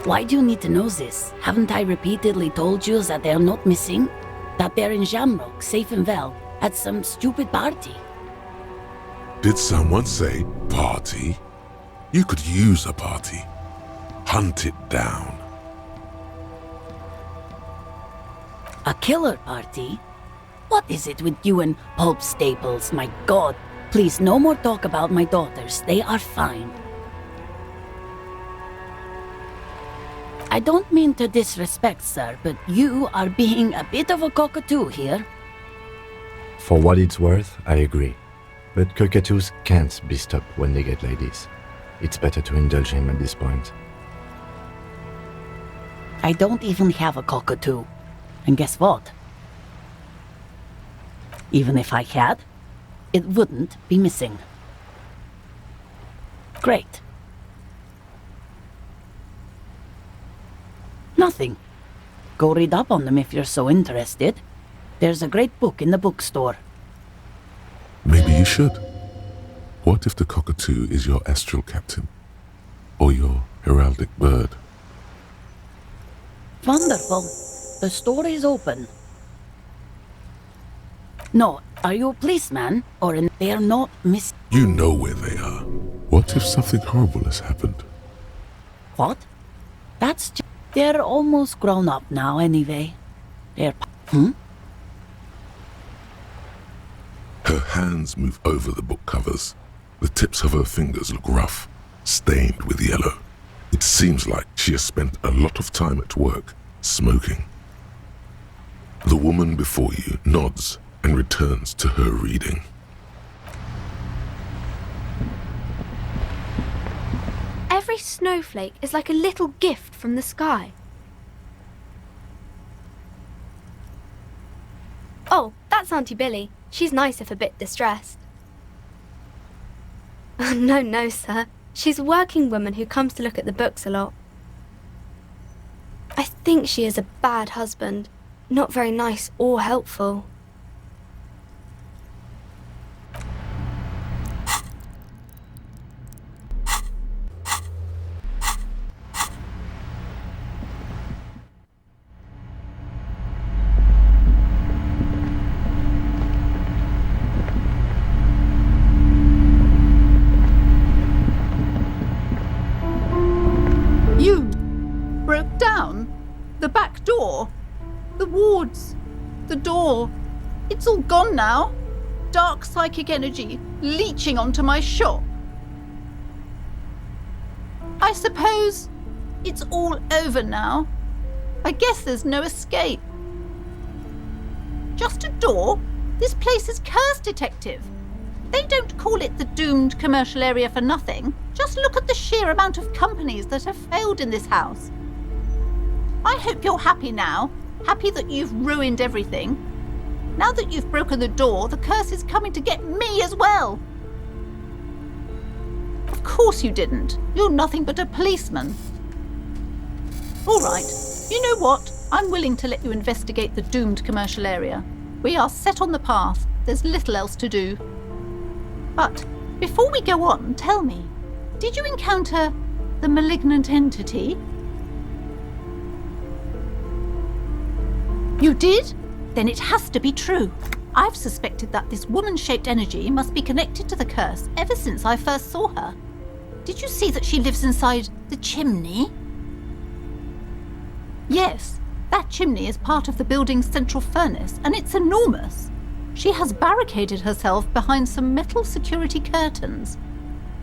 Why do you need to know this? Haven't I repeatedly told you that they're not missing? That they're in Shamrock, safe and well, at some stupid party? Did someone say party? You could use a party. Hunt it down. A killer party? What is it with you and pulp staples? My God, please no more talk about my daughters. They are fine. I don't mean to disrespect, sir, but you are being a bit of a cockatoo here. For what it's worth, I agree. But cockatoos can't be stopped when they get ladies. It's better to indulge him at this point. I don't even have a cockatoo. And guess what? Even if I had, it wouldn't be missing. Great. Nothing. Go read up on them if you're so interested. There's a great book in the bookstore. Maybe you should. What if the cockatoo is your astral captain? Or your heraldic bird? Wonderful. The store is open. No, are you a policeman? Or they're not miss... You know where they are. What if something horrible has happened? What? That's just... They're almost grown up now anyway. They're... Her hands move over the book covers. The tips of her fingers look rough, stained with yellow. It seems like she has spent a lot of time at work, smoking. The woman before you nods and returns to her reading. Every snowflake is like a little gift from the sky. Oh, that's Auntie Billy. She's nice if a bit distressed. No, sir. She's a working woman who comes to look at the books a lot. I think she is a bad husband. Not very nice or helpful. Broke down. The back door. The wards. The door. It's all gone now. Dark psychic energy leeching onto my shop. I suppose it's all over now. I guess there's no escape. Just a door? This place is cursed, Detective. They don't call it the doomed commercial area for nothing. Just look at the sheer amount of companies that have failed in this house. I hope you're happy now. Happy that you've ruined everything. Now that you've broken the door, the curse is coming to get me as well. Of course you didn't. You're nothing but a policeman. All right. You know what? I'm willing to let you investigate the doomed commercial area. We are set on the path. There's little else to do. But before we go on, tell me, did you encounter the malignant entity? You did? Then it has to be true. I've suspected that this woman-shaped energy must be connected to the curse ever since I first saw her. Did you see that she lives inside the chimney? Yes, that chimney is part of the building's central furnace, and it's enormous. She has barricaded herself behind some metal security curtains.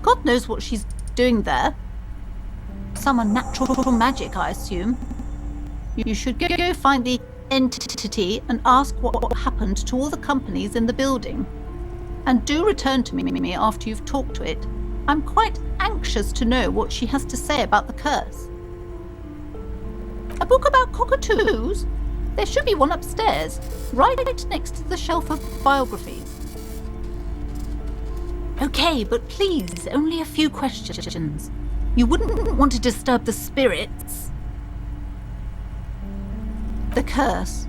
God knows what she's doing there. Some unnatural magic, I assume. You should go find the entity and ask what happened to all the companies in the building. And do return to me after you've talked to it. I'm quite anxious to know what she has to say about the curse. A book about cockatoos? There should be one upstairs, right next to the shelf of biographies. Okay, but please, only a few questions. You wouldn't want to disturb the spirits. The curse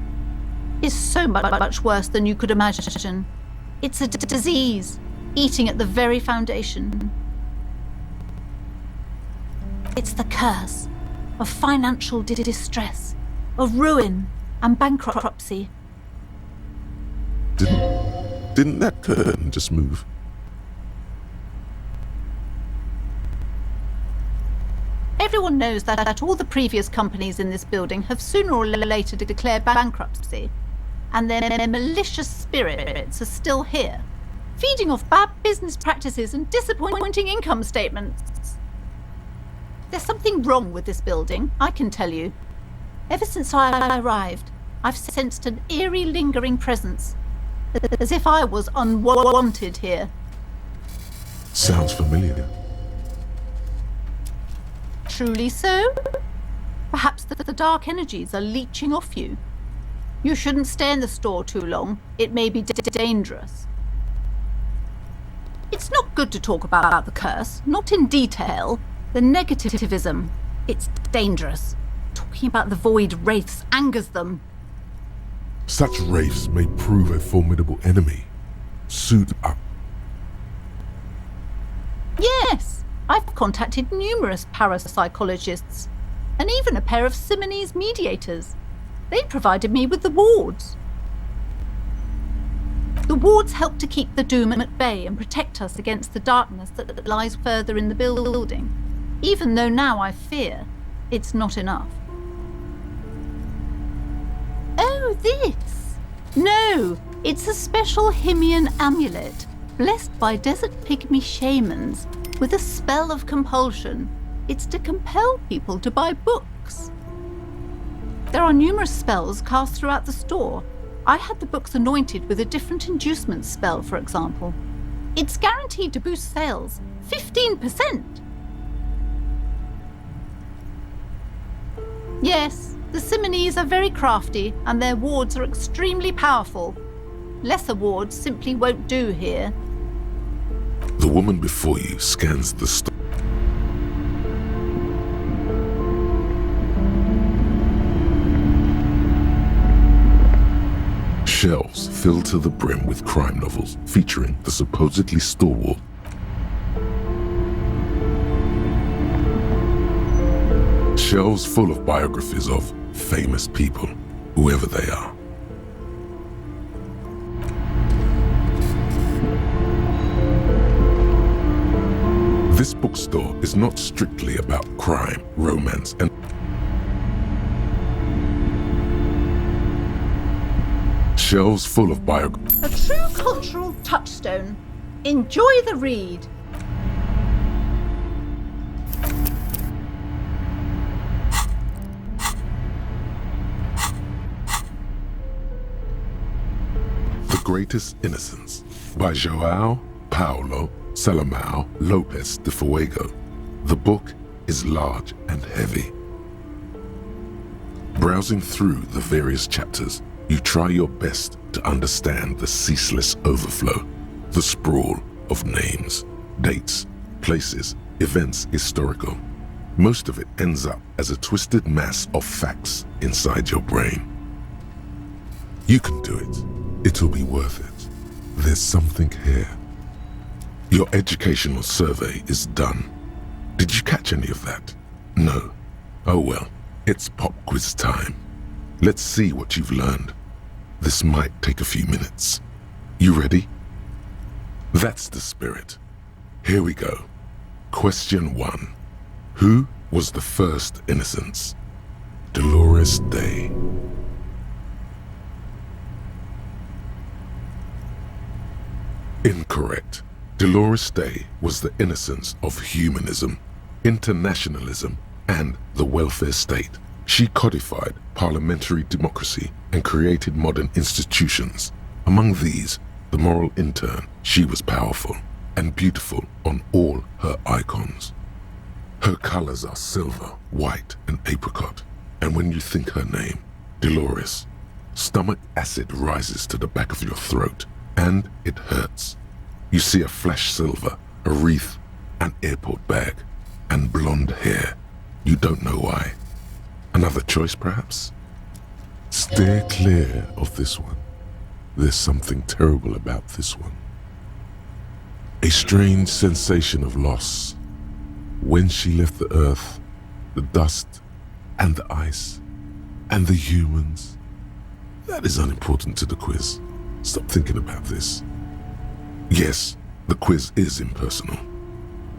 is so much worse than you could imagine. It's a disease, eating at the very foundation. It's the curse of financial distress, of ruin and bankruptcy. Didn't that curtain just move? Everyone knows that all the previous companies in this building have sooner or later declared bankruptcy, and their malicious spirits are still here, feeding off bad business practices and disappointing income statements. There's something wrong with this building, I can tell you. Ever since I arrived, I've sensed an eerie lingering presence, as if I was unwanted here. Sounds familiar. Truly so? Perhaps the dark energies are leeching off you. You shouldn't stay in the store too long. It may be dangerous. It's not good to talk about the curse, not in detail. The negativism, it's dangerous. Talking about the void wraiths angers them. Such wraiths may prove a formidable enemy. Suit up. Yes, I've contacted numerous parapsychologists, and even a pair of Simonese mediators. They provided me with the wards. The wards help to keep the doom at bay and protect us against the darkness that lies further in the building, even though now I fear it's not enough. Oh, this! No, it's a special Himian amulet, blessed by desert pygmy shamans, with a spell of compulsion. It's to compel people to buy books. There are numerous spells cast throughout the store. I had the books anointed with a different inducement spell, for example. It's guaranteed to boost sales 15%. Yes, the Simonese are very crafty and their wards are extremely powerful. Lesser wards simply won't do here. The woman before you scans the store. Shelves filled to the brim with crime novels featuring the supposedly stalwart. Shelves full of biographies of famous people, whoever they are. This bookstore is not strictly about crime, romance, and shelves full of biographies. A true cultural touchstone. Enjoy the read. The Greatest Innocence by João Paulo Salomão Lopes de Fuego. The book is large and heavy. Browsing through the various chapters, you try your best to understand the ceaseless overflow, the sprawl of names, dates, places, events historical. Most of it ends up as a twisted mass of facts inside your brain. You can do it. It'll be worth it. There's something here. Your educational survey is done. Did you catch any of that? No. Oh well, it's pop quiz time. Let's see what you've learned. This might take a few minutes. You ready? That's the spirit. Here we go. Question 1. Who was the first innocence? Dolores Day. Incorrect. Dolores Day was the innocence of humanism, internationalism, and the welfare state. She codified parliamentary democracy and created modern institutions. Among these, the moral intern, she was powerful and beautiful on all her icons. Her colors are silver, white, and apricot. And when you think her name, Dolores, stomach acid rises to the back of your throat, and it hurts. You see a flash silver, a wreath, an airport bag, and blonde hair. You don't know why. Another choice, perhaps? Steer clear of this one. There's something terrible about this one. A strange sensation of loss. When she left the earth, the dust, and the ice, and the humans. That is unimportant to the quiz. Stop thinking about this. Yes, the quiz is impersonal.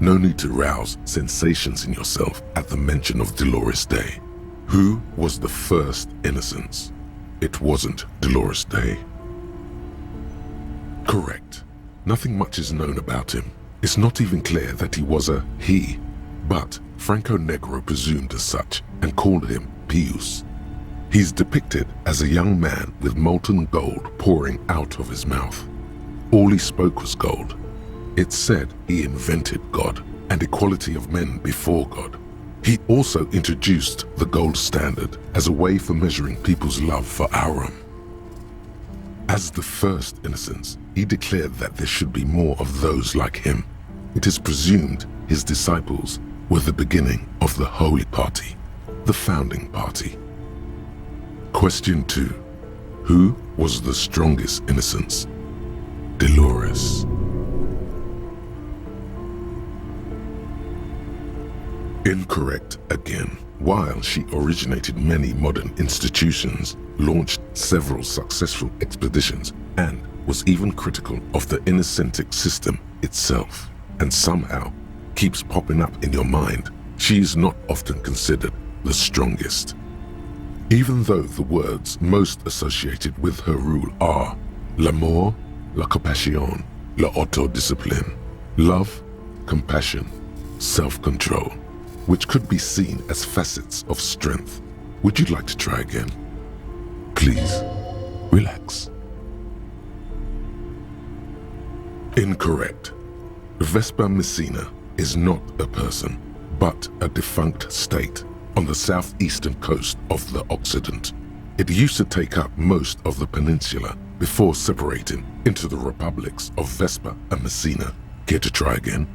No need to rouse sensations in yourself at the mention of Dolores Day. Who was the first innocence? It wasn't Dolores Day. Correct. Nothing much is known about him. It's not even clear that he was a he, but Franco Negro presumed as such and called him Pius. He's depicted as a young man with molten gold pouring out of his mouth. All he spoke was gold. It's said he invented God and equality of men before God. He also introduced the gold standard as a way for measuring people's love for Aurum. As the first innocence, he declared that there should be more of those like him. It is presumed his disciples were the beginning of the Holy Party, the founding party. Question 2. Who was the strongest innocence? Dolores. Incorrect again. While she originated many modern institutions, launched several successful expeditions, and was even critical of the Innocentic system itself, and somehow keeps popping up in your mind, she is not often considered the strongest. Even though the words most associated with her rule are l'amour, la compassion, la autodiscipline, love, compassion, self-control, which could be seen as facets of strength. Would you like to try again? Please, relax. Incorrect. Vespa Messina is not a person, but a defunct state on the southeastern coast of the Occident. It used to take up most of the peninsula before separating into the republics of Vespa and Messina. Care to try again?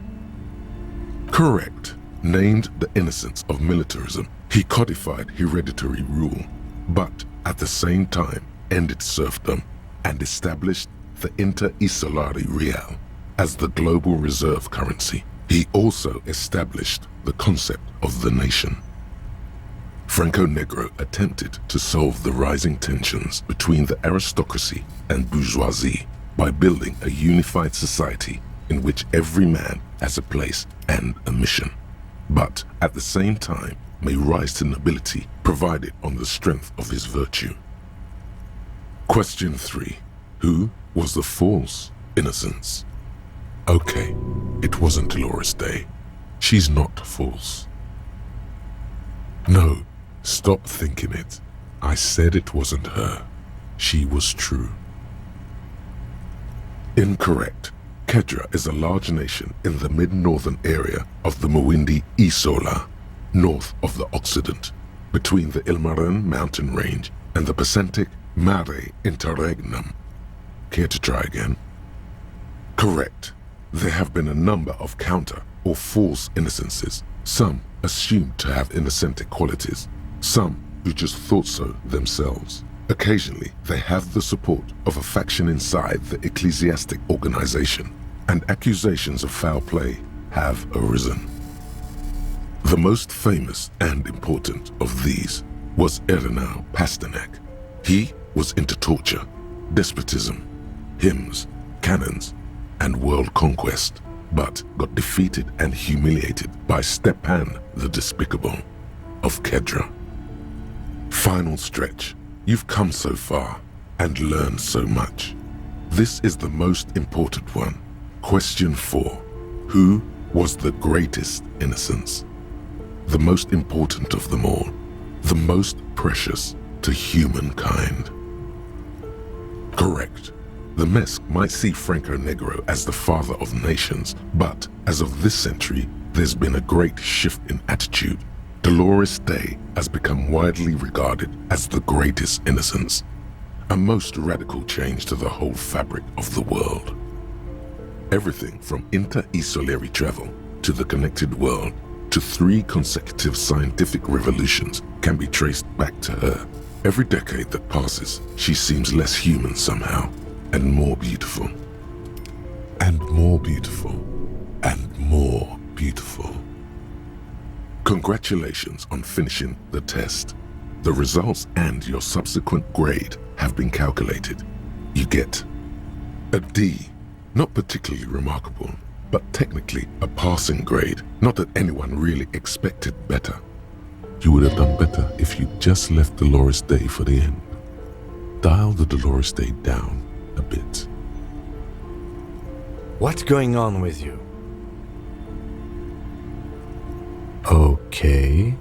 Correct. Named the innocence of militarism, he codified hereditary rule, but at the same time ended serfdom and established the Inter-Isolari Real as the global reserve currency. He also established the concept of the nation. Franco Negro attempted to solve the rising tensions between the aristocracy and bourgeoisie by building a unified society in which every man has a place and a mission, but at the same time may rise to nobility provided on the strength of his virtue. Question 3. Who was the false innocence? Okay, it wasn't Dolores Day. She's not false. No, stop thinking it. I said it wasn't her. She was true. Incorrect. Kedra is a large nation in the mid-northern area of the Mawindi Isola, north of the Occident, between the Ilmarin mountain range and the Pacific Mare Interregnum. Care to try again? Correct. There have been a number of counter or false innocences, some assumed to have innocentic qualities, some who just thought so themselves. Occasionally, they have the support of a faction inside the ecclesiastic organization, and accusations of foul play have arisen. The most famous and important of these was Ernau Pasternak. He was into torture, despotism, hymns, cannons, and world conquest, but got defeated and humiliated by Stepan the Despicable of Kedra. Final stretch. You've come so far and learned so much. This is the most important one. Question 4. Who was the greatest innocence? The most important of them all. The most precious to humankind. Correct. The Mesk might see Franco Negro as the father of nations, but as of this century, there's been a great shift in attitude. Dolores Day has become widely regarded as the greatest innocence, a most radical change to the whole fabric of the world. Everything from inter-isolary travel to the connected world to 3 consecutive scientific revolutions can be traced back to her. Every decade that passes, she seems less human somehow, and more beautiful. And more beautiful. And more beautiful. Congratulations on finishing the test. The results and your subsequent grade have been calculated. You get a D, not particularly remarkable, but technically a passing grade. Not that anyone really expected better. You would have done better if you just left Dolores Day for the end. Dial the Dolores Day down a bit. What's going on with you? Okay.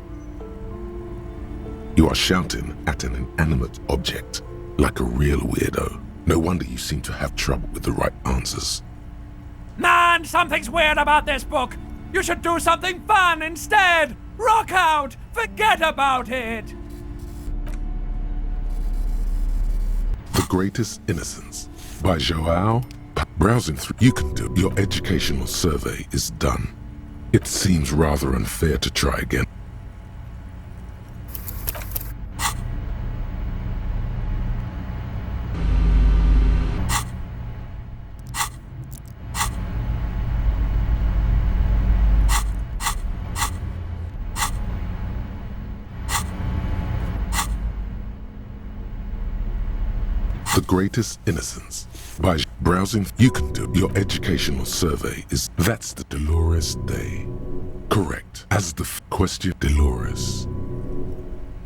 You are shouting at an inanimate object, like a real weirdo. No wonder you seem to have trouble with the right answers. Man, something's weird about this book. You should do something fun instead. Rock out. Forget about it. The Greatest Innocence by João Browsing through, you can do. Your educational survey is done. It seems rather unfair to try again. The Greatest Innocence. By browsing, you can do. Your educational survey is. That's the Dolores Day. Correct. As the question, Dolores.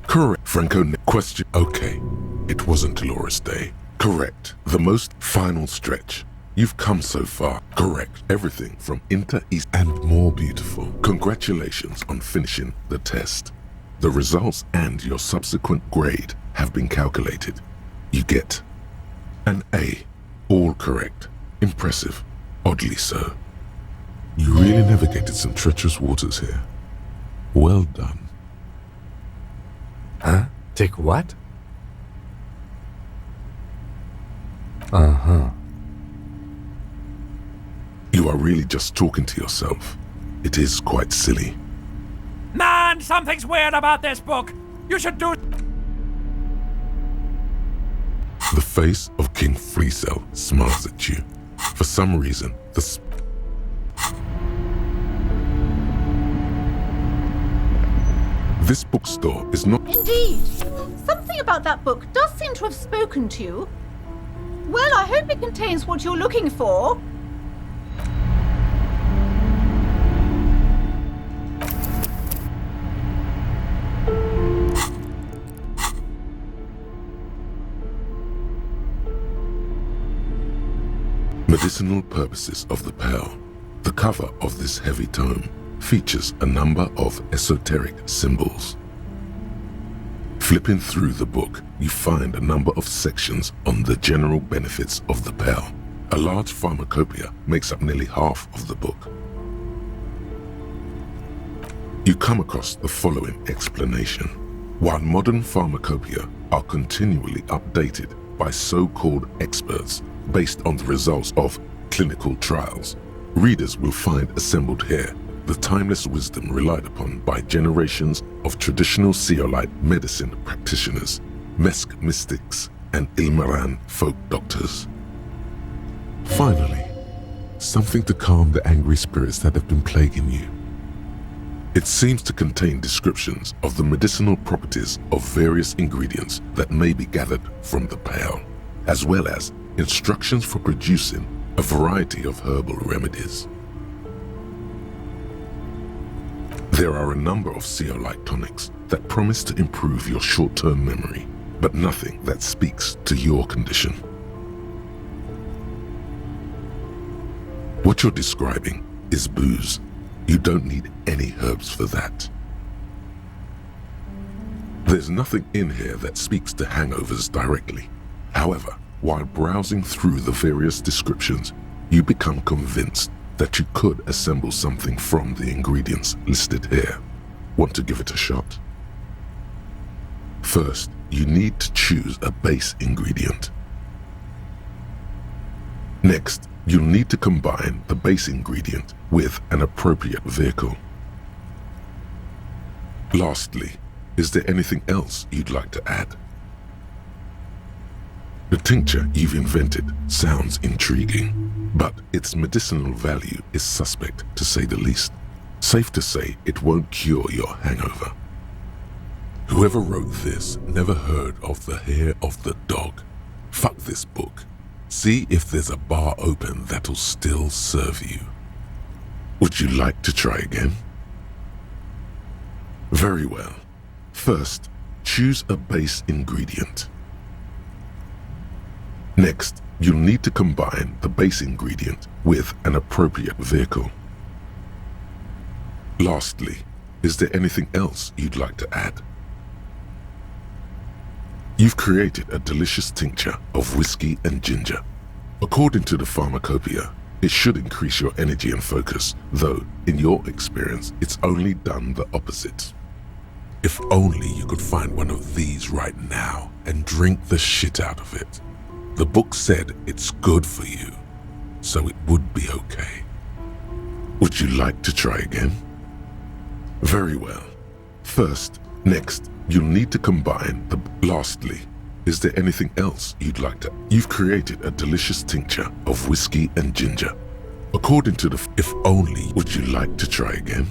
Correct. Franco, question. Okay. It wasn't Dolores Day. Correct. The most final stretch. You've come so far. Correct. Everything from Inter-East and more beautiful. Congratulations on finishing the test. The results and your subsequent grade have been calculated. You get an A. All correct. Impressive. Oddly so. You really navigated some treacherous waters here. Well done. Huh? Take what? Uh-huh. You are really just talking to yourself. It is quite silly. Man, something's weird about this book. You should do... The face of King Freecell smiles at you. For some reason, this bookstore is not... Indeed. Something about that book does seem to have spoken to you. Well, I hope it contains what you're looking for. Medicinal Purposes of the Pearl. The cover of this heavy tome features a number of esoteric symbols. Flipping through the book, you find a number of sections on the general benefits of the Pearl. A large pharmacopoeia makes up nearly half of the book. You come across the following explanation. While modern pharmacopoeia are continually updated by so-called experts based on the results of clinical trials, readers will find assembled here the timeless wisdom relied upon by generations of traditional Seolite medicine practitioners, Mesk mystics, and Ilmaran folk doctors. Finally, something to calm the angry spirits that have been plaguing you. It seems to contain descriptions of the medicinal properties of various ingredients that may be gathered from the Pearl, as well as instructions for producing a variety of herbal remedies. There are a number of Seolite tonics that promise to improve your short-term memory, but nothing that speaks to your condition. What you're describing is booze. You don't need any herbs for that. There's nothing in here that speaks to hangovers directly. However, while browsing through the various descriptions, you become convinced that you could assemble something from the ingredients listed here. Want to give it a shot? First, you need to choose a base ingredient. Next, you'll need to combine the base ingredient with an appropriate vehicle. Lastly, is there anything else you'd like to add? The tincture you've invented sounds intriguing, but its medicinal value is suspect, to say the least. Safe to say it won't cure your hangover. Whoever wrote this never heard of the hair of the dog. Fuck this book. See if there's a bar open that'll still serve you. Would you like to try again? Very well. First, choose a base ingredient. Next, you'll need to combine the base ingredient with an appropriate vehicle. Lastly, is there anything else you'd like to add? You've created a delicious tincture of whiskey and ginger. According to the pharmacopoeia, it should increase your energy and focus, though, in your experience, it's only done the opposite. If only you could find one of these right now and drink the shit out of it. The book said it's good for you. so it would be okay. Would you like to try again? Very well. Next, you'll need to combine the... Lastly, is there anything else you'd like to... You've created a delicious tincture of whiskey and ginger. According to the... If only, would you like to try again?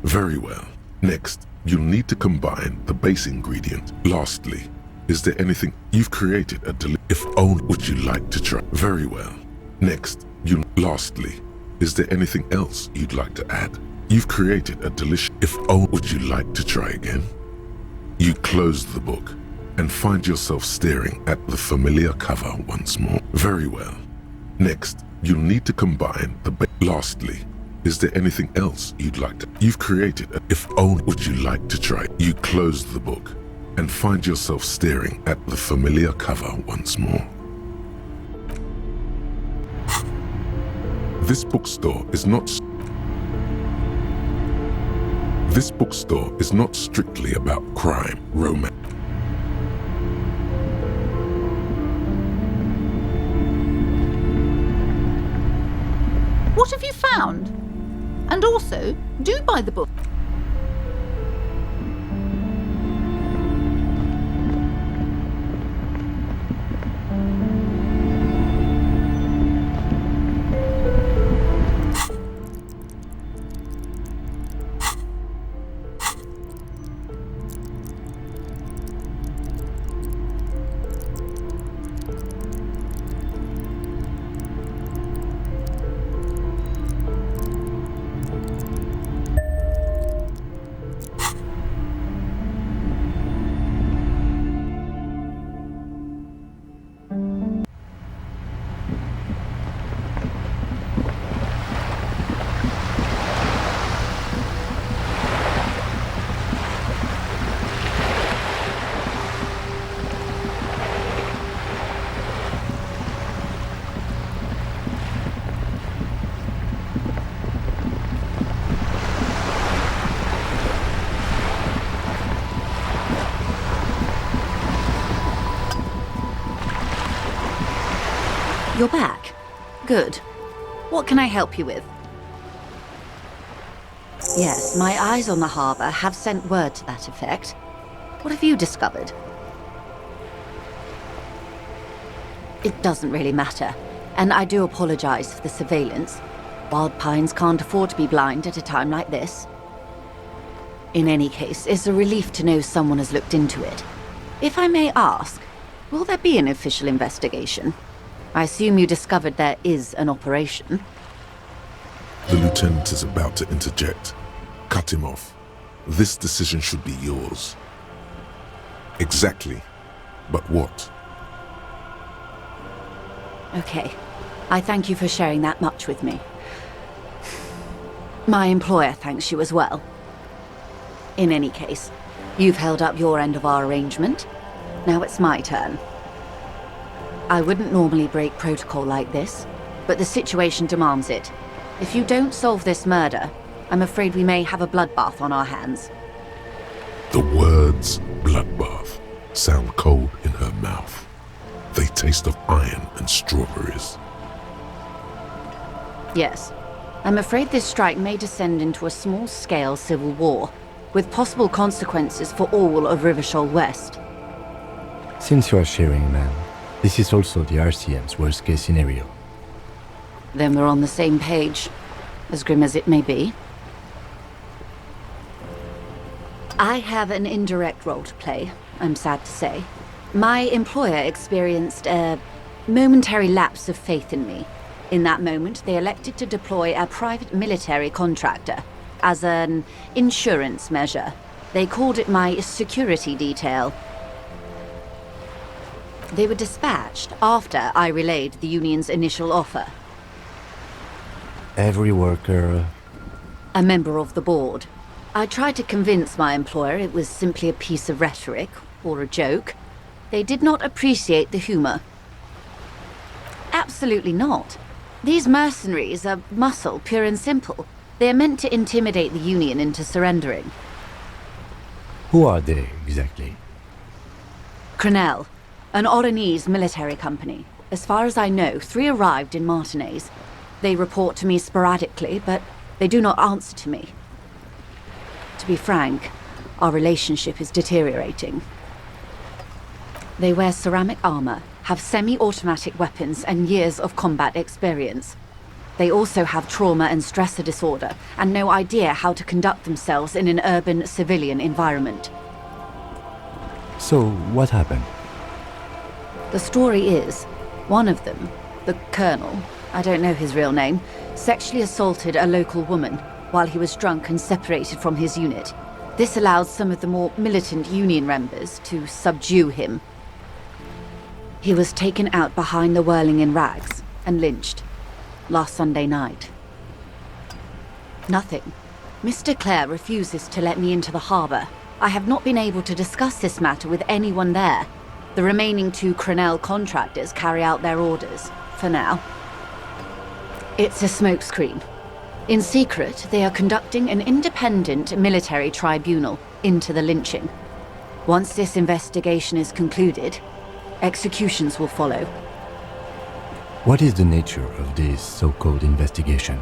Very well. Next, you'll need to combine the base ingredient. Lastly, is there anything... You've created a If only, would you like to try... Very well. Next, Lastly, is there anything else you'd like to add? You've created a delicious... If only, would you like to try again? You close the book and find yourself staring at the familiar cover once more. Very well. Next, you'll need to combine the... Lastly, is there anything else you'd like to... You've created a... If only, would you like to try... You close the book and find yourself staring at the familiar cover once more. This bookstore is not strictly about crime, romance. What have you found? And also, do buy the book. You're back. Good. What can I help you with? Yes, my eyes on the harbour have sent word to that effect. What have you discovered? It doesn't really matter, and I do apologize for the surveillance. Wild Pines can't afford to be blind at a time like this. In any case, it's a relief to know someone has looked into it. If I may ask, will there be an official investigation? I assume you discovered there is an operation. The lieutenant is about to interject. Cut him off. This decision should be yours. Exactly. But what? Okay. I thank you for sharing that much with me. My employer thanks you as well. In any case, you've held up your end of our arrangement. Now it's my turn. I wouldn't normally break protocol like this, but the situation demands it. If you don't solve this murder, I'm afraid we may have a bloodbath on our hands. The words bloodbath sound cold in her mouth. They taste of iron and strawberries. Yes. I'm afraid this strike may descend into a small-scale civil war, with possible consequences for all of Rivershoal West. Since you are sharing, ma'am, this is also the RCM's worst-case scenario. Then we're on the same page, as grim as it may be. I have an indirect role to play, I'm sad to say. My employer experienced a momentary lapse of faith in me. In that moment, they elected to deploy a private military contractor as an insurance measure. They called it my security detail. They were dispatched after I relayed the union's initial offer. Every worker... A member of the board. I tried to convince my employer it was simply a piece of rhetoric, or a joke. They did not appreciate the humor. Absolutely not. These mercenaries are muscle, pure and simple. They are meant to intimidate the Union into surrendering. Who are they, exactly? Crenell, an Oranese military company. As far as I know, 3 arrived in Martinez. They report to me sporadically, but they do not answer to me. To be frank, our relationship is deteriorating. They wear ceramic armor, have semi-automatic weapons, and years of combat experience. They also have trauma and stressor disorder, and no idea how to conduct themselves in an urban civilian environment. So, what happened? The story is, one of them, the colonel, I don't know his real name, sexually assaulted a local woman while he was drunk and separated from his unit. This allowed some of the more militant Union members to subdue him. He was taken out behind the whirling in rags and lynched last Sunday night. Nothing. Mr. Clare refuses to let me into the harbour. I have not been able to discuss this matter with anyone there. The remaining 2 Crenell contractors carry out their orders, for now. It's a smokescreen. In secret, they are conducting an independent military tribunal into the lynching. Once this investigation is concluded, executions will follow. What is the nature of this so-called investigation?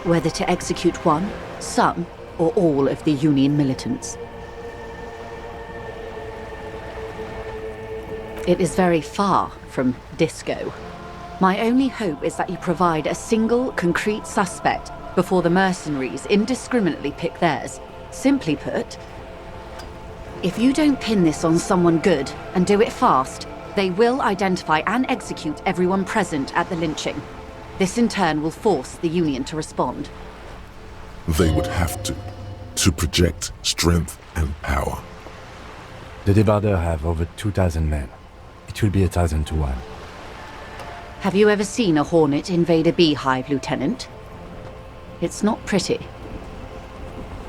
Whether to execute one, some, or all of the Union militants. It is very far from Disco. My only hope is that you provide a single, concrete suspect before the mercenaries indiscriminately pick theirs. Simply put, if you don't pin this on someone good and do it fast, they will identify and execute everyone present at the lynching. This in turn will force the Union to respond. They would have to project strength and power. The Debardeurs have over 2,000 men. It will be 1,000 to 1. Have you ever seen a Hornet invade a beehive, Lieutenant? It's not pretty.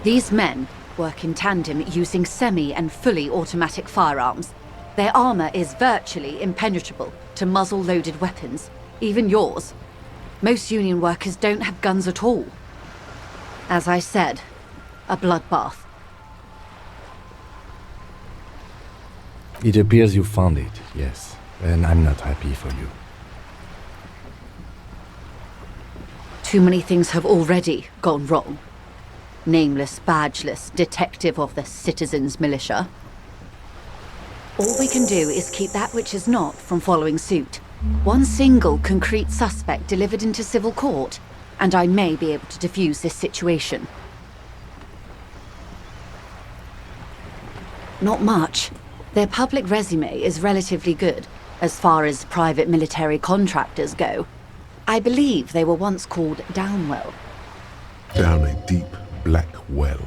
These men work in tandem using semi- and fully automatic firearms. Their armor is virtually impenetrable to muzzle-loaded weapons, even yours. Most Union workers don't have guns at all. As I said, a bloodbath. It appears you found it, yes, and I'm not happy for you. Too many things have already gone wrong. Nameless, badgeless detective of the citizens' militia. All we can do is keep that which is not from following suit. One single concrete suspect delivered into civil court, and I may be able to defuse this situation. Not much. Their public resume is relatively good, as far as private military contractors go. I believe they were once called Downwell. Down a deep, black well.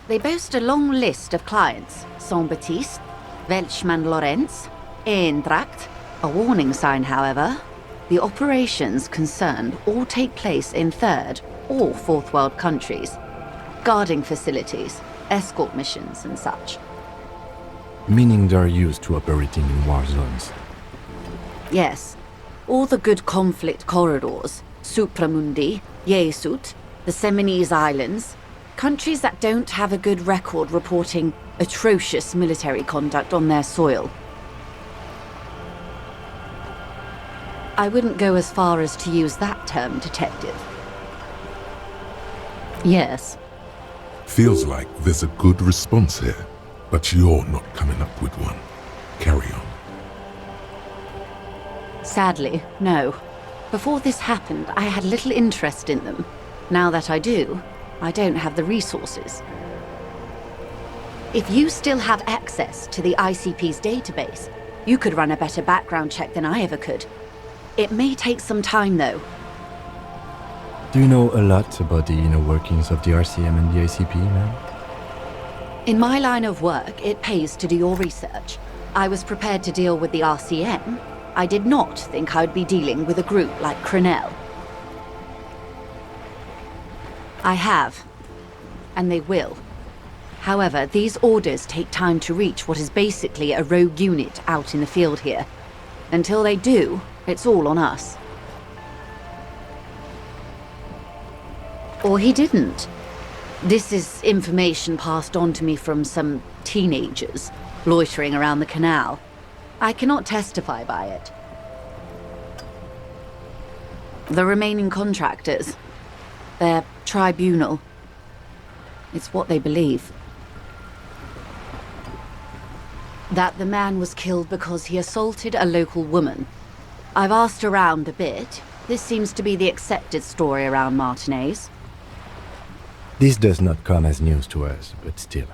They boast a long list of clients. Saint-Baptiste, Welchman Lorenz, Eintracht. A warning sign, however. The operations concerned all take place in third or fourth world countries. Guarding facilities, escort missions and such. Meaning they're used to operating in war zones. Yes. All the good conflict corridors, Supramundi, Yesut, the Seminese Islands, countries that don't have a good record reporting atrocious military conduct on their soil. I wouldn't go as far as to use that term, detective. Yes. Feels like there's a good response here, but you're not coming up with one. Carry on. Sadly, no. Before this happened, I had little interest in them. Now that I do, I don't have the resources. If you still have access to the ICP's database, you could run a better background check than I ever could. It may take some time, though. Do you know a lot about the inner workings of the RCM and the ICP, ma'am? In my line of work, it pays to do your research. I was prepared to deal with the RCM. I did not think I'd be dealing with a group like Crenell. I have, and they will. However, these orders take time to reach what is basically a rogue unit out in the field here. Until they do, it's all on us. Or he didn't. This is information passed on to me from some teenagers loitering around the canal. I cannot testify by it. The remaining contractors. Their tribunal. It's what they believe. That the man was killed because he assaulted a local woman. I've asked around a bit. This seems to be the accepted story around Martinez. This does not come as news to us, but still.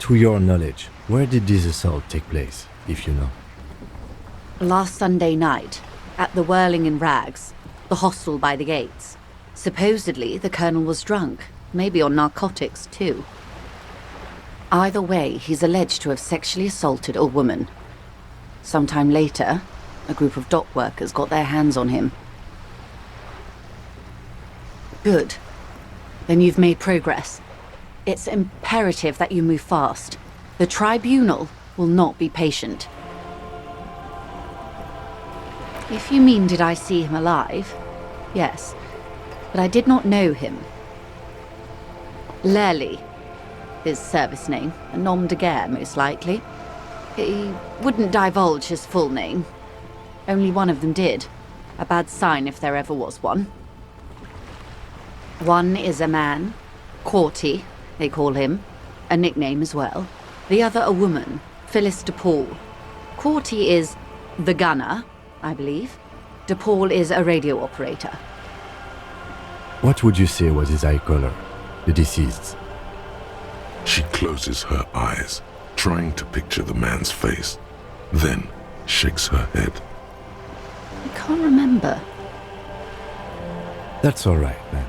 To your knowledge, where did this assault take place, if you know? Last Sunday night, at the Whirling in Rags, the hostel by the gates. Supposedly, the colonel was drunk, maybe on narcotics too. Either way, he's alleged to have sexually assaulted a woman. Sometime later, a group of dock workers got their hands on him. Good. Then you've made progress. It's imperative that you move fast. The tribunal will not be patient. If you mean did I see him alive? Yes. But I did not know him. Lely, his service name, a nom de guerre most likely. He wouldn't divulge his full name. Only one of them did. A bad sign if there ever was one. One is a man, Corty, they call him, a nickname as well. The other a woman, Phyllis DePaul. Corty is the gunner, I believe. DePaul is a radio operator. What would you say was his eye color, the deceased's? She closes her eyes, trying to picture the man's face, then shakes her head. I can't remember. That's all right, man.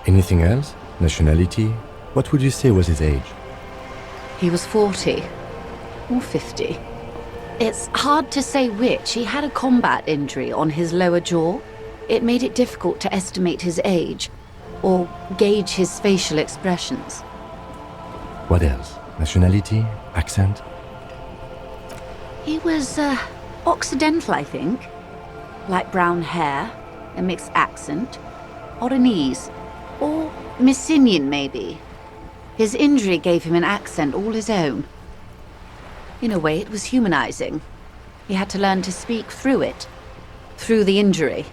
Anything else? Nationality? What would you say was his age? He was 40. Or 50. It's hard to say which. He had a combat injury on his lower jaw. It made it difficult to estimate his age, or gauge his facial expressions. What else? Nationality? Accent? He was, Occidental, I think. Light brown hair, a mixed accent, Oranese, or Messinian maybe. His injury gave him an accent all his own. In a way, it was humanizing. He had to learn to speak through it, through the injury.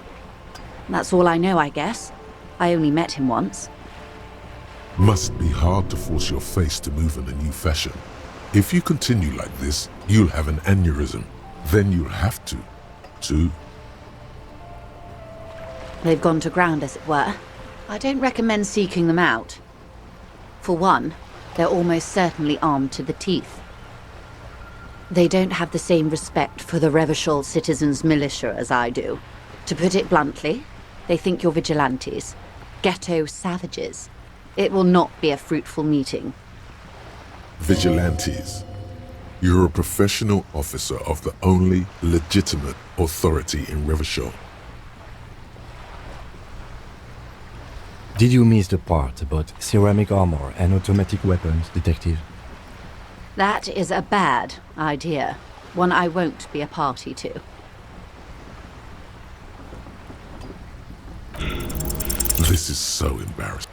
That's all I know, I guess. I only met him once. Must be hard to force your face to move in a new fashion. If you continue like this, you'll have an aneurysm. Then you'll have to. They've gone to ground, as it were. I don't recommend seeking them out. For one, they're almost certainly armed to the teeth. They don't have the same respect for the Revachol citizens' militia as I do. To put it bluntly, they think you're vigilantes. Ghetto savages. It will not be a fruitful meeting. Vigilantes. You're a professional officer of the only legitimate authority in Revachol. Did you miss the part about ceramic armor and automatic weapons, Detective? That is a bad idea. One I won't be a party to. This is so embarrassing.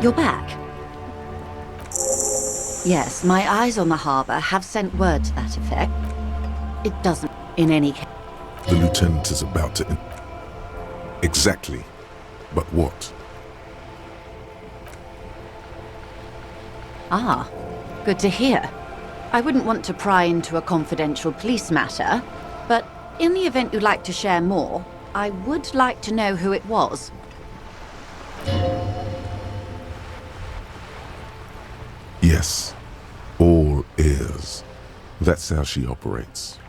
You're back? Yes, my eyes on the harbour have sent word to that effect. It doesn't, in any case. The lieutenant is about to... Exactly. But what? Ah, good to hear. I wouldn't want to pry into a confidential police matter, but in the event you'd like to share more, I would like to know who it was. Yes. That's how she operates.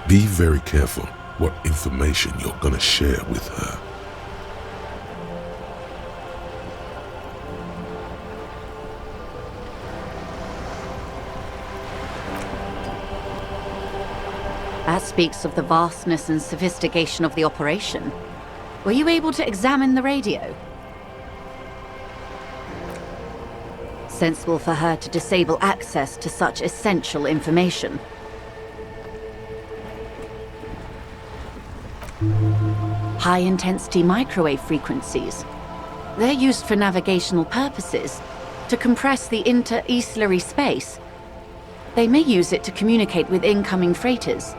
Be very careful what information you're gonna share with her. That speaks of the vastness and sophistication of the operation. Were you able to examine the radio? Sensible for her to disable access to such essential information. High-intensity microwave frequencies. They're used for navigational purposes, to compress the inter-eastlery space. They may use it to communicate with incoming freighters.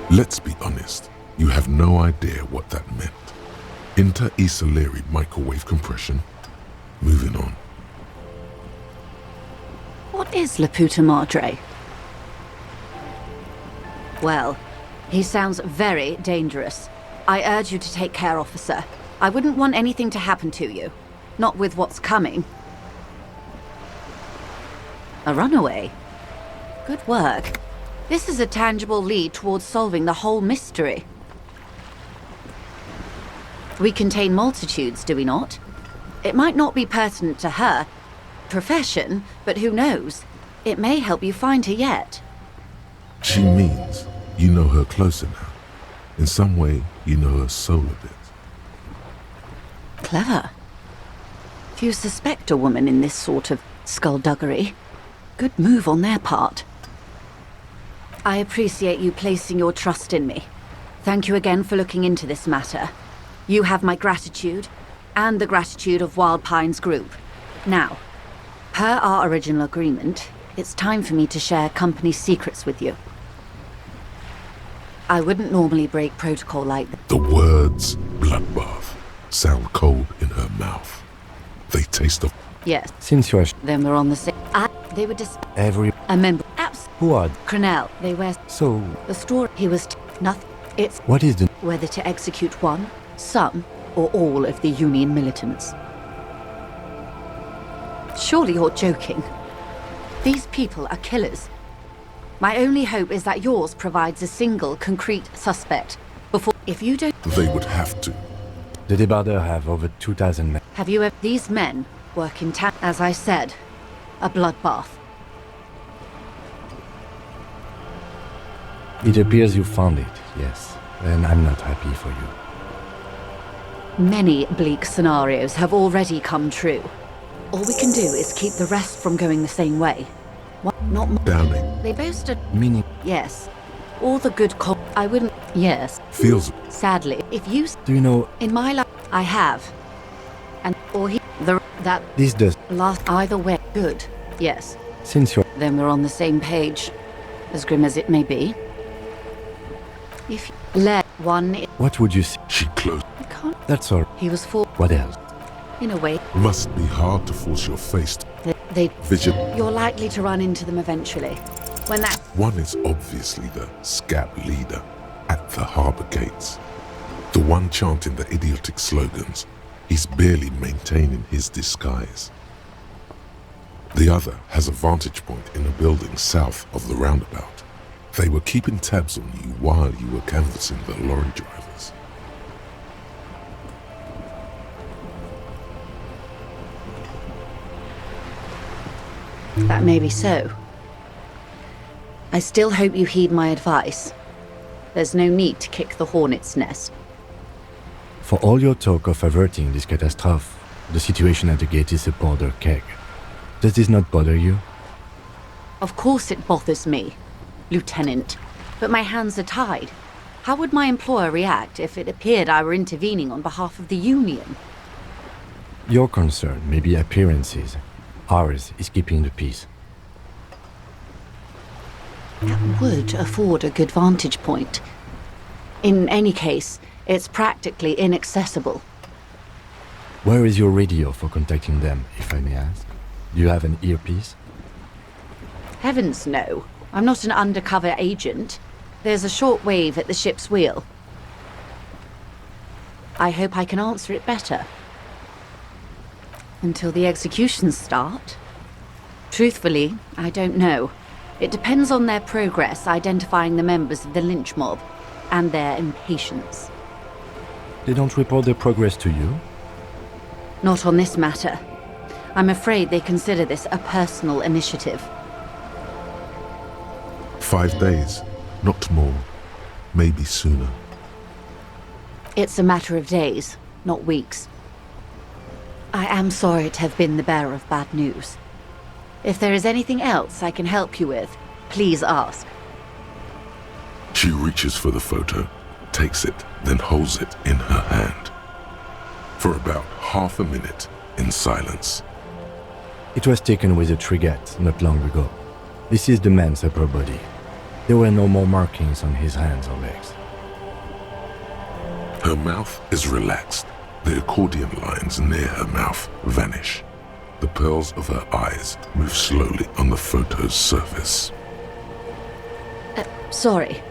Let's be honest, you have no idea what that meant. Inter-eastlery microwave compression. Moving on. What is La Puta Madre? Well, he sounds very dangerous. I urge you to take care, officer. I wouldn't want anything to happen to you. Not with what's coming. A runaway? Good work. This is a tangible lead towards solving the whole mystery. We contain multitudes, do we not? It might not be pertinent to her profession, but who knows? It may help you find her yet. She means you know her closer now. In some way, you know her soul a bit. Clever. Few suspect a woman in this sort of skullduggery. Good move on their part. I appreciate you placing your trust in me. Thank you again for looking into this matter. You have my gratitude, and the gratitude of Wild Pines Group. Now, per our original agreement, it's time for me to share company secrets with you. I wouldn't normally break protocol like that. The words bloodbath sound cold in her mouth. They taste of... Yes. Since you're... Then we're on the same... they were just... Every... A member... Apps. Who are... Cronell. They were... So... The story... He was... Nothing. It's... What is the... Whether to execute one, some, or all of the Union militants. Surely you're joking. These people are killers. My only hope is that yours provides a single, concrete suspect. Before... If you don't... They would have to. The débardeurs have over 2,000 men. Have you ever... These men work in town. As I said, a bloodbath. It appears you found it, yes. And I'm not happy for you. Many bleak scenarios have already come true. All we can do is keep the rest from going the same way. What? Not more. Downing. They boasted... Meaning? Yes. All the good I wouldn't... Yes. Feels... Sadly, if you... Do you know... In my life, I have. And... Or he... That... This does... Last... Either way. Good. Yes. Since you're... Then we're on the same page. As grim as it may be. If you let one... What would you say? She closed... I can't... That's all. He was for... What else? In a way. Must be hard to force your face to... They... Vision. You're likely to run into them eventually. When that... One is obviously the scab leader at the harbour gates. The one chanting the idiotic slogans. He's barely maintaining his disguise. The other has a vantage point in a building south of the roundabout. They were keeping tabs on you while you were canvassing the lorry drivers. That may be so. I still hope you heed my advice. There's no need to kick the hornet's nest. For all your talk of averting this catastrophe, the situation at the gate is a powder keg. Does this not bother you? Of course it bothers me, Lieutenant. But my hands are tied. How would my employer react if it appeared I were intervening on behalf of the Union? Your concern may be appearances. Ours is keeping the peace. That would afford a good vantage point. In any case, it's practically inaccessible. Where is your radio for contacting them, if I may ask? Do you have an earpiece? Heavens no. I'm not an undercover agent. There's a short wave at the ship's wheel. I hope I can answer it better. Until the executions start? Truthfully, I don't know. It depends on their progress identifying the members of the lynch mob and their impatience. They don't report their progress to you? Not on this matter. I'm afraid they consider this a personal initiative. 5 days, not more. Maybe sooner. It's a matter of days, not weeks. I am sorry to have been the bearer of bad news. If there is anything else I can help you with, please ask. She reaches for the photo, takes it, then holds it in her hand. For about half a minute, in silence. It was taken with a trigette not long ago. This is the man's upper body. There were no more markings on his hands or legs. Her mouth is relaxed. The accordion lines near her mouth vanish. The pearls of her eyes move slowly on the photo's surface. Sorry.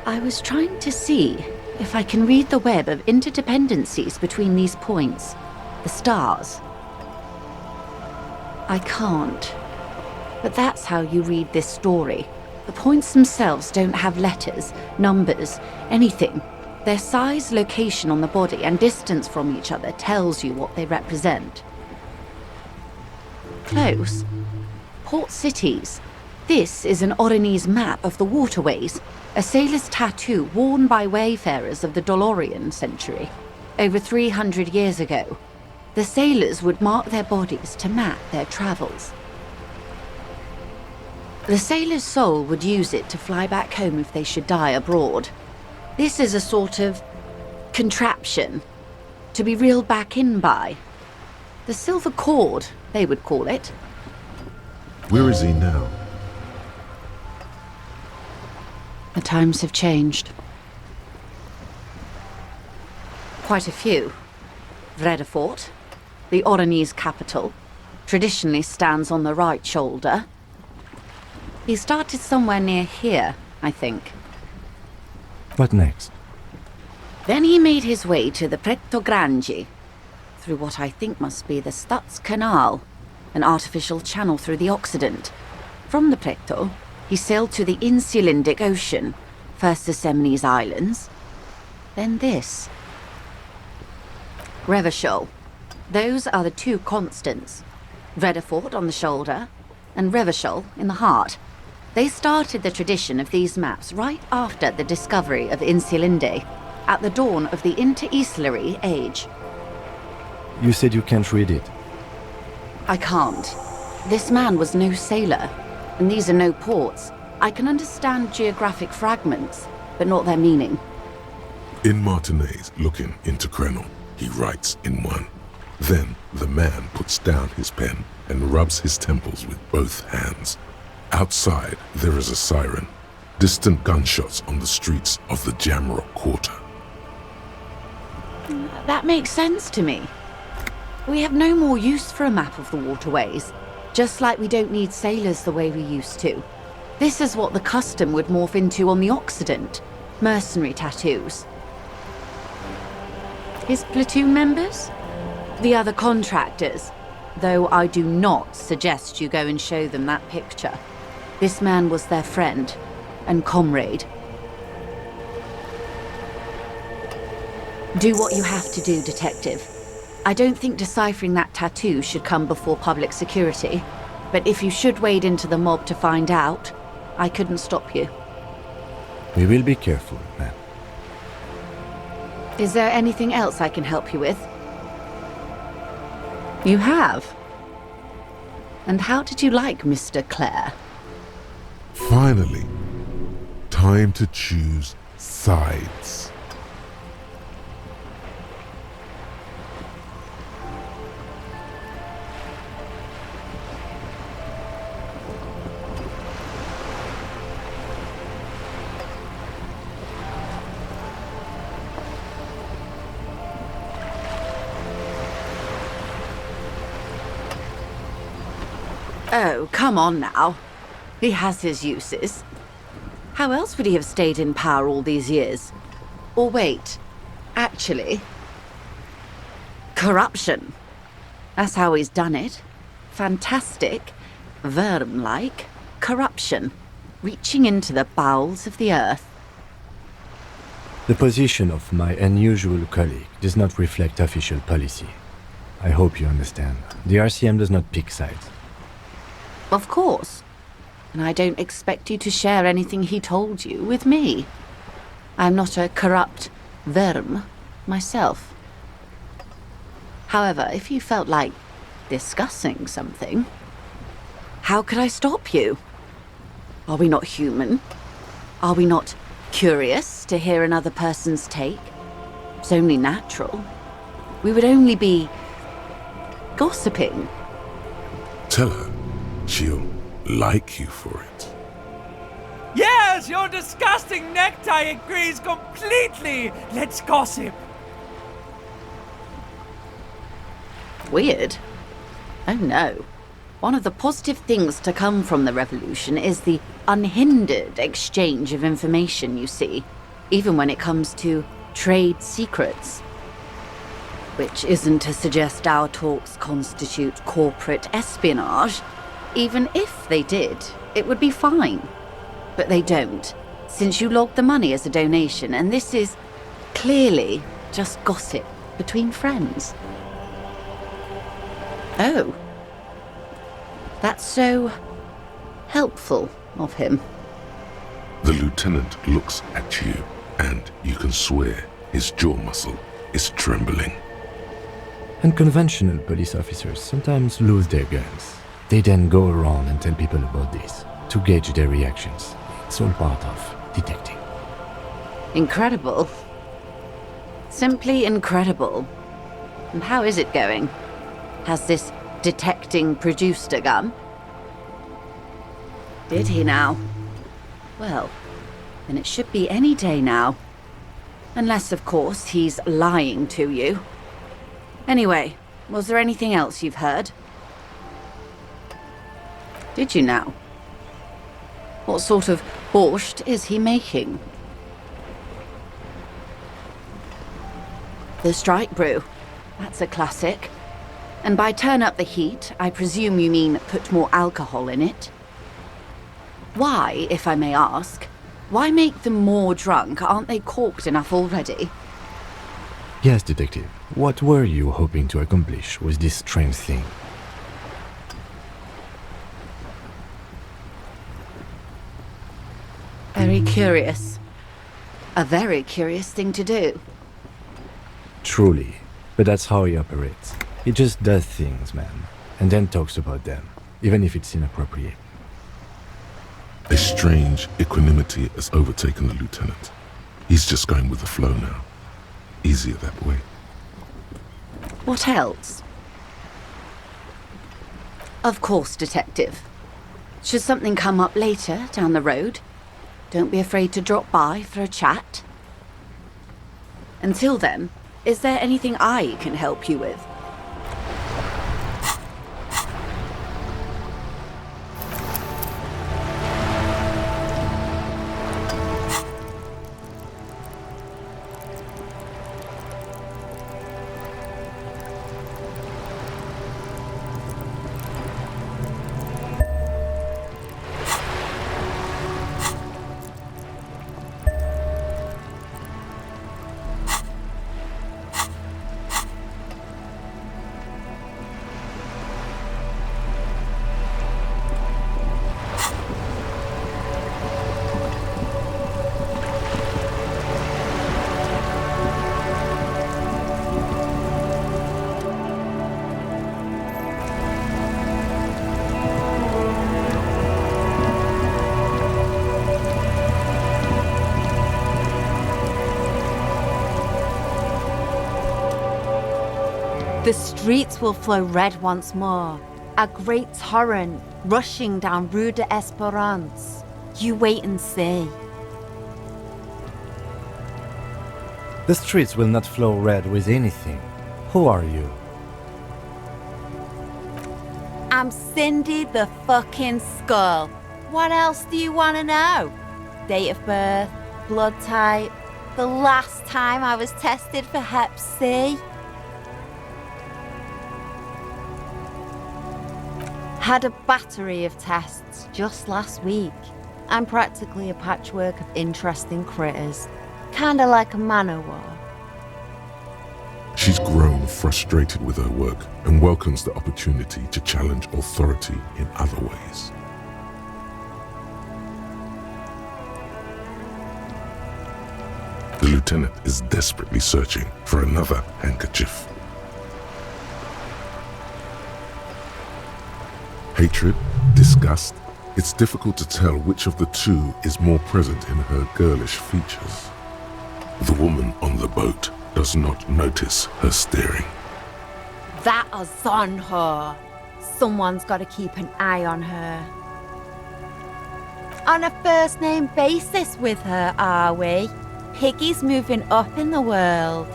I was trying to see if I can read the web of interdependencies between these points, the stars. I can't. But that's how you read this story. The points themselves don't have letters, numbers, anything. Their size, location on the body, and distance from each other tells you what they represent. Close. Port cities. This is an Oronese map of the waterways, a sailor's tattoo worn by wayfarers of the Dolorian century, over 300 years ago. The sailors would mark their bodies to map their travels. The sailor's soul would use it to fly back home if they should die abroad. This is a sort of contraption to be reeled back in by. The silver cord, they would call it. Where is he now? The times have changed. Quite a few. Vredefort, the Oronese capital, traditionally stands on the right shoulder. He started somewhere near here, I think. What next? Then he made his way to the Pretto Grande, through what I think must be the Stutz Canal, an artificial channel through the Occident. From the Pretto, he sailed to the Insulindic Ocean, first the Semines Islands, then this. Revachol. Those are the two constants. Vredefort on the shoulder, and Revachol in the heart. They started the tradition of these maps right after the discovery of Insulinde, at the dawn of the Interinsulary Age. You said you can't read it. I can't. This man was no sailor, and these are no ports. I can understand geographic fragments, but not their meaning. In Martinez, looking into Krenel, he writes in one. Then the man puts down his pen and rubs his temples with both hands. Outside, there is a siren. Distant gunshots on the streets of the Jamrock Quarter. That makes sense to me. We have no more use for a map of the waterways, just like we don't need sailors the way we used to. This is what the custom would morph into on the Occident, mercenary tattoos. His platoon members? The other contractors, though I do not suggest you go and show them that picture. This man was their friend and comrade. Do what you have to do, Detective. I don't think deciphering that tattoo should come before public security, but if you should wade into the mob to find out, I couldn't stop you. We will be careful, ma'am. Is there anything else I can help you with? You have? And how did you like Mr. Clare? Finally, time to choose sides. Oh, come on now. He has his uses. How else would he have stayed in power all these years? Or wait, actually, corruption. That's how he's done it. Fantastic, Worm-like corruption, reaching into the bowels of the earth. The position of my unusual colleague does not reflect official policy. I hope you understand. The RCM does not pick sides. Of course. And I don't expect you to share anything he told you with me. I'm not a corrupt Worm myself. However, if you felt like discussing something, how could I stop you? Are we not human? Are we not curious to hear another person's take? It's only natural. We would only be gossiping. Tell her she'll like you for it. Yes, your disgusting necktie agrees completely. Let's gossip. Weird. Oh no. One of the positive things to come from the revolution is the unhindered exchange of information, you see, even when it comes to trade secrets. Which isn't to suggest our talks constitute corporate espionage. Even if they did, it would be fine. But they don't, since you logged the money as a donation, and this is clearly just gossip between friends. Oh. That's so helpful of him. The lieutenant looks at you, and you can swear his jaw muscle is trembling. Unconventional police officers sometimes lose their guns. They then go around and tell people about this, to gauge their reactions. It's all part of detecting. Incredible. Simply incredible. And how is it going? Has this detecting produced a gun? Did he now? Well, then it should be any day now. Unless, of course, he's lying to you. Anyway, was there anything else you've heard? Did you now? What sort of borscht is he making? The strike brew. That's a classic. And by turn up the heat, I presume you mean put more alcohol in it? Why, if I may ask, why make them more drunk? Aren't they corked enough already? Yes, Detective. What were you hoping to accomplish with this strange thing? Very curious. A very curious thing to do. Truly. But that's how he operates. He just does things, man. And then talks about them, even if it's inappropriate. A strange equanimity has overtaken the lieutenant. He's just going with the flow now. Easier that way. What else? Of course, Detective. Should something come up later down the road, don't be afraid to drop by for a chat. Until then, is there anything I can help you with? The streets will flow red once more, a great torrent rushing down Rue de Espérance. You wait and see. The streets will not flow red with anything. Who are you? I'm Cindy the fucking Skull. What else do you want to know? date of birth, blood type, the last time I was tested for Hep C. Had a battery of tests just last week. I'm practically a patchwork of interesting critters. Kinda like a man-o'-war. She's grown frustrated with her work and welcomes the opportunity to challenge authority in other ways. The lieutenant is desperately searching for another handkerchief. Hatred, disgust, it's difficult to tell which of the two is more present in her girlish features. The woman on the boat does not notice her staring. That is on her. Someone's got to keep an eye on her. On a first-name basis with her, are we? Piggy's moving up in the world.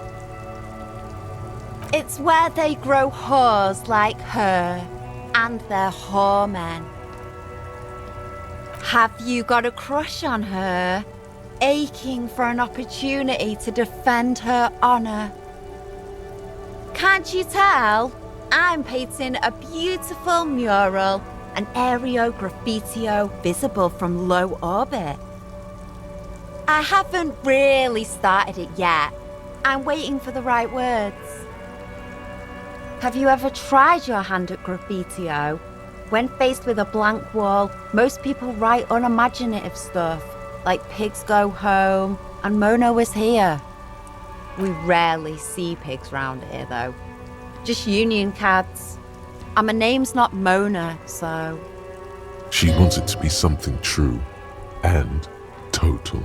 It's where they grow whores like her, and their whoremen. Have you got a crush on her? Aching for an opportunity to defend her honor? Can't you tell? I'm painting a beautiful mural, an aereo graffitio visible from low orbit. I haven't really started it yet. I'm waiting for the right words. Have you ever tried your hand at graffitio? When faced with a blank wall, most people write unimaginative stuff, like pigs go home and Mona was here. We rarely see pigs round here though. Just union cads. And my name's not Mona, so... She wants it to be something true and total.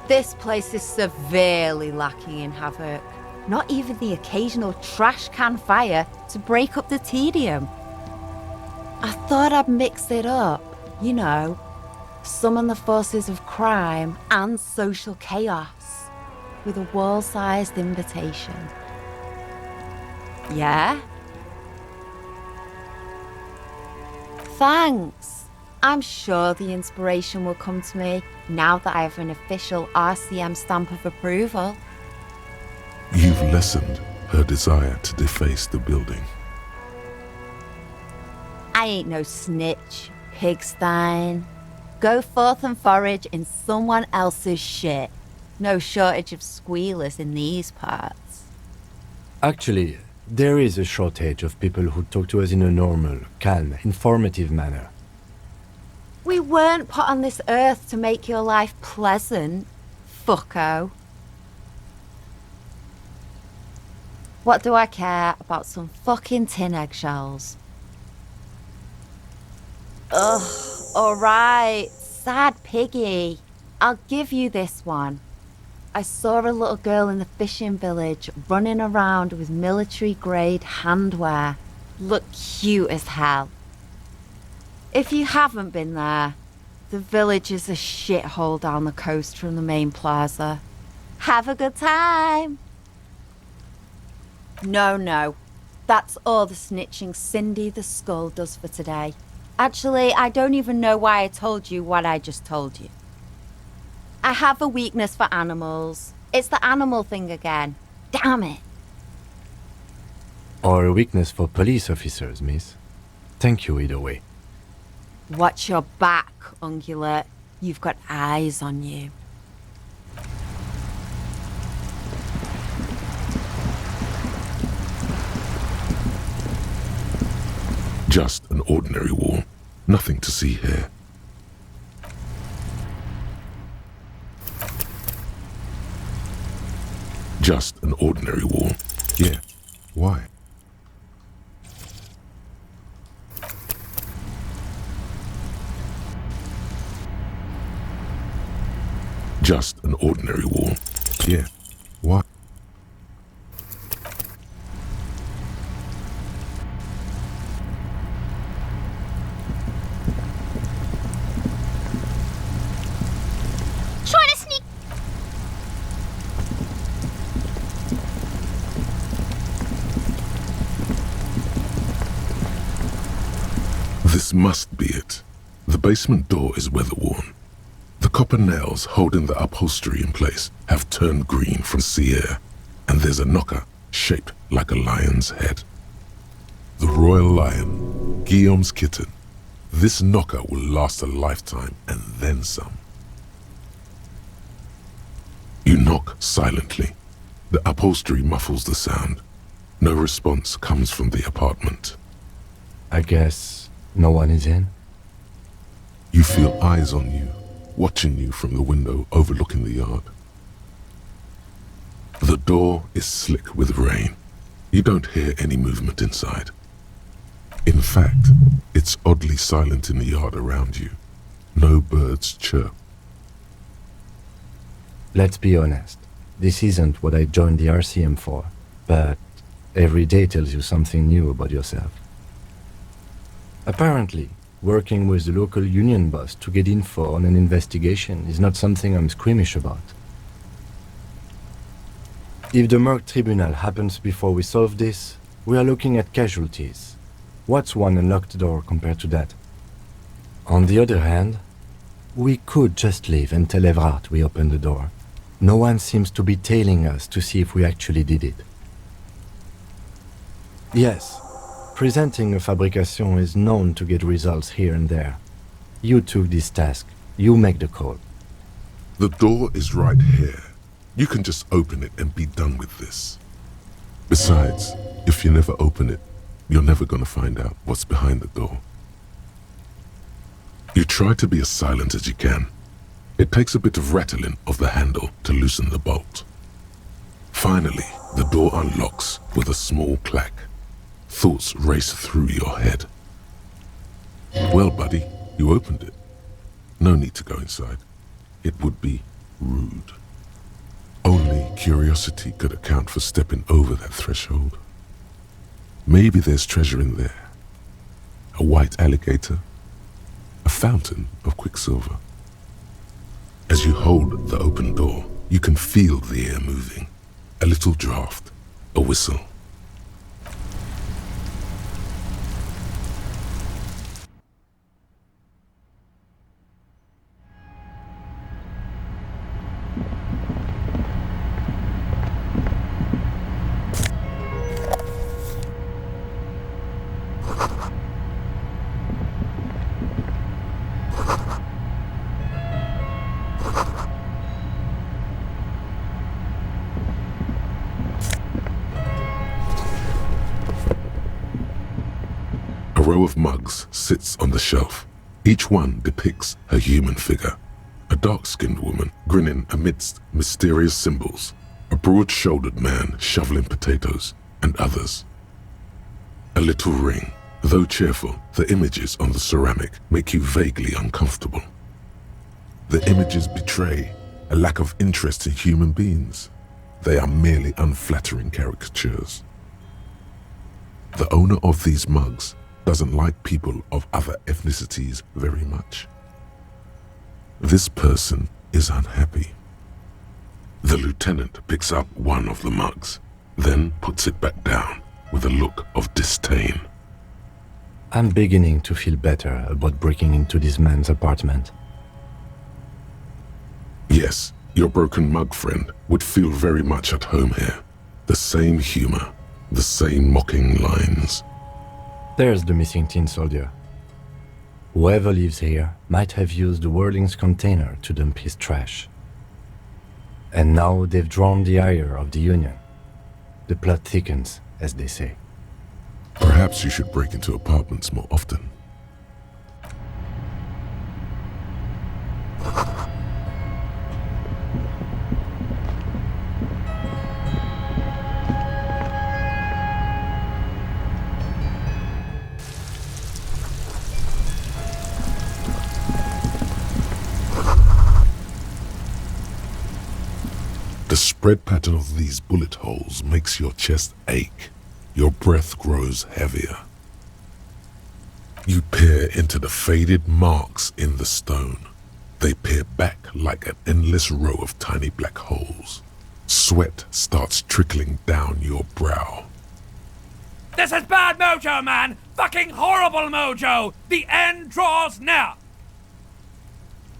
This place is severely lacking in havoc. Not even the occasional trash can fire to break up the tedium. I thought I'd mix it up, you know, summon the forces of crime and social chaos with a wall-sized invitation. Yeah? Thanks. I'm sure the inspiration will come to me now that I have an official RCM stamp of approval. You've lessened her desire to deface the building. I ain't no snitch, pigstein. Go forth and forage in someone else's shit. No shortage of squealers in these parts. Actually, there is a shortage of people who talk to us in a normal, calm, informative manner. We weren't put on this earth to make your life pleasant, fucko. What do I care about some fucking tin eggshells? Ugh, alright, sad piggy. I'll give you this one. I saw a little girl in the fishing village running around with military-grade handwear. Looked cute as hell. If you haven't been there, the village is a shithole down the coast from the main plaza. Have a good time! No. That's all the snitching Cindy the Skull does for today. Actually, I don't even know why I told you what I just told you. I have a weakness for animals. It's the animal thing again. Damn it. Or a weakness for police officers, miss. Thank you either way. Watch your back, Ungulate. You've got eyes on you. Just an ordinary wall. Nothing to see here. Just an ordinary wall. Yeah. Why? Just an ordinary wall. Yeah. Why? Trying to sneak. This must be it. The basement door is weather-worn, copper nails holding the upholstery in place have turned green from sea air, and there's a knocker shaped like a lion's head. The royal lion, Guillaume's kitten. This knocker will last a lifetime and then some. You knock silently. The upholstery muffles the sound. No response comes from the apartment. I guess no one is in? You feel eyes on you, watching you from the window overlooking the yard. The door is slick with rain. You don't hear any movement inside. In fact, it's oddly silent in the yard around you. No birds chirp. Let's be honest. This isn't what I joined the RCM for, but every day tells you something new about yourself. Apparently, working with the local union boss to get info on an investigation is not something I'm squeamish about. If the Merc Tribunal happens before we solve this, we are looking at casualties. What's one unlocked door compared to that? On the other hand, we could just leave and tell Evrart we opened the door. No one seems to be tailing us to see if we actually did it. Yes, presenting a fabrication is known to get results here and there. You took this task. You make the call. The door is right here. You can just open it and be done with this. Besides, if you never open it, you're never going to find out what's behind the door. You try to be as silent as you can. It takes a bit of rattling of the handle to loosen the bolt. Finally, the door unlocks with a small clack. Thoughts race through your head. Well, buddy, you opened it. No need to go inside. It would be rude. Only curiosity could account for stepping over that threshold. Maybe there's treasure in there. A white alligator. A fountain of quicksilver. As you hold the open door, you can feel the air moving. A little draft, a whistle. A row of mugs sits on the shelf. Each one depicts a human figure. A dark-skinned woman grinning amidst mysterious symbols. A broad-shouldered man shoveling potatoes, and others. A little ring. Though cheerful, the images on the ceramic make you vaguely uncomfortable. The images betray a lack of interest in human beings. They are merely unflattering caricatures. The owner of these mugs doesn't like people of other ethnicities very much. This person is unhappy. The lieutenant picks up one of the mugs, then puts it back down with a look of disdain. I'm beginning to feel better about breaking into this man's apartment. Yes, your broken mug friend would feel very much at home here. The same humor, the same mocking lines. There's the missing tin soldier. Whoever lives here might have used the Whirling's container to dump his trash. And now they've drawn the ire of the Union. The plot thickens, as they say. Perhaps you should break into apartments more often. The spread pattern of these bullet holes makes your chest ache. Your breath grows heavier. You peer into the faded marks in the stone. They peer back like an endless row of tiny black holes. Sweat starts trickling down your brow. This is bad mojo, man! Fucking horrible mojo! The end draws near!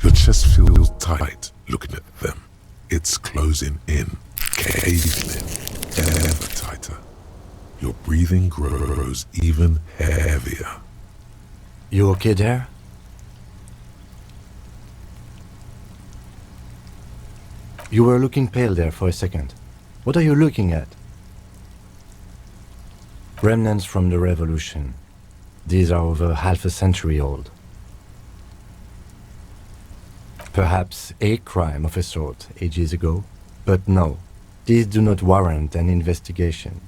Your chest feels tight looking at them. It's closing in, caving in, ever tighter. Your breathing grows even heavier. You okay there? You were looking pale there for a second. What are you looking at? Remnants from the revolution. These are over half a century old. Perhaps a crime of a sort ages ago, but no, these do not warrant an investigation.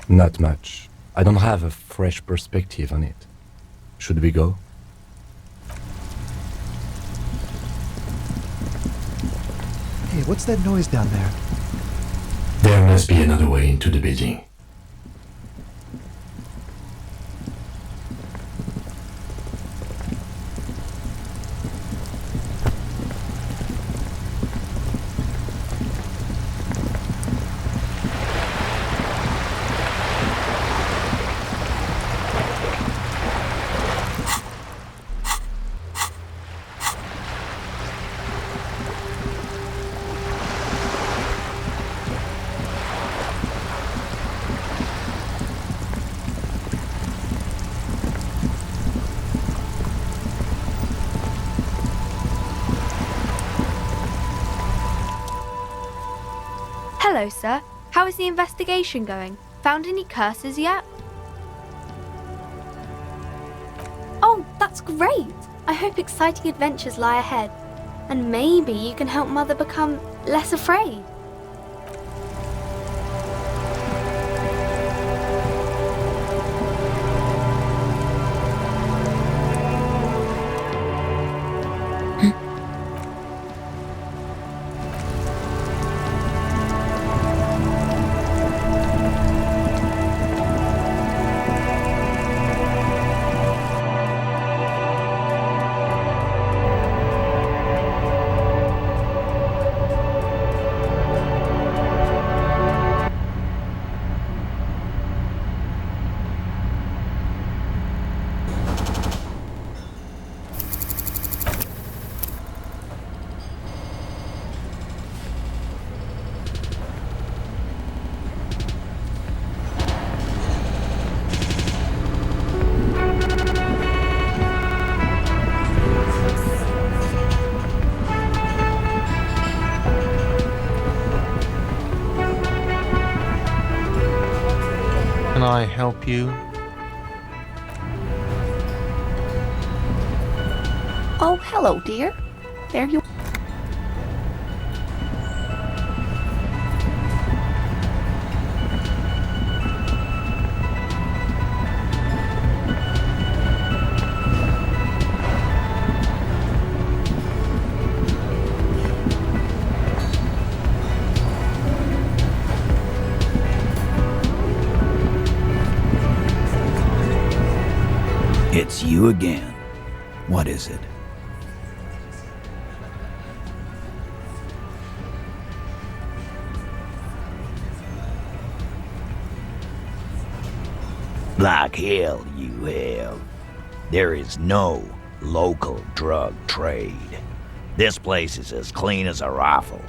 Not much. I don't have a fresh perspective on it. Should we go? Hey, what's that noise down there? There must be another way into the building. Hello, sir. How is the investigation going? Found any curses yet? Oh, that's great! I hope exciting adventures lie ahead. And maybe you can help Mother become less afraid. Can I help you? Oh, hello, dear. There you It's you again. What is it? Like hell you have. There is no local drug trade. This place is as clean as a rifle.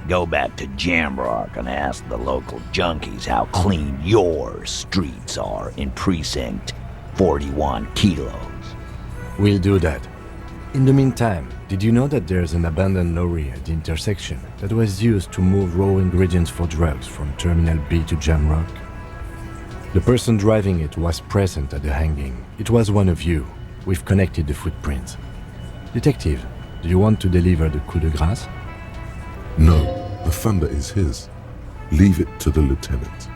Go back to Jamrock and ask the local junkies how clean your streets are in Precinct 41 kilos. We'll do that. In the meantime, did you know that there's an abandoned lorry at the intersection that was used to move raw ingredients for drugs from Terminal B to Jamrock? The person driving it was present at the hanging. It was one of you. We've connected the footprints. Detective, do you want to deliver the coup de grâce? No, the thunder is his. Leave it to the lieutenant.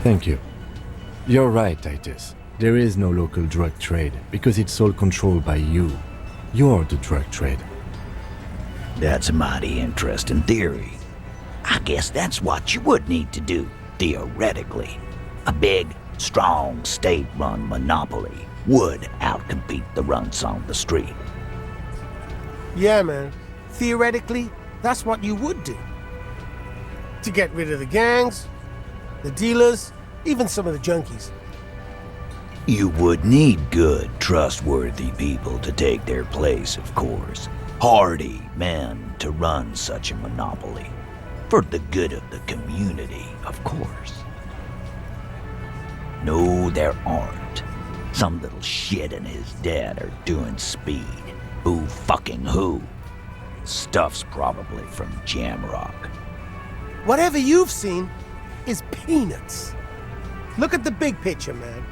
Thank you. You're right, Titus. There is no local drug trade because it's all controlled by you. You're the drug trade. That's a mighty interesting theory. I guess that's what you would need to do, theoretically. A big, strong, state-run monopoly would outcompete the runts on the street. Yeah, man. Theoretically, that's what you would do. To get rid of the gangs, the dealers, even some of the junkies. You would need good, trustworthy people to take their place, of course. Hardy men to run such a monopoly. For the good of the community, of course. No, there aren't. Some little shit and his dad are doing speed. Who fucking who? Stuff's probably from Jamrock. Whatever you've seen is peanuts. Look at the big picture, man.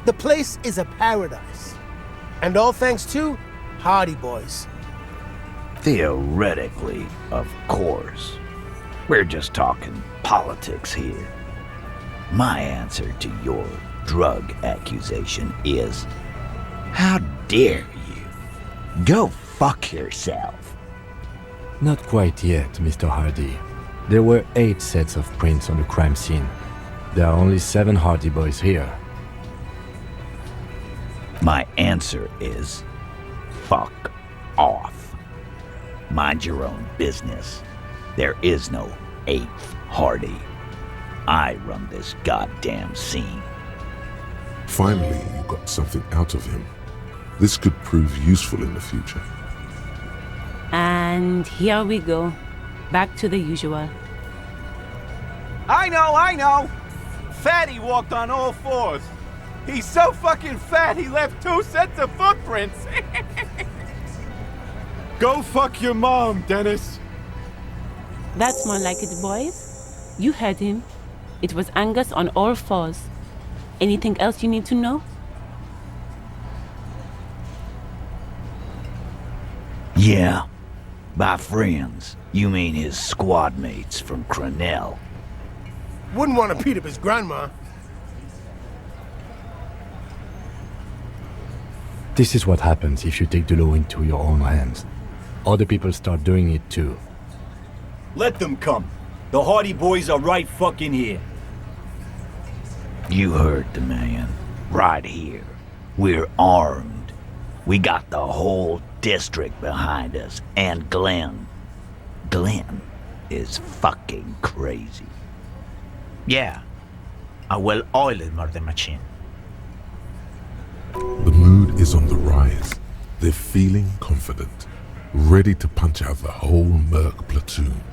The place is a paradise. And all thanks to Hardy Boys. Theoretically, of course. We're just talking politics here. My answer to your drug accusation is, how dare you? Go fuck yourself. Not quite yet, Mr. Hardy. There were 8 sets of prints on the crime scene. There are only 7 Hardy Boys here. My answer is, fuck off. Mind your own business. There is no 8th Hardy. I run this goddamn scene. Finally, you got something out of him. This could prove useful in the future. And here we go. Back to the usual. I know! Fatty walked on all 4s. He's so fucking fat he left 2 sets of footprints. Go fuck your mom, Dennis. That's more like it, boys. You heard him. It was Angus on all 4s. Anything else you need to know? Yeah. By friends, you mean his squad mates from Cronell. Wouldn't want to beat up his grandma. This is what happens if you take the law into your own hands. Other people start doing it too. Let them come. The Hardy Boys are right fucking here. You heard the man. Right here. We're armed. We got the whole district behind us. And Glenn. Glenn is fucking crazy. Yeah. A well-oiled murder machine. The mood is on the rise. They're feeling confident, ready to punch out the whole Merc platoon.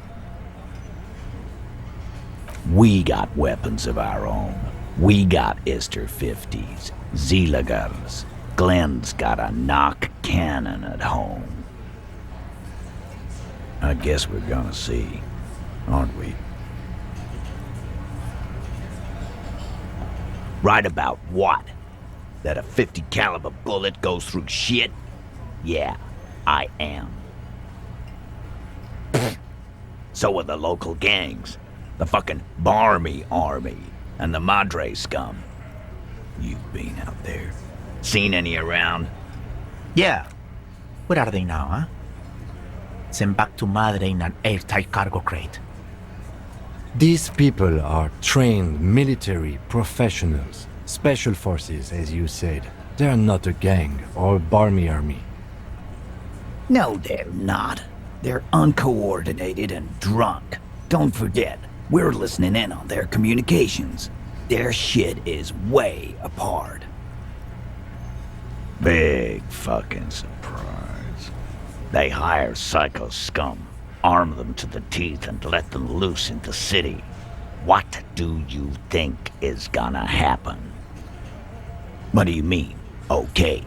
We got weapons of our own. We got Ister 50s, Zeelagers. Glenn's got a knock cannon at home. I guess we're gonna see, aren't we? Right about what? That a 50 caliber bullet goes through shit? Yeah, I am. So are the local gangs. The fucking Barmy Army and the Madre scum. You've been out there. Seen any around? Yeah. Where are they now, huh? Sent back to Madre in an airtight cargo crate. These people are trained military professionals. Special forces, as you said. They're not a gang or a Barmy army. No, they're not. They're uncoordinated and drunk. Don't forget, we're listening in on their communications. Their shit is way apart. Big fucking surprise. They hire psycho scum, arm them to the teeth, and let them loose in the city. What do you think is gonna happen? What do you mean, okay?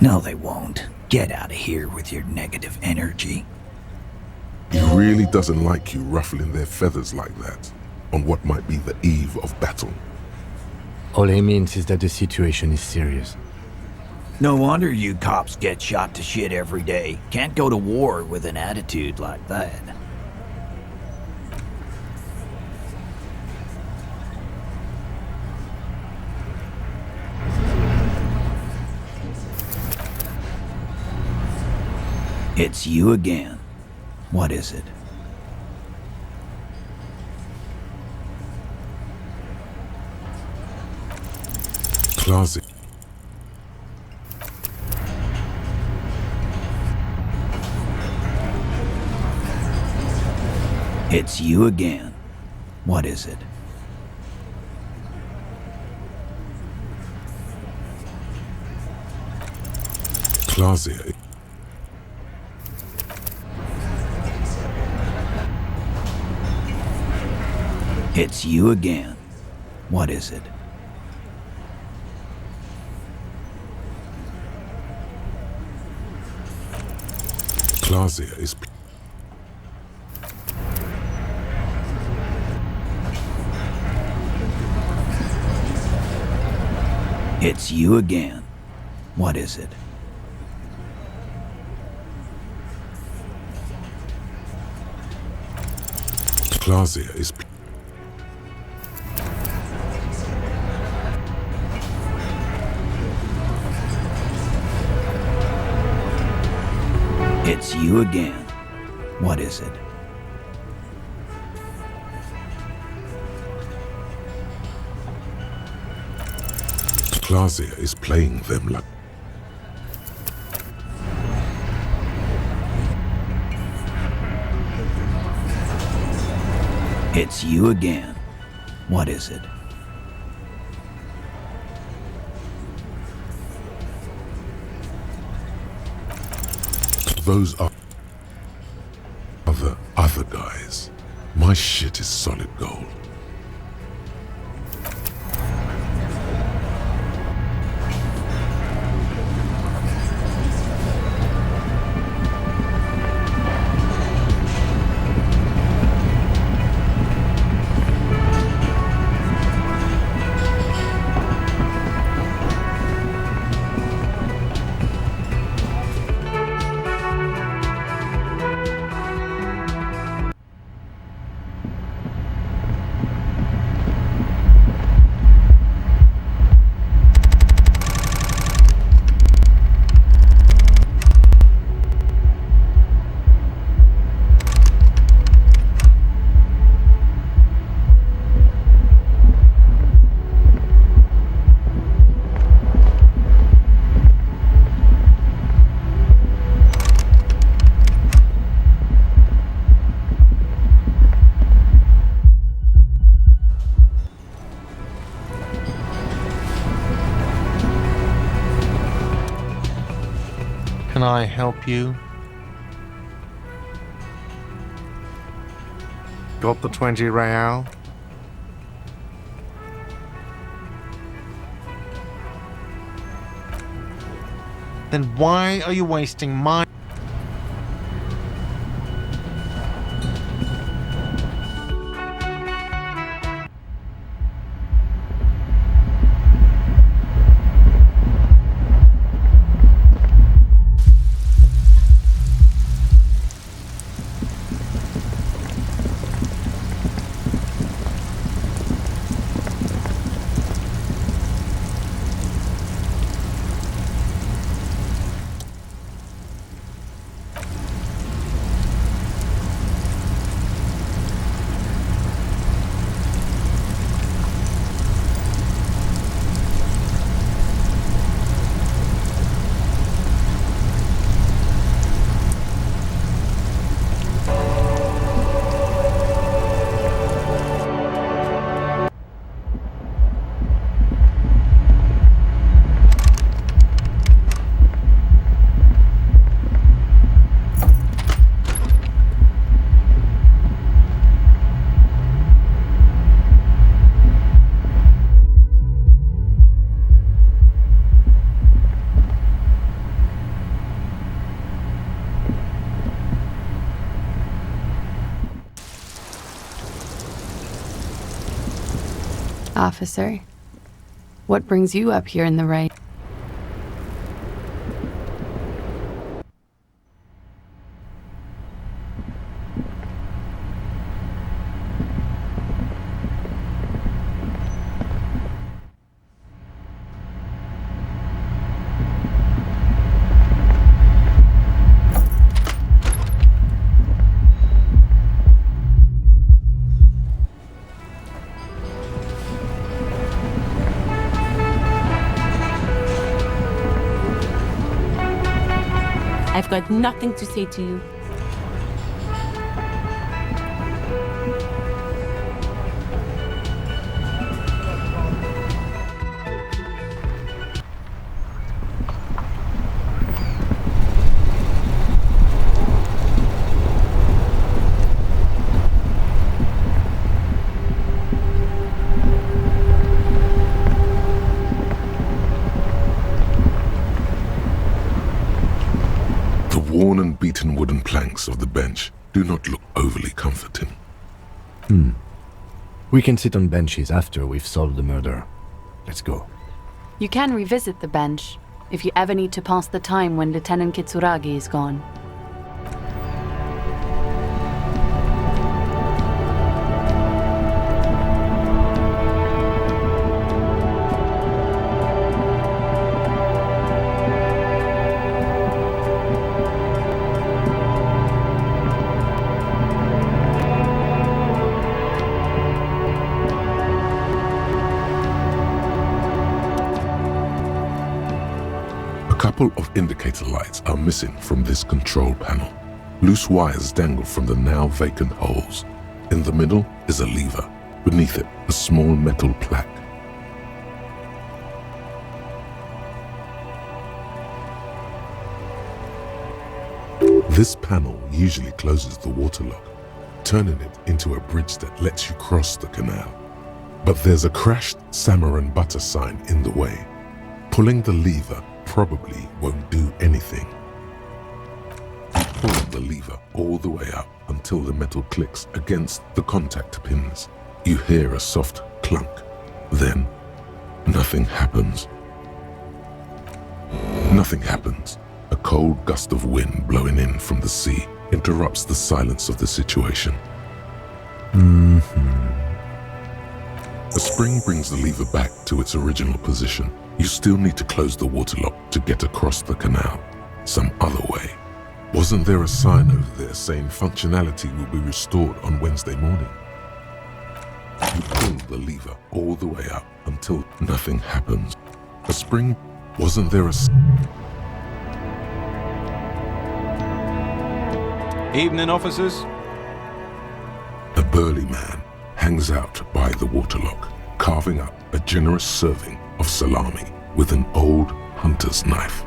No, they won't. Get out of here with your negative energy. He really doesn't like you ruffling their feathers like that, on what might be the eve of battle. All he means is that the situation is serious. No wonder you cops get shot to shit every day. Can't go to war with an attitude like that. It's you again. What is it? Closet. It's you again. What is it? Closet. It's you again. What is it? Closet is... It's you again. What is it? Closet is... It's you again. What is it? Closet is playing them like... It's you again. What is it? Those are other guys. My shit is solid gold. Can I help you? Got the 20 real? Then why are you wasting my... Officer, what brings you up here in the rain? got nothing to say to you. Worn and beaten wooden planks of the bench do not look overly comforting. We can sit on benches after we've solved the murder. Let's go. You can revisit the bench if you ever need to pass the time when Lieutenant Kitsuragi is gone. A couple of indicator lights are missing from this control panel. Loose wires dangle from the now vacant holes. In the middle is a lever. Beneath it, a small metal plaque. This panel usually closes the water lock, turning it into a bridge that lets you cross the canal. But there's a crashed Samaran butter sign in the way. Pulling the lever probably won't do anything. You pull the lever all the way up until the metal clicks against the contact pins. You hear a soft clunk. Then, nothing happens. Nothing happens. A cold gust of wind blowing in from the sea interrupts the silence of the situation. A spring brings the lever back to its original position. You still need to close the water lock to get across the canal. Some other way. Wasn't there a sign over there saying functionality will be restored on Wednesday morning? You pull the lever all the way up until nothing happens. A spring... Wasn't there a... Evening, officers. A burly man hangs out by the waterlock, carving up a generous serving of salami with an old hunter's knife.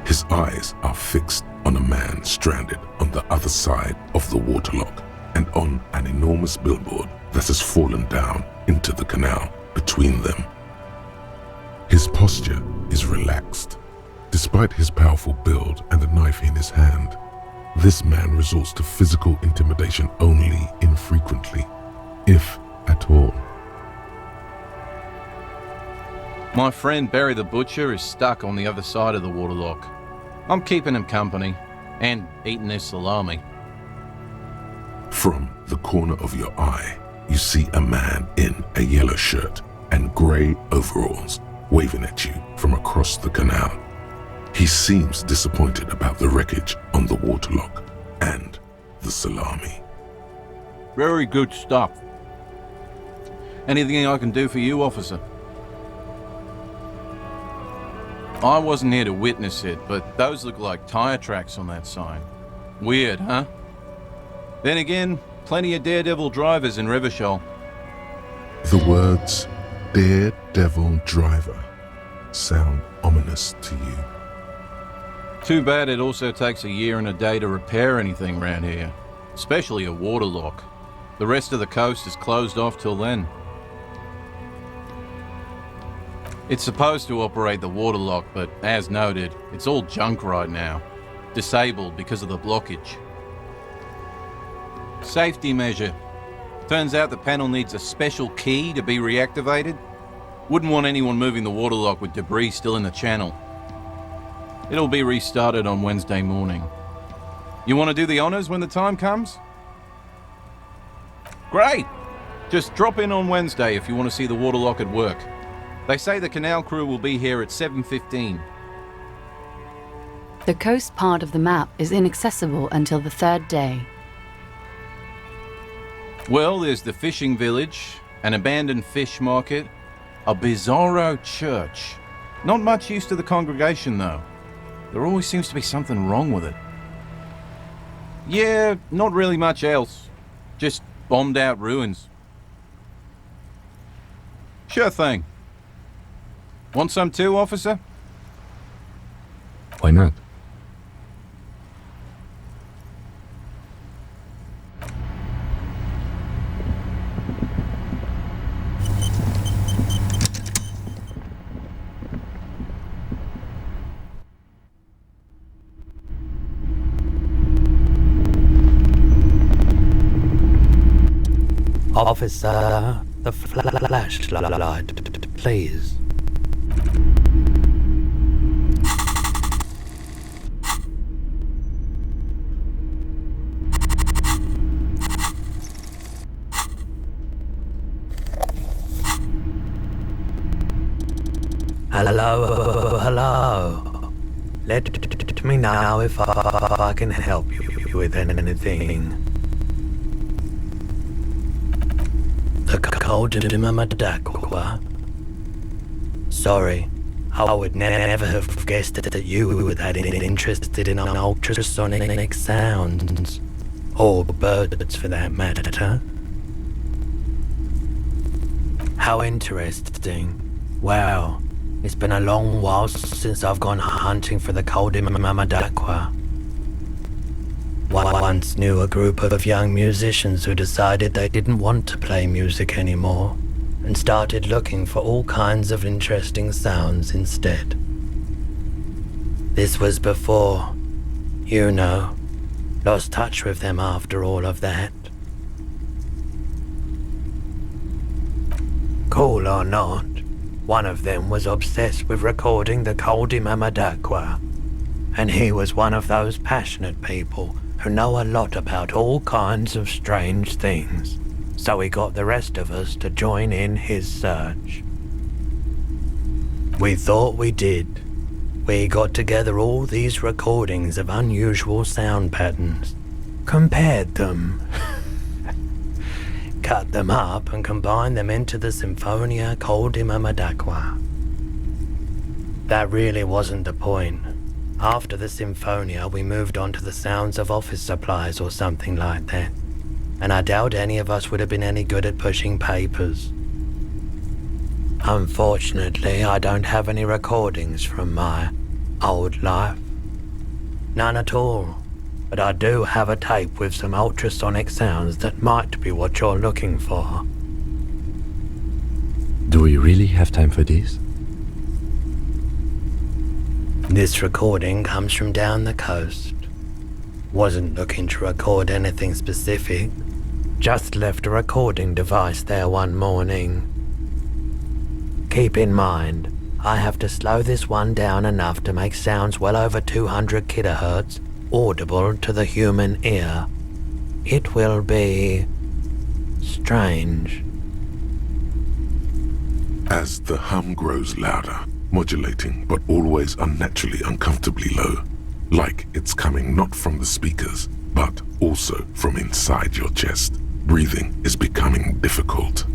His eyes are fixed on a man stranded on the other side of the waterlock and on an enormous billboard that has fallen down into the canal between them. His posture is relaxed. Despite his powerful build and a knife in his hand, this man resorts to physical intimidation only infrequently, if at all. My friend Barry the Butcher is stuck on the other side of the waterlock. I'm keeping him company and eating his salami. From the corner of your eye, you see a man in a yellow shirt and grey overalls waving at you from across the canal. He seems disappointed about the wreckage on the waterlock and the salami. Very good stuff. Anything I can do for you, officer? I wasn't here to witness it, but those look like tire tracks on that sign. Weird, huh? Then again, plenty of daredevil drivers in Revachol. The words daredevil driver sound ominous to you. Too bad it also takes a year and a day to repair anything around here, especially a waterlock. The rest of the coast is closed off till then. It's supposed to operate the waterlock, but as noted, it's all junk right now. Disabled because of the blockage. Safety measure. Turns out the panel needs a special key to be reactivated. Wouldn't want anyone moving the waterlock with debris still in the channel. It'll be restarted on Wednesday morning. You want to do the honors when the time comes? Great! Just drop in on Wednesday if you want to see the waterlock at work. They say the canal crew will be here at 7:15. The coast part of the map is inaccessible until the third day. Well, there's the fishing village, an abandoned fish market, a bizarro church. Not much use to the congregation, though. There always seems to be something wrong with it. Yeah, not really much else. Just bombed out ruins. Sure thing. Want some too, officer? Why not? Officer, the flashlight, please. Hello. Let me know if I can help you with anything. The cold Madakwa. Sorry, I would never have guessed that you were that interested in ultrasonic sounds. Or birds for that matter. How interesting. Wow, it's been a long while since I've gone hunting for the cold Madakwa. Once knew a group of young musicians who decided they didn't want to play music anymore and started looking for all kinds of interesting sounds instead. This was before, you know, lost touch with them after all of that. Cool or not, one of them was obsessed with recording the Koldi Mamadakwa, and he was one of those passionate people who know a lot about all kinds of strange things, so he got the rest of us to join in his search. We thought we did. We got together all these recordings of unusual sound patterns, compared them, cut them up and combined them into the Symphonia Koldi Mamadakwa. That really wasn't the point. After the Symphonia, we moved on to the sounds of office supplies or something like that, and I doubt any of us would have been any good at pushing papers. Unfortunately, I don't have any recordings from my old life. None at all, but I do have a tape with some ultrasonic sounds that might be what you're looking for. Do we really have time for this? This recording comes from down the coast. Wasn't looking to record anything specific. Just left a recording device there one morning. Keep in mind, I have to slow this one down enough to make sounds well over 200 kilohertz audible to the human ear. It will be strange. As the hum grows louder, modulating but always unnaturally uncomfortably low, like it's coming not from the speakers, but also from inside your chest. Breathing is becoming difficult.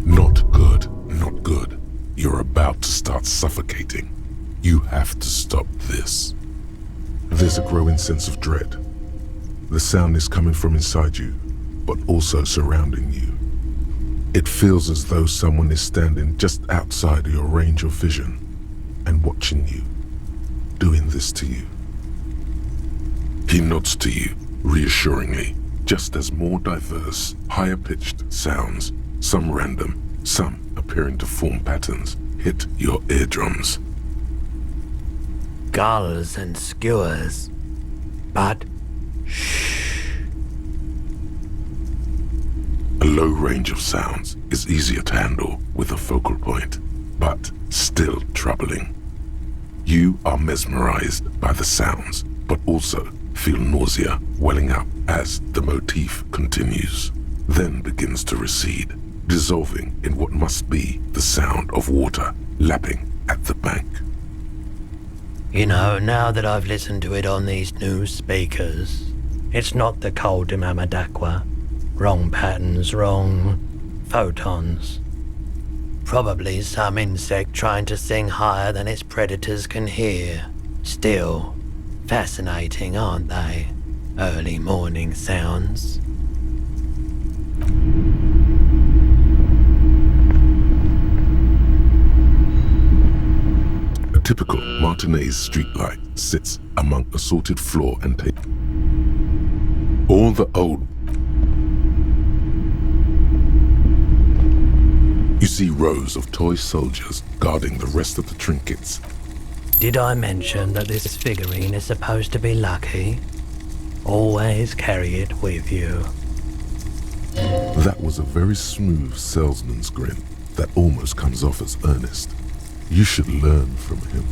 Not good, not good. You're about to start suffocating. You have to stop this. There's a growing sense of dread. The sound is coming from inside you, but also surrounding you. It feels as though someone is standing just outside your range of vision and watching you, doing this to you. He nods to you, reassuringly, just as more diverse, higher-pitched sounds, some random, some appearing to form patterns, hit your eardrums. Gulls and skewers, but A low range of sounds is easier to handle with a focal point, but still troubling. You are mesmerized by the sounds, but also feel nausea welling up as the motif continues, then begins to recede, dissolving in what must be the sound of water lapping at the bank. you know, now that I've listened to it on these new speakers, it's not the cold Mamadakwa. Wrong patterns, wrong photons. Probably some insect trying to sing higher than its predators can hear. Still, fascinating, aren't they? early morning sounds. A typical Martinez streetlight sits among assorted floor and table. All the old. You see rows of toy soldiers guarding the rest of the trinkets. Did I mention that this figurine is supposed to be lucky? Always carry it with you. That was a very smooth salesman's grin that almost comes off as earnest. You should learn from him.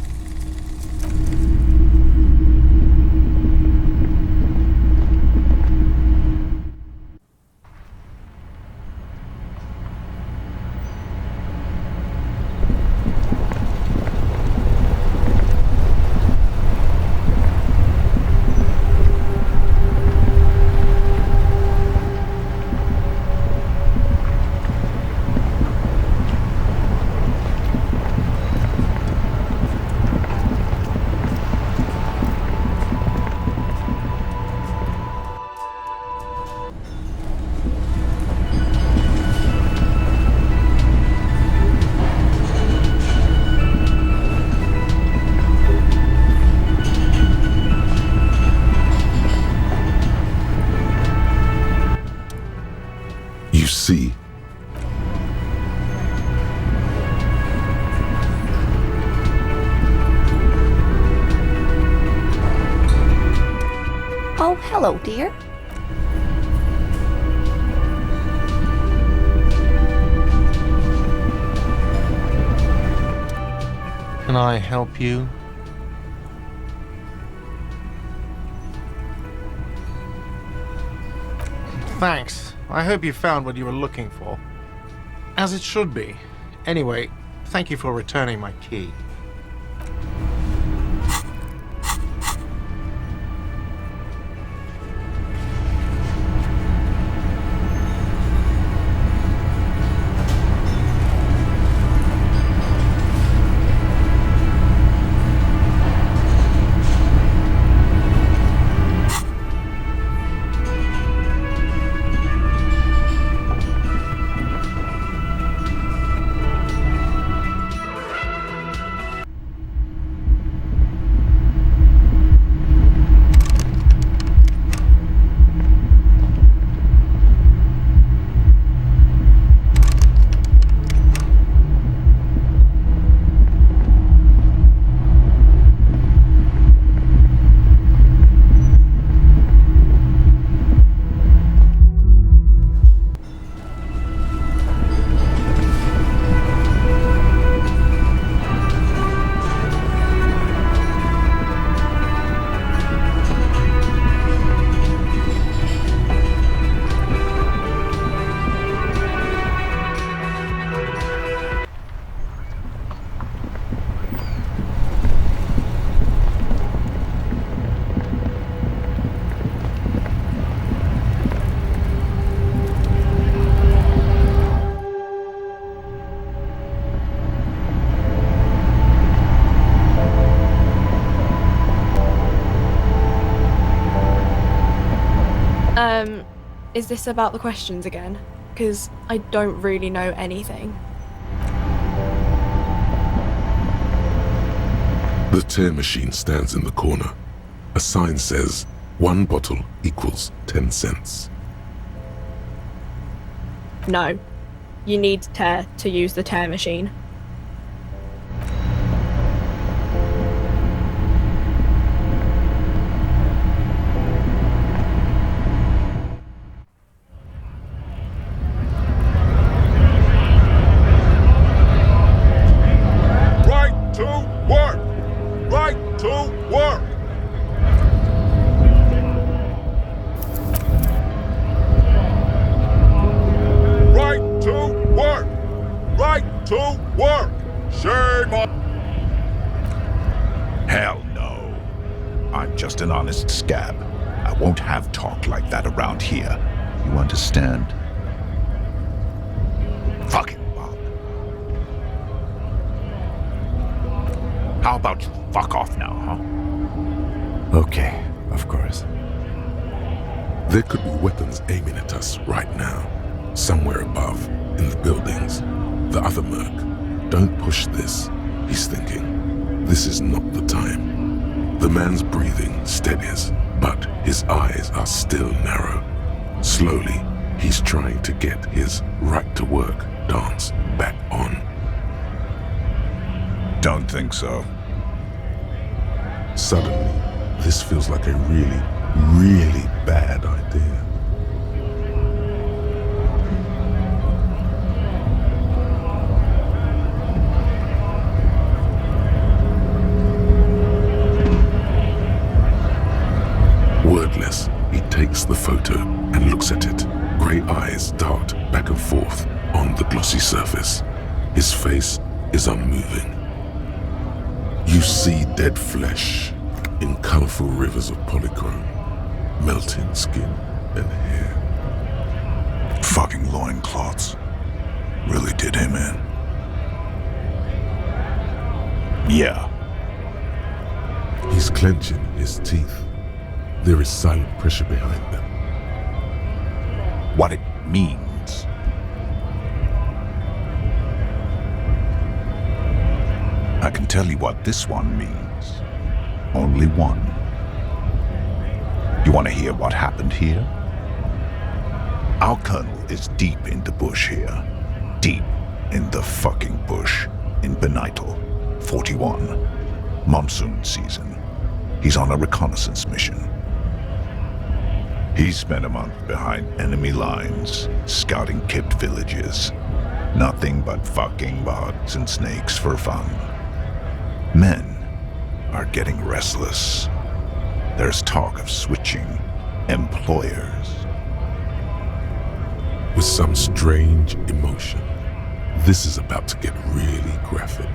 You see, Oh, hello, dear. Can I help you? Thanks. I hope you found what you were looking for. As it should be. Anyway, thank you for returning my key. Is this about the questions again? Because I don't really know anything. the tear machine stands in the corner. A sign says, 1 bottle equals 10 cents. No. You need tear to use the tear machine. Right to work! Right to work! Right to work! Right to work! Shame on... Hell no. I'm just an honest scab. I won't have talk like that around here. You understand? Fuck it, Bob. How about you fuck off now, huh? Okay, of course. There could be weapons aiming at us right now, somewhere above, in the buildings. The other merc. Don't push this, he's thinking. This is not the time. The man's breathing steadies, but his eyes are still narrow. Slowly, he's trying to get his right-to-work dance back on. Don't think so. Suddenly, this feels like a really, really bad idea. Wordless, he takes the photo and looks at it. Grey eyes dart back and forth on the glossy surface. His face is unmoving. You see dead flesh in colorful rivers of polychrome, melting skin and hair. Fucking loincloths. Really did him in. Yeah. He's clenching his teeth. There is silent pressure behind them. What it means. I can tell you what this one means. Only one. You want to hear what happened here? Our colonel is deep in the bush here. Deep in the fucking bush. In Benital, 41. Monsoon season. He's on a reconnaissance mission. He spent a month behind enemy lines, scouting kept villages. Nothing but fucking bugs and snakes for fun. Men are getting restless. There's talk of switching employers. With some strange emotion, this is about to get really graphic.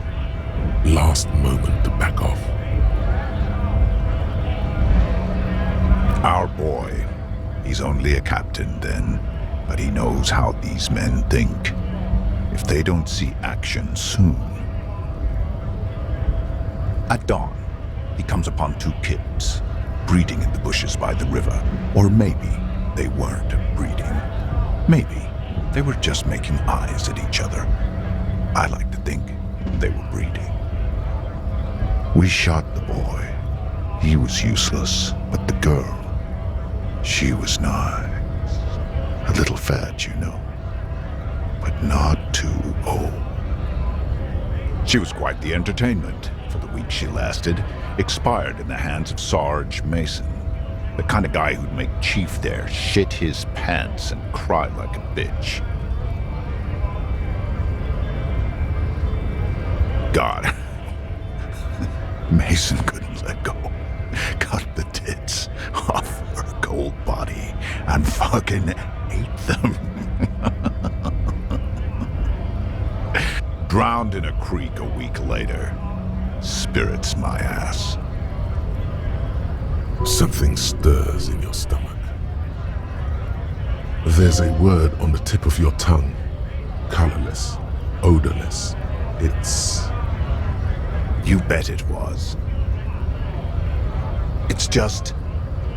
Last moment to back off. Our boy. He's only a captain then, but he knows how these men think. If they don't see action soon. At dawn, he comes upon two kids, breeding in the bushes by the river. Or maybe they weren't breeding. Maybe they were just making eyes at each other. I like to think they were breeding. We shot the boy. He was useless, but the girl, she was nice. A little fat, you know, but not too old. She was quite the entertainment. For the week she lasted, expired in the hands of Sarge Mason. The kind of guy who'd make Chief there shit his pants and cry like a bitch. God. Mason couldn't let go. Cut the tits off her cold body and fucking ate them. Drowned in a creek a week later. Spirits my ass. Something stirs in your stomach. There's a word on the tip of your tongue. Colorless, odorless. It's... You bet it was. It's just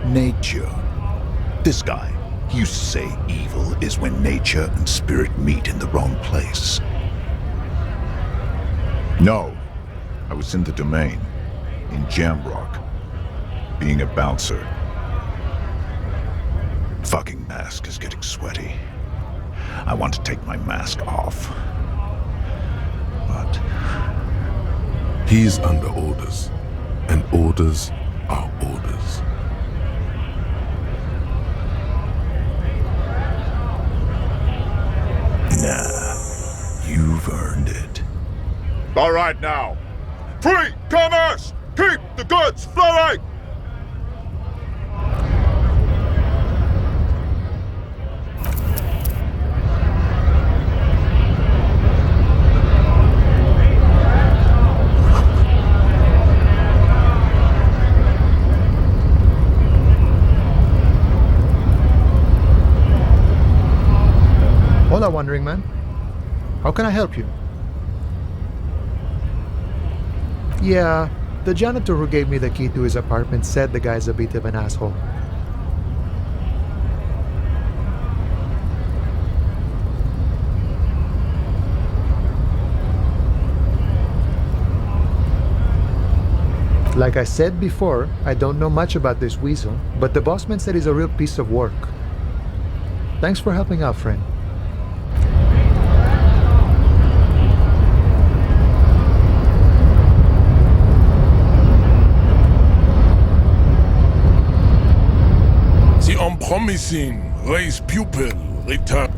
nature. This guy, he used to say evil is when nature and spirit meet in the wrong place. No, I was in the domain, in Jamrock, being a bouncer. Fucking mask is getting sweaty. I want to take my mask off. But... He's under orders, and orders are orders. Nah, you've earned it. All right now. Free commerce! Keep the goods flowing! Hola, Wandering Man. How can I help you? Yeah, the janitor who gave me the key to his apartment said the guy's a bit of an asshole. Like I said before, I don't know much about this weasel, but the bossman said he's a real piece of work. Thanks for helping out, friend. The unpromising race pupil return.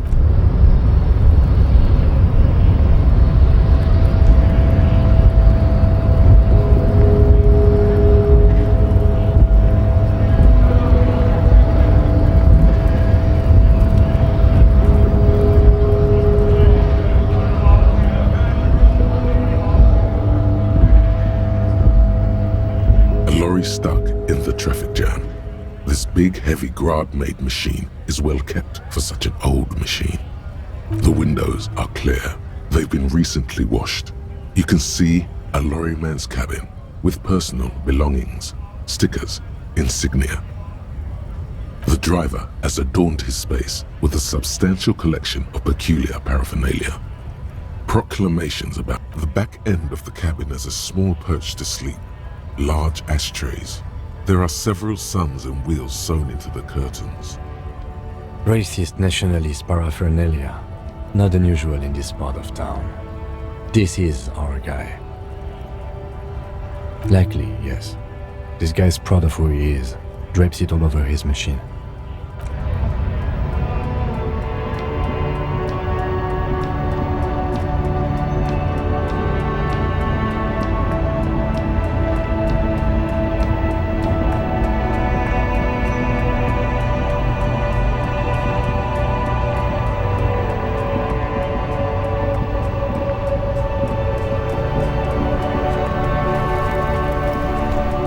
Stuck in the traffic jam. This big, heavy Grad-made machine is well kept for such an old machine. The windows are clear. They've been recently washed. You can see a lorryman's cabin with personal belongings, stickers, insignia. The driver has adorned his space with a substantial collection of peculiar paraphernalia. Proclamations about the back end of the cabin as a small perch to sleep. Large ashtrays. There are several suns and wheels sewn into the curtains. Racist nationalist paraphernalia. Not unusual in this part of town. This is our guy. Likely, yes. This guy's proud of who he is. Drapes it all over his machine.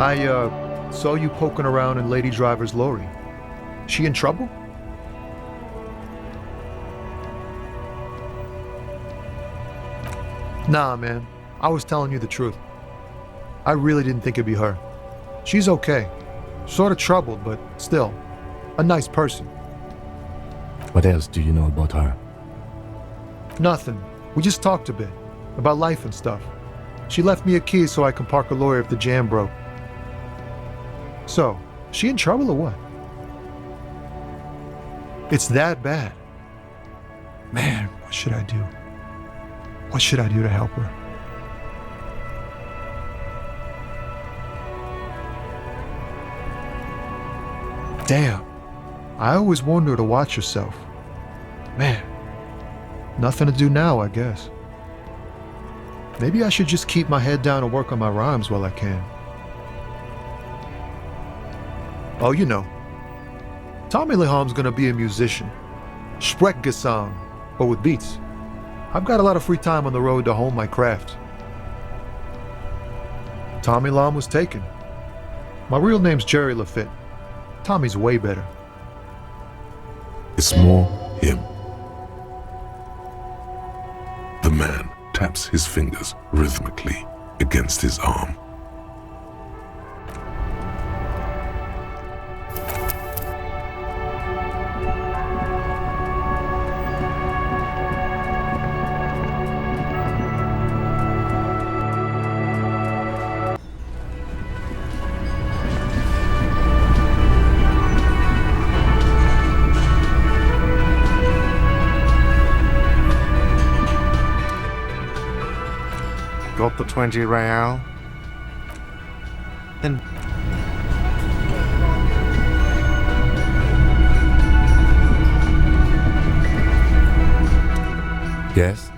I saw you poking around in Lady Driver's lorry. She in trouble? Nah, man. I was telling you the truth. I really didn't think it'd be her. She's okay. Sort of troubled, but still, a nice person. What else do you know about her? Nothing. We just talked a bit. About life and stuff. She left me a key so I can park a lorry if the jam broke. So, she in trouble or what? It's that bad. Man, what should I do? What should I do to help her? Damn. I always warned her to watch herself. Man. Nothing to do now, I guess. Maybe I should just keep my head down and work on my rhymes while I can. Oh, you know. Tommy Leham's gonna be a musician. Sprechgesang, but with beats. I've got a lot of free time on the road to hone my craft. Tommy Lam was taken. My real name's Jerry Lafitte. Tommy's way better. It's more him. The man taps his fingers rhythmically against his arm. Got the 20 real? Then Yes?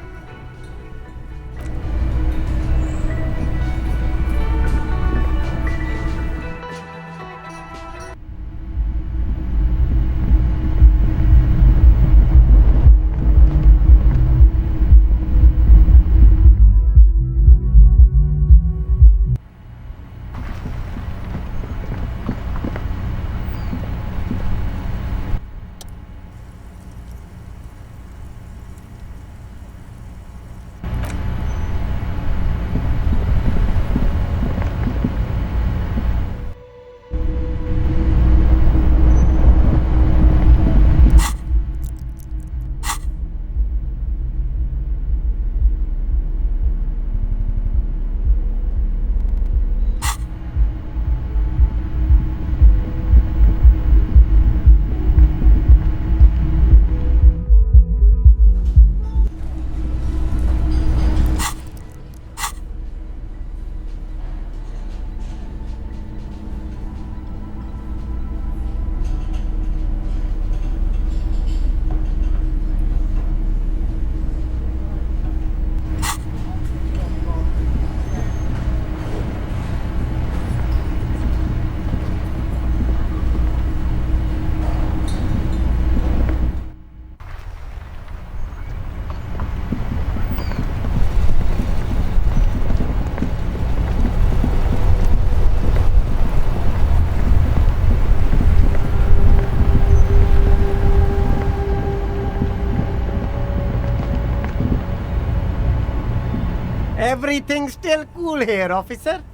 Everything's still cool here, officer.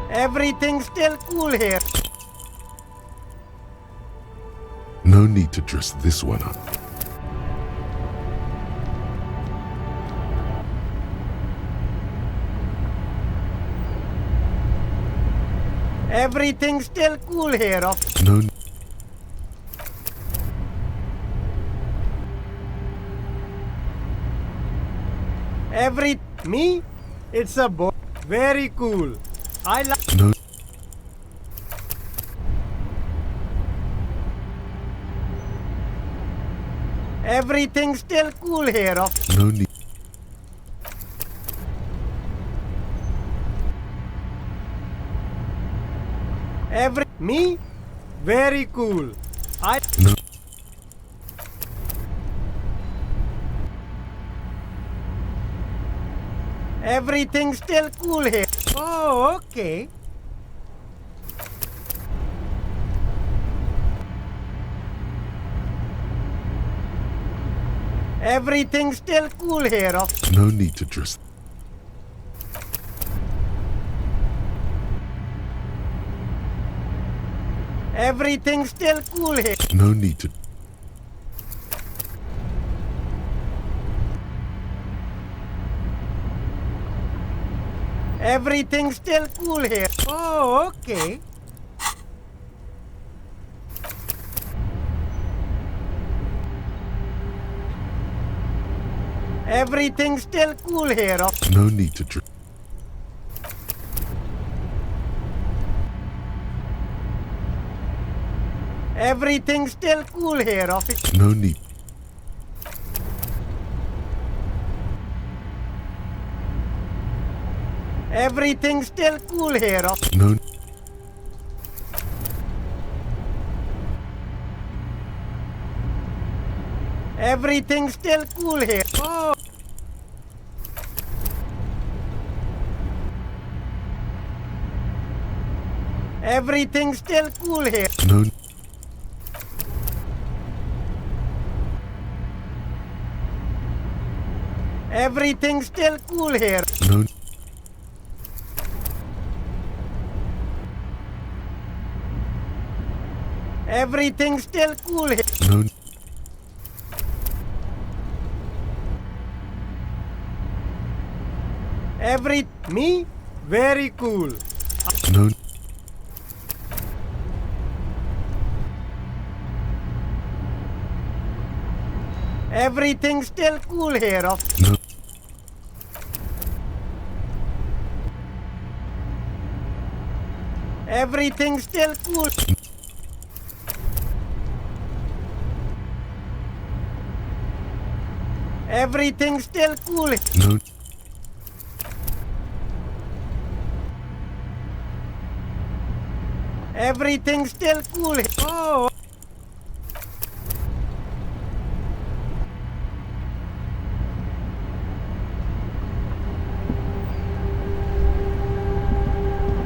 Everything's still cool here. No need to dress this one up. Everything's still cool here, officer. No. Me? It's a boy. Very cool. I like. No. Everything's still cool here, officer. No need. Me? Very cool. No. Everything's still cool here. Oh, okay. Everything's still cool here, officer. No need to dress. Everything's still cool here. No need to. Everything's still cool here. Oh, okay. Everything's still cool here. No need to dress. Everything's still cool here, officer. No need. Everything's still cool here, officer. No. Everything's still cool here. Oh. Everything's still cool here. No. Everything's still cool here. No. Everything's still cool here. No. Me? Very cool. No. Everything's still cool here. No. Everything's still cool. Everything's still cool. No. Everything's still cool. Oh.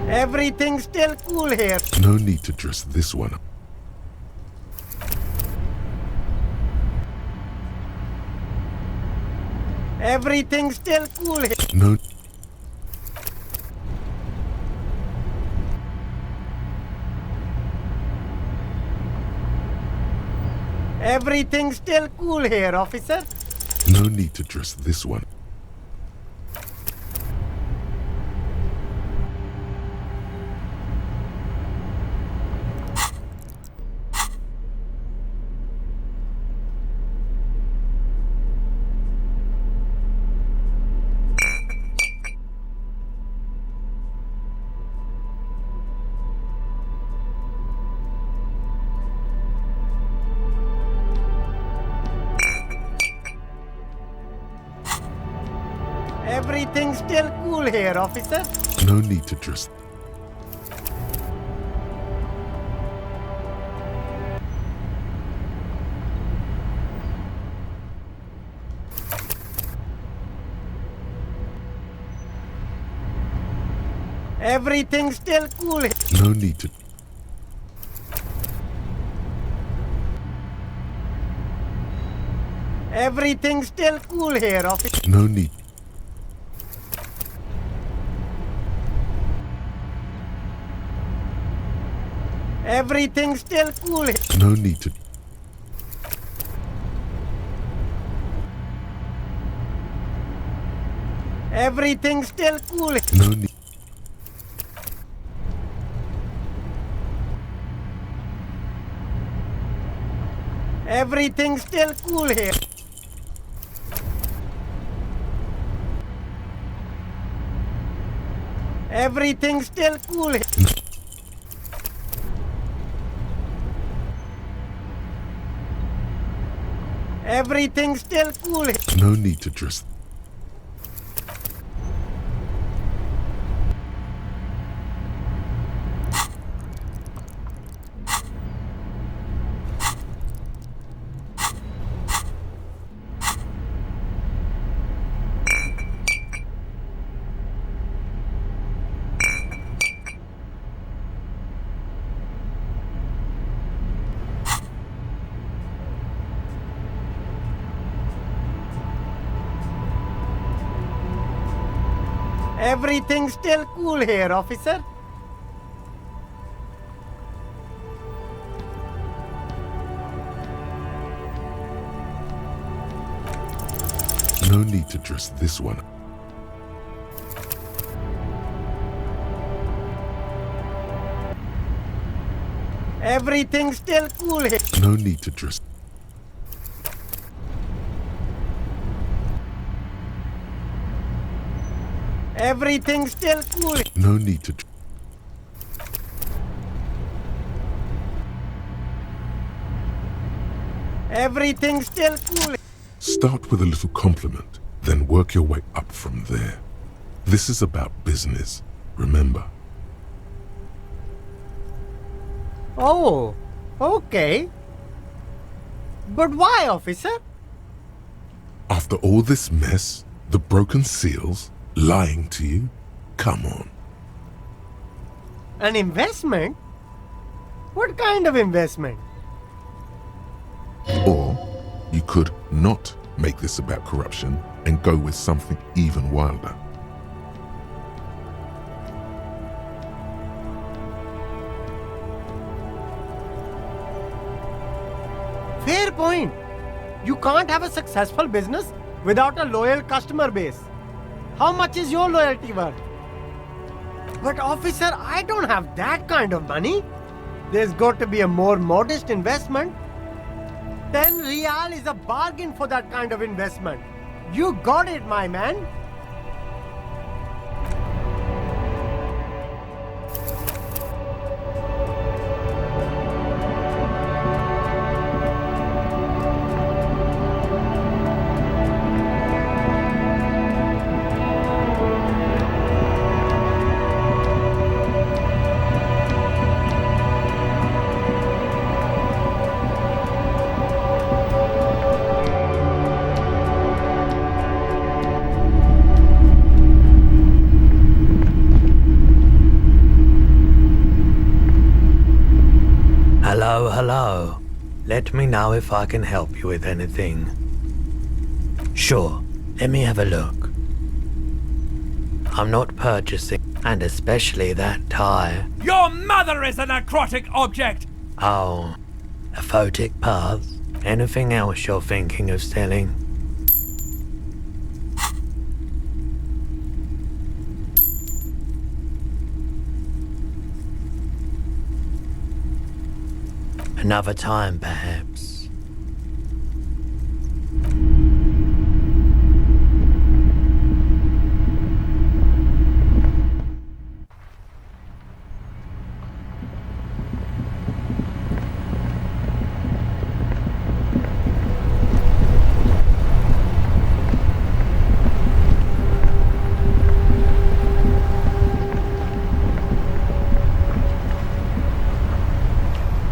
Everything's still cool here. No need to dress this one up. Everything's still cool here. No. Everything's still cool here, officer. No need to dress this one. Everything's still cool here, officer. No need to dress. Everything's still cool here. No need to. Everything's still cool here, officer. No need. Everything's still cool here. No need to. Everything's still cool here. No need. Everything's still cool here. Everything's still cool here. Everything's still cool here. No need to dress. Everything's still cool here, officer. No need to dress this one. Everything's still cool here. No need to dress. Everything's still cool. No need to. Everything's still cool. Start with a little compliment, then work your way up from there. This is about business, remember. Oh, okay. But why, officer? After all this mess, the broken seals, lying to you, come on. An investment? What kind of investment? Or you could not make this about corruption and go with something even wilder. Fair point. You can't have a successful business without a loyal customer base. How much is your loyalty worth? But officer, I don't have that kind of money. There's got to be a more modest investment. 10 real is a bargain for that kind of investment. You got it, my man. Hello. Let me know if I can help you with anything. Sure, let me have a look. I'm not purchasing, and especially that tie. Your mother is a necrotic object! Oh, a photic path? Anything else you're thinking of selling? Another time, perhaps.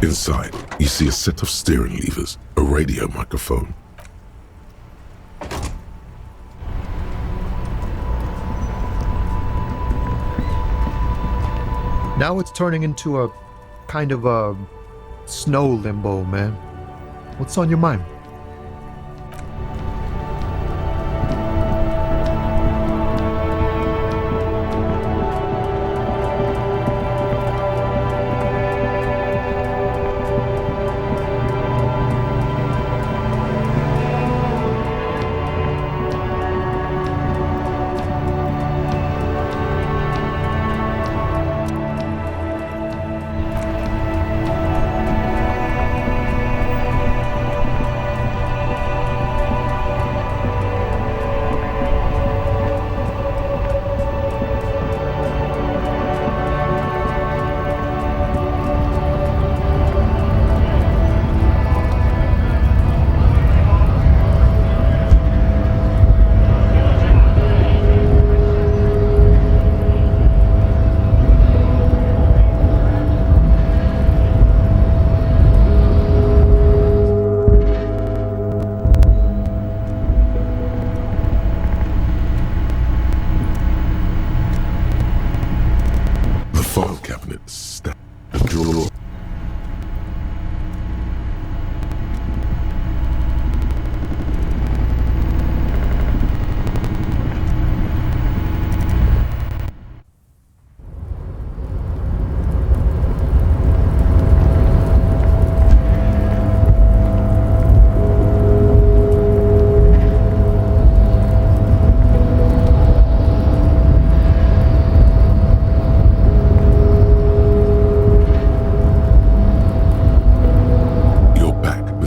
Inside, you see a set of steering levers, a radio microphone. Now it's turning into a kind of a snow limbo, man. What's on your mind?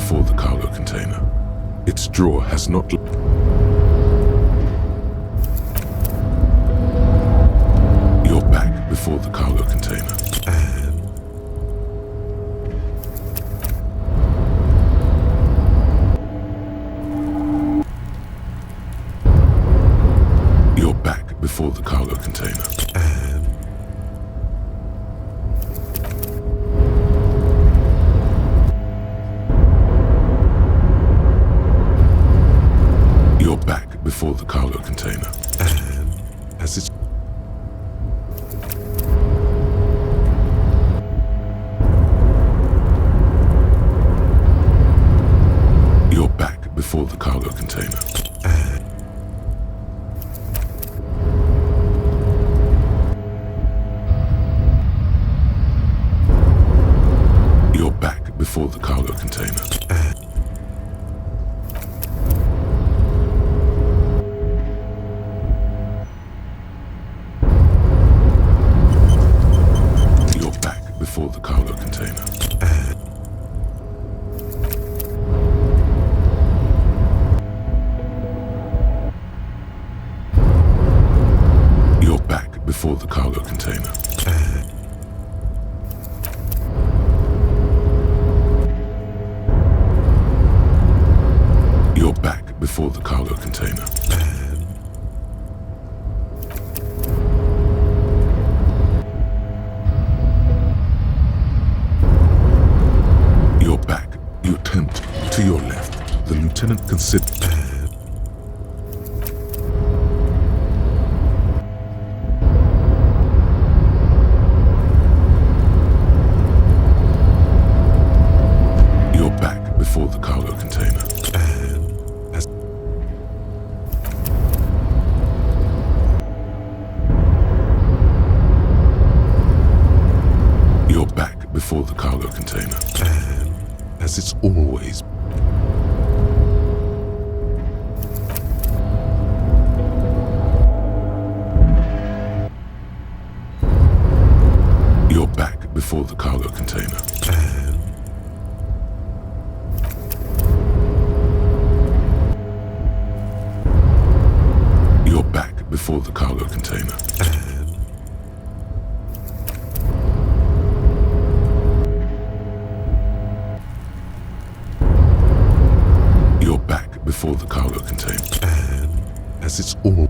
before the cargo container. Its drawer has not... You're back before the cargo container. And... You're back before the cargo container. And... You're back before the cargo container. And as it's... You're back before the cargo container. And... You're back before the cargo container. And... Before the cargo container. And... You're back before the cargo container. And... You're back before the cargo container. And... You're back. You attempt to your left. The lieutenant considers... You're back before the cargo container. And... As... You're back before the cargo container. And... As it's always. You're back before the cargo container. And... You're back before the cargo container. And... You're back before the cargo container. And as it's all...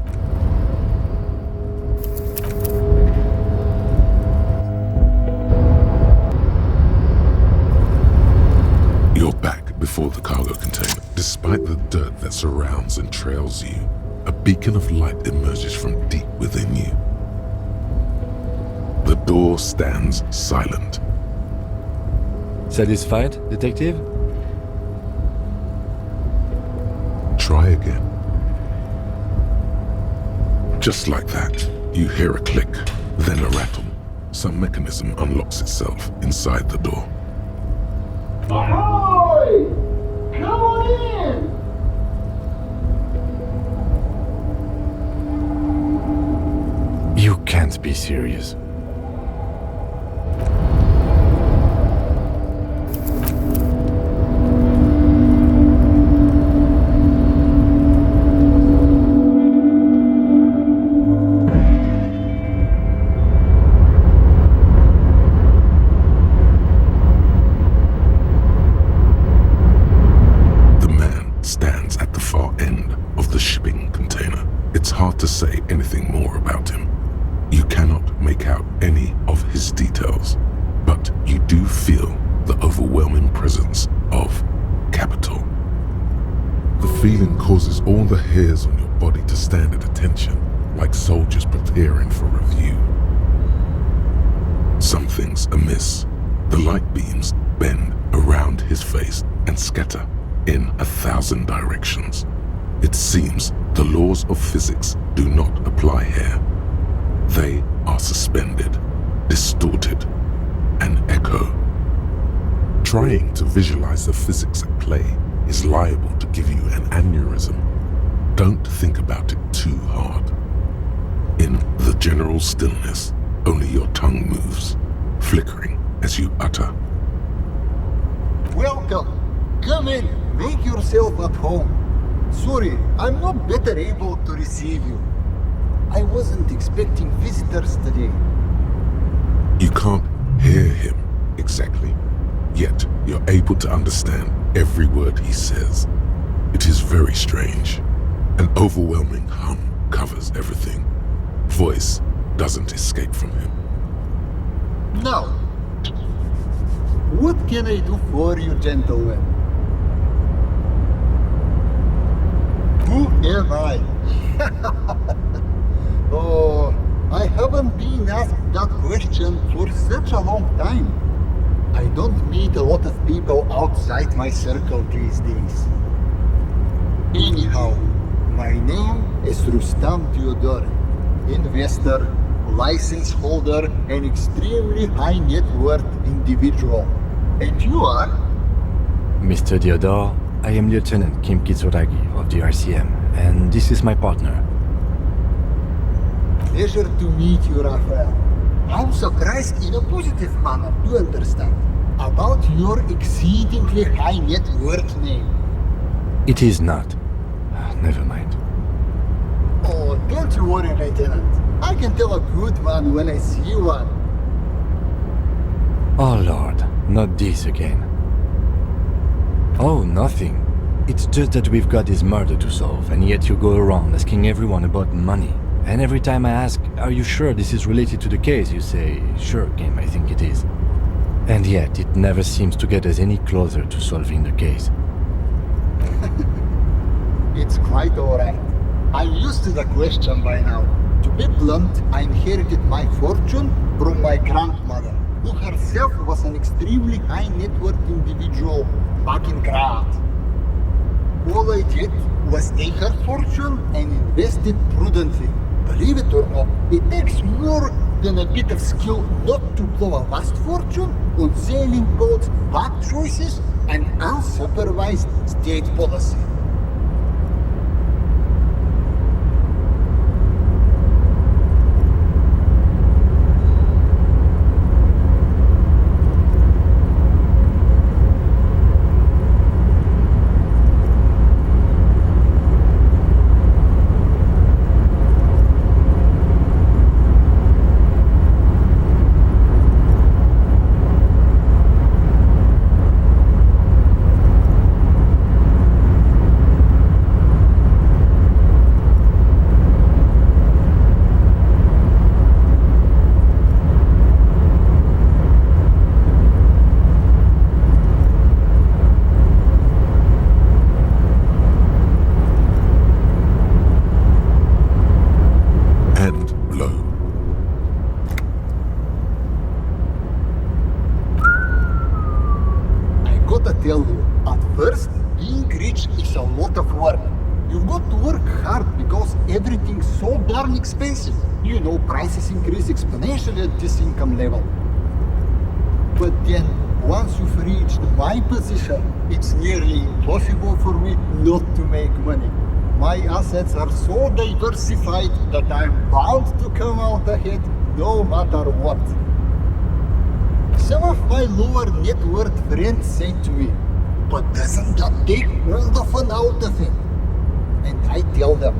You're back before the cargo container. Despite the dirt that surrounds and trails you, a beacon of light emerges from deep within you. The door stands silent. Satisfied, detective? Try again. Just like that, you hear a click, then a rattle. Some mechanism unlocks itself inside the door. Ahoy! Come on in! You can't be serious. To say anything more about him. You cannot make out any of his details, but you do feel the overwhelming presence of capital. The feeling causes all the hairs on your body to stand at attention, like soldiers preparing for review. Something's amiss. The light beams bend around his face and scatter in 1,000 directions. It seems the laws of physics do not apply here. They are suspended, distorted, and echo. Trying to visualize the physics at play is liable to give you an aneurysm. Don't think about it too hard. In the general stillness, only your tongue moves, flickering as you utter. Welcome. Come in, make yourself at home. Sorry, I'm not better able to receive you. I wasn't expecting visitors today. You can't hear him exactly, yet you're able to understand every word he says. It is very strange. An overwhelming hum covers everything. Voice doesn't escape from him. Now, what can I do for you, gentlemen? Who am I? Oh, I haven't been asked that question for such a long time. I don't meet a lot of people outside my circle these days. Anyhow, my name is Rustam Theodore, investor, license holder, and extremely high net worth individual. And you are? Mr. Theodore, I am Lieutenant Kim Kitsuragi of the RCM, and this is my partner. Pleasure to meet you, Raphael. I'm surprised in a positive manner, to understand, about your exceedingly high net worth name. It is not. Never mind. Oh, don't you worry, Lieutenant. I can tell a good man when I see one. Oh Lord, not this again. Oh, nothing. It's just that we've got this murder to solve, and yet you go around asking everyone about money. And every time I ask, are you sure this is related to the case, you say, sure, Kim, I think it is. And yet, it never seems to get us any closer to solving the case. It's quite alright. I'm used to the question by now. To be blunt, I inherited my fortune from my grandmother, who herself was an extremely high net worth individual back in Grad. All I did was take her fortune and invest it prudently. Believe it or not, it takes more than a bit of skill not to blow a vast fortune on sailing boats, bad choices, and unsupervised state policy. Tell you, at first, being rich is a lot of work. You've got to work hard because everything's so darn expensive. You know, prices increase exponentially at this income level. But then, once you've reached my position, it's nearly impossible for me not to make money. My assets are so diversified that I'm bound to come out ahead no matter what. Some of my lower net worth friends say to me, but doesn't that take all the fun out of it? And I tell them,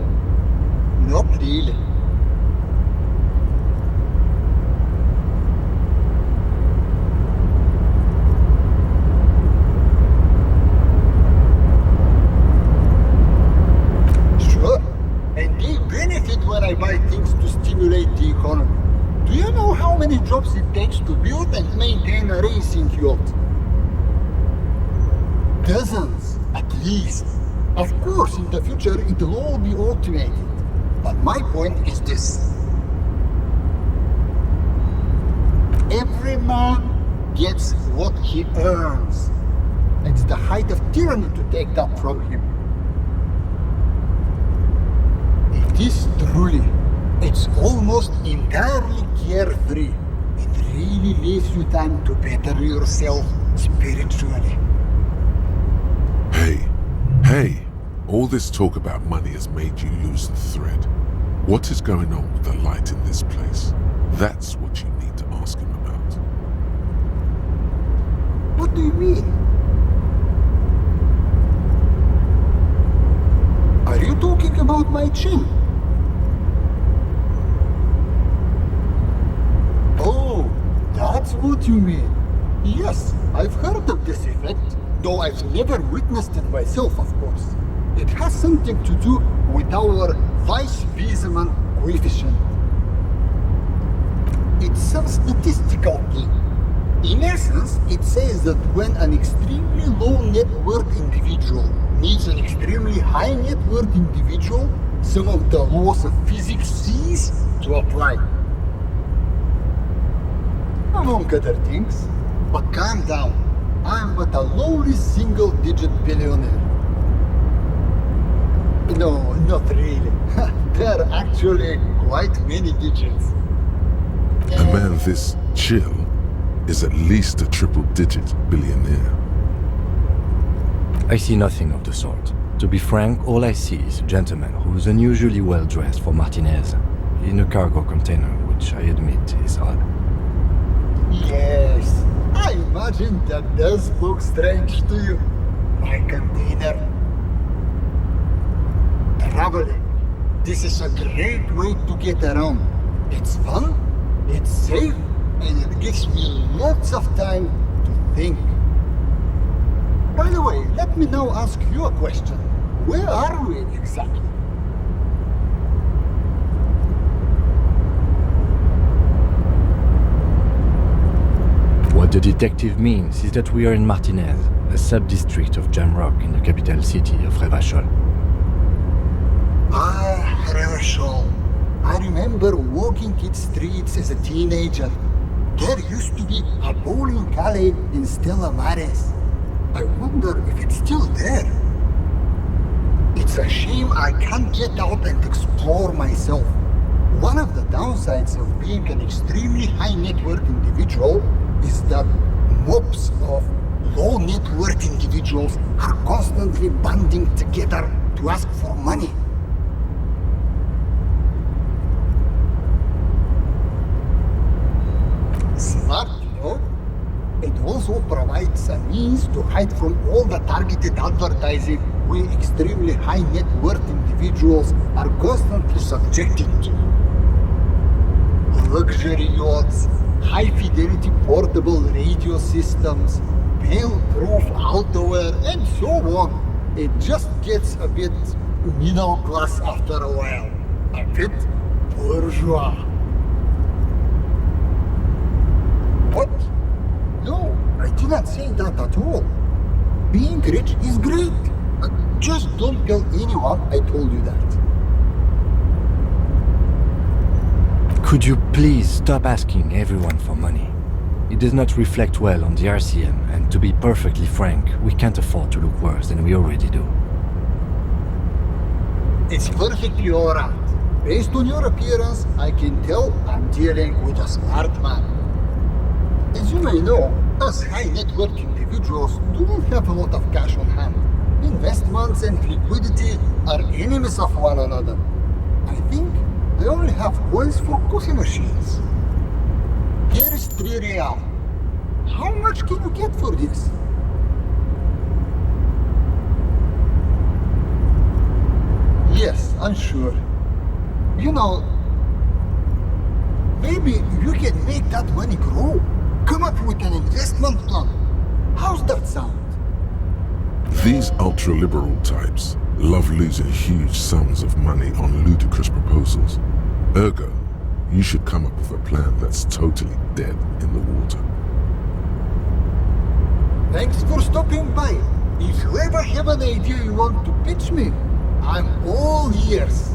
not really. Sure, and they benefit when I buy things to stimulate the economy. Do you know how many jobs it takes to build and maintain a racing yacht? Dozens, at least. Of course, in the future, it'll all be automated. But my point is this. Every man gets what he earns. It's the height of tyranny to take that from him. It is truly. It's almost entirely carefree. It really leaves you time to better yourself spiritually. Hey, all this talk about money has made you lose the thread. What is going on with the light in this place? That's what you need to ask him about. What do you mean? with my chin. Oh, that's what you mean. Yes, I've heard of this effect, though I've never witnessed it myself, of course. It has something to do with our Weisswiesemann coefficient. It's a statistical thing. In essence, it says that when an extremely low net worth individual meets an extremely high net worth individual, some of the laws of physics cease to apply. Among other things, but calm down, I'm but a lowly single-digit billionaire. No, not really. There are actually quite many digits. A man this chill is at least a triple-digit billionaire. I see nothing of the sort. To be frank, all I see is a gentleman who's unusually well dressed for Martinez, in a cargo container, which I admit is odd. Yes, I imagine that does look strange to you, my container. Traveling. This is a great way to get around. It's fun, it's safe, and it gives me lots of time to think. By the way, let me now ask you a question. Where are we exactly? What the detective means is that we are in Martinez, a sub-district of Jamrock in the capital city of Revachol. Ah, Revachol. I remember walking its streets as a teenager. There used to be a bowling alley in Stella Maris. I wonder if it's still there. It's a shame I can't get out and explore myself. One of the downsides of being an extremely high net worth individual is that mobs of low net worth individuals are constantly banding together to ask for money. Smart, you know? It also provides a means to hide from all the targeted advertising we extremely high net worth individuals are constantly subjected to. Luxury yachts, high-fidelity portable radio systems, fail-proof outerwear, and so on. It just gets a bit middle class after a while. A bit bourgeois. What? No, I did not say that at all. Being rich is great. Just don't tell anyone I told you that. Could you please stop asking everyone for money? It does not reflect well on the RCM, and to be perfectly frank, we can't afford to look worse than we already do. It's perfectly alright. Based on your appearance, I can tell I'm dealing with a smart man. As you may know, us high net worth individuals do not have a lot of cash on hand. Investments and liquidity are enemies of one another. I think they only have coins for coffee machines. Here is 3 real. How much can you get for this? Yes, I'm sure. You know, maybe you can make that money grow. Come up with an investment plan. How's that sound? These ultra-liberal types love losing huge sums of money on ludicrous proposals. Ergo, you should come up with a plan that's totally dead in the water. Thanks for stopping by. If you ever have an idea you want to pitch me, I'm all ears.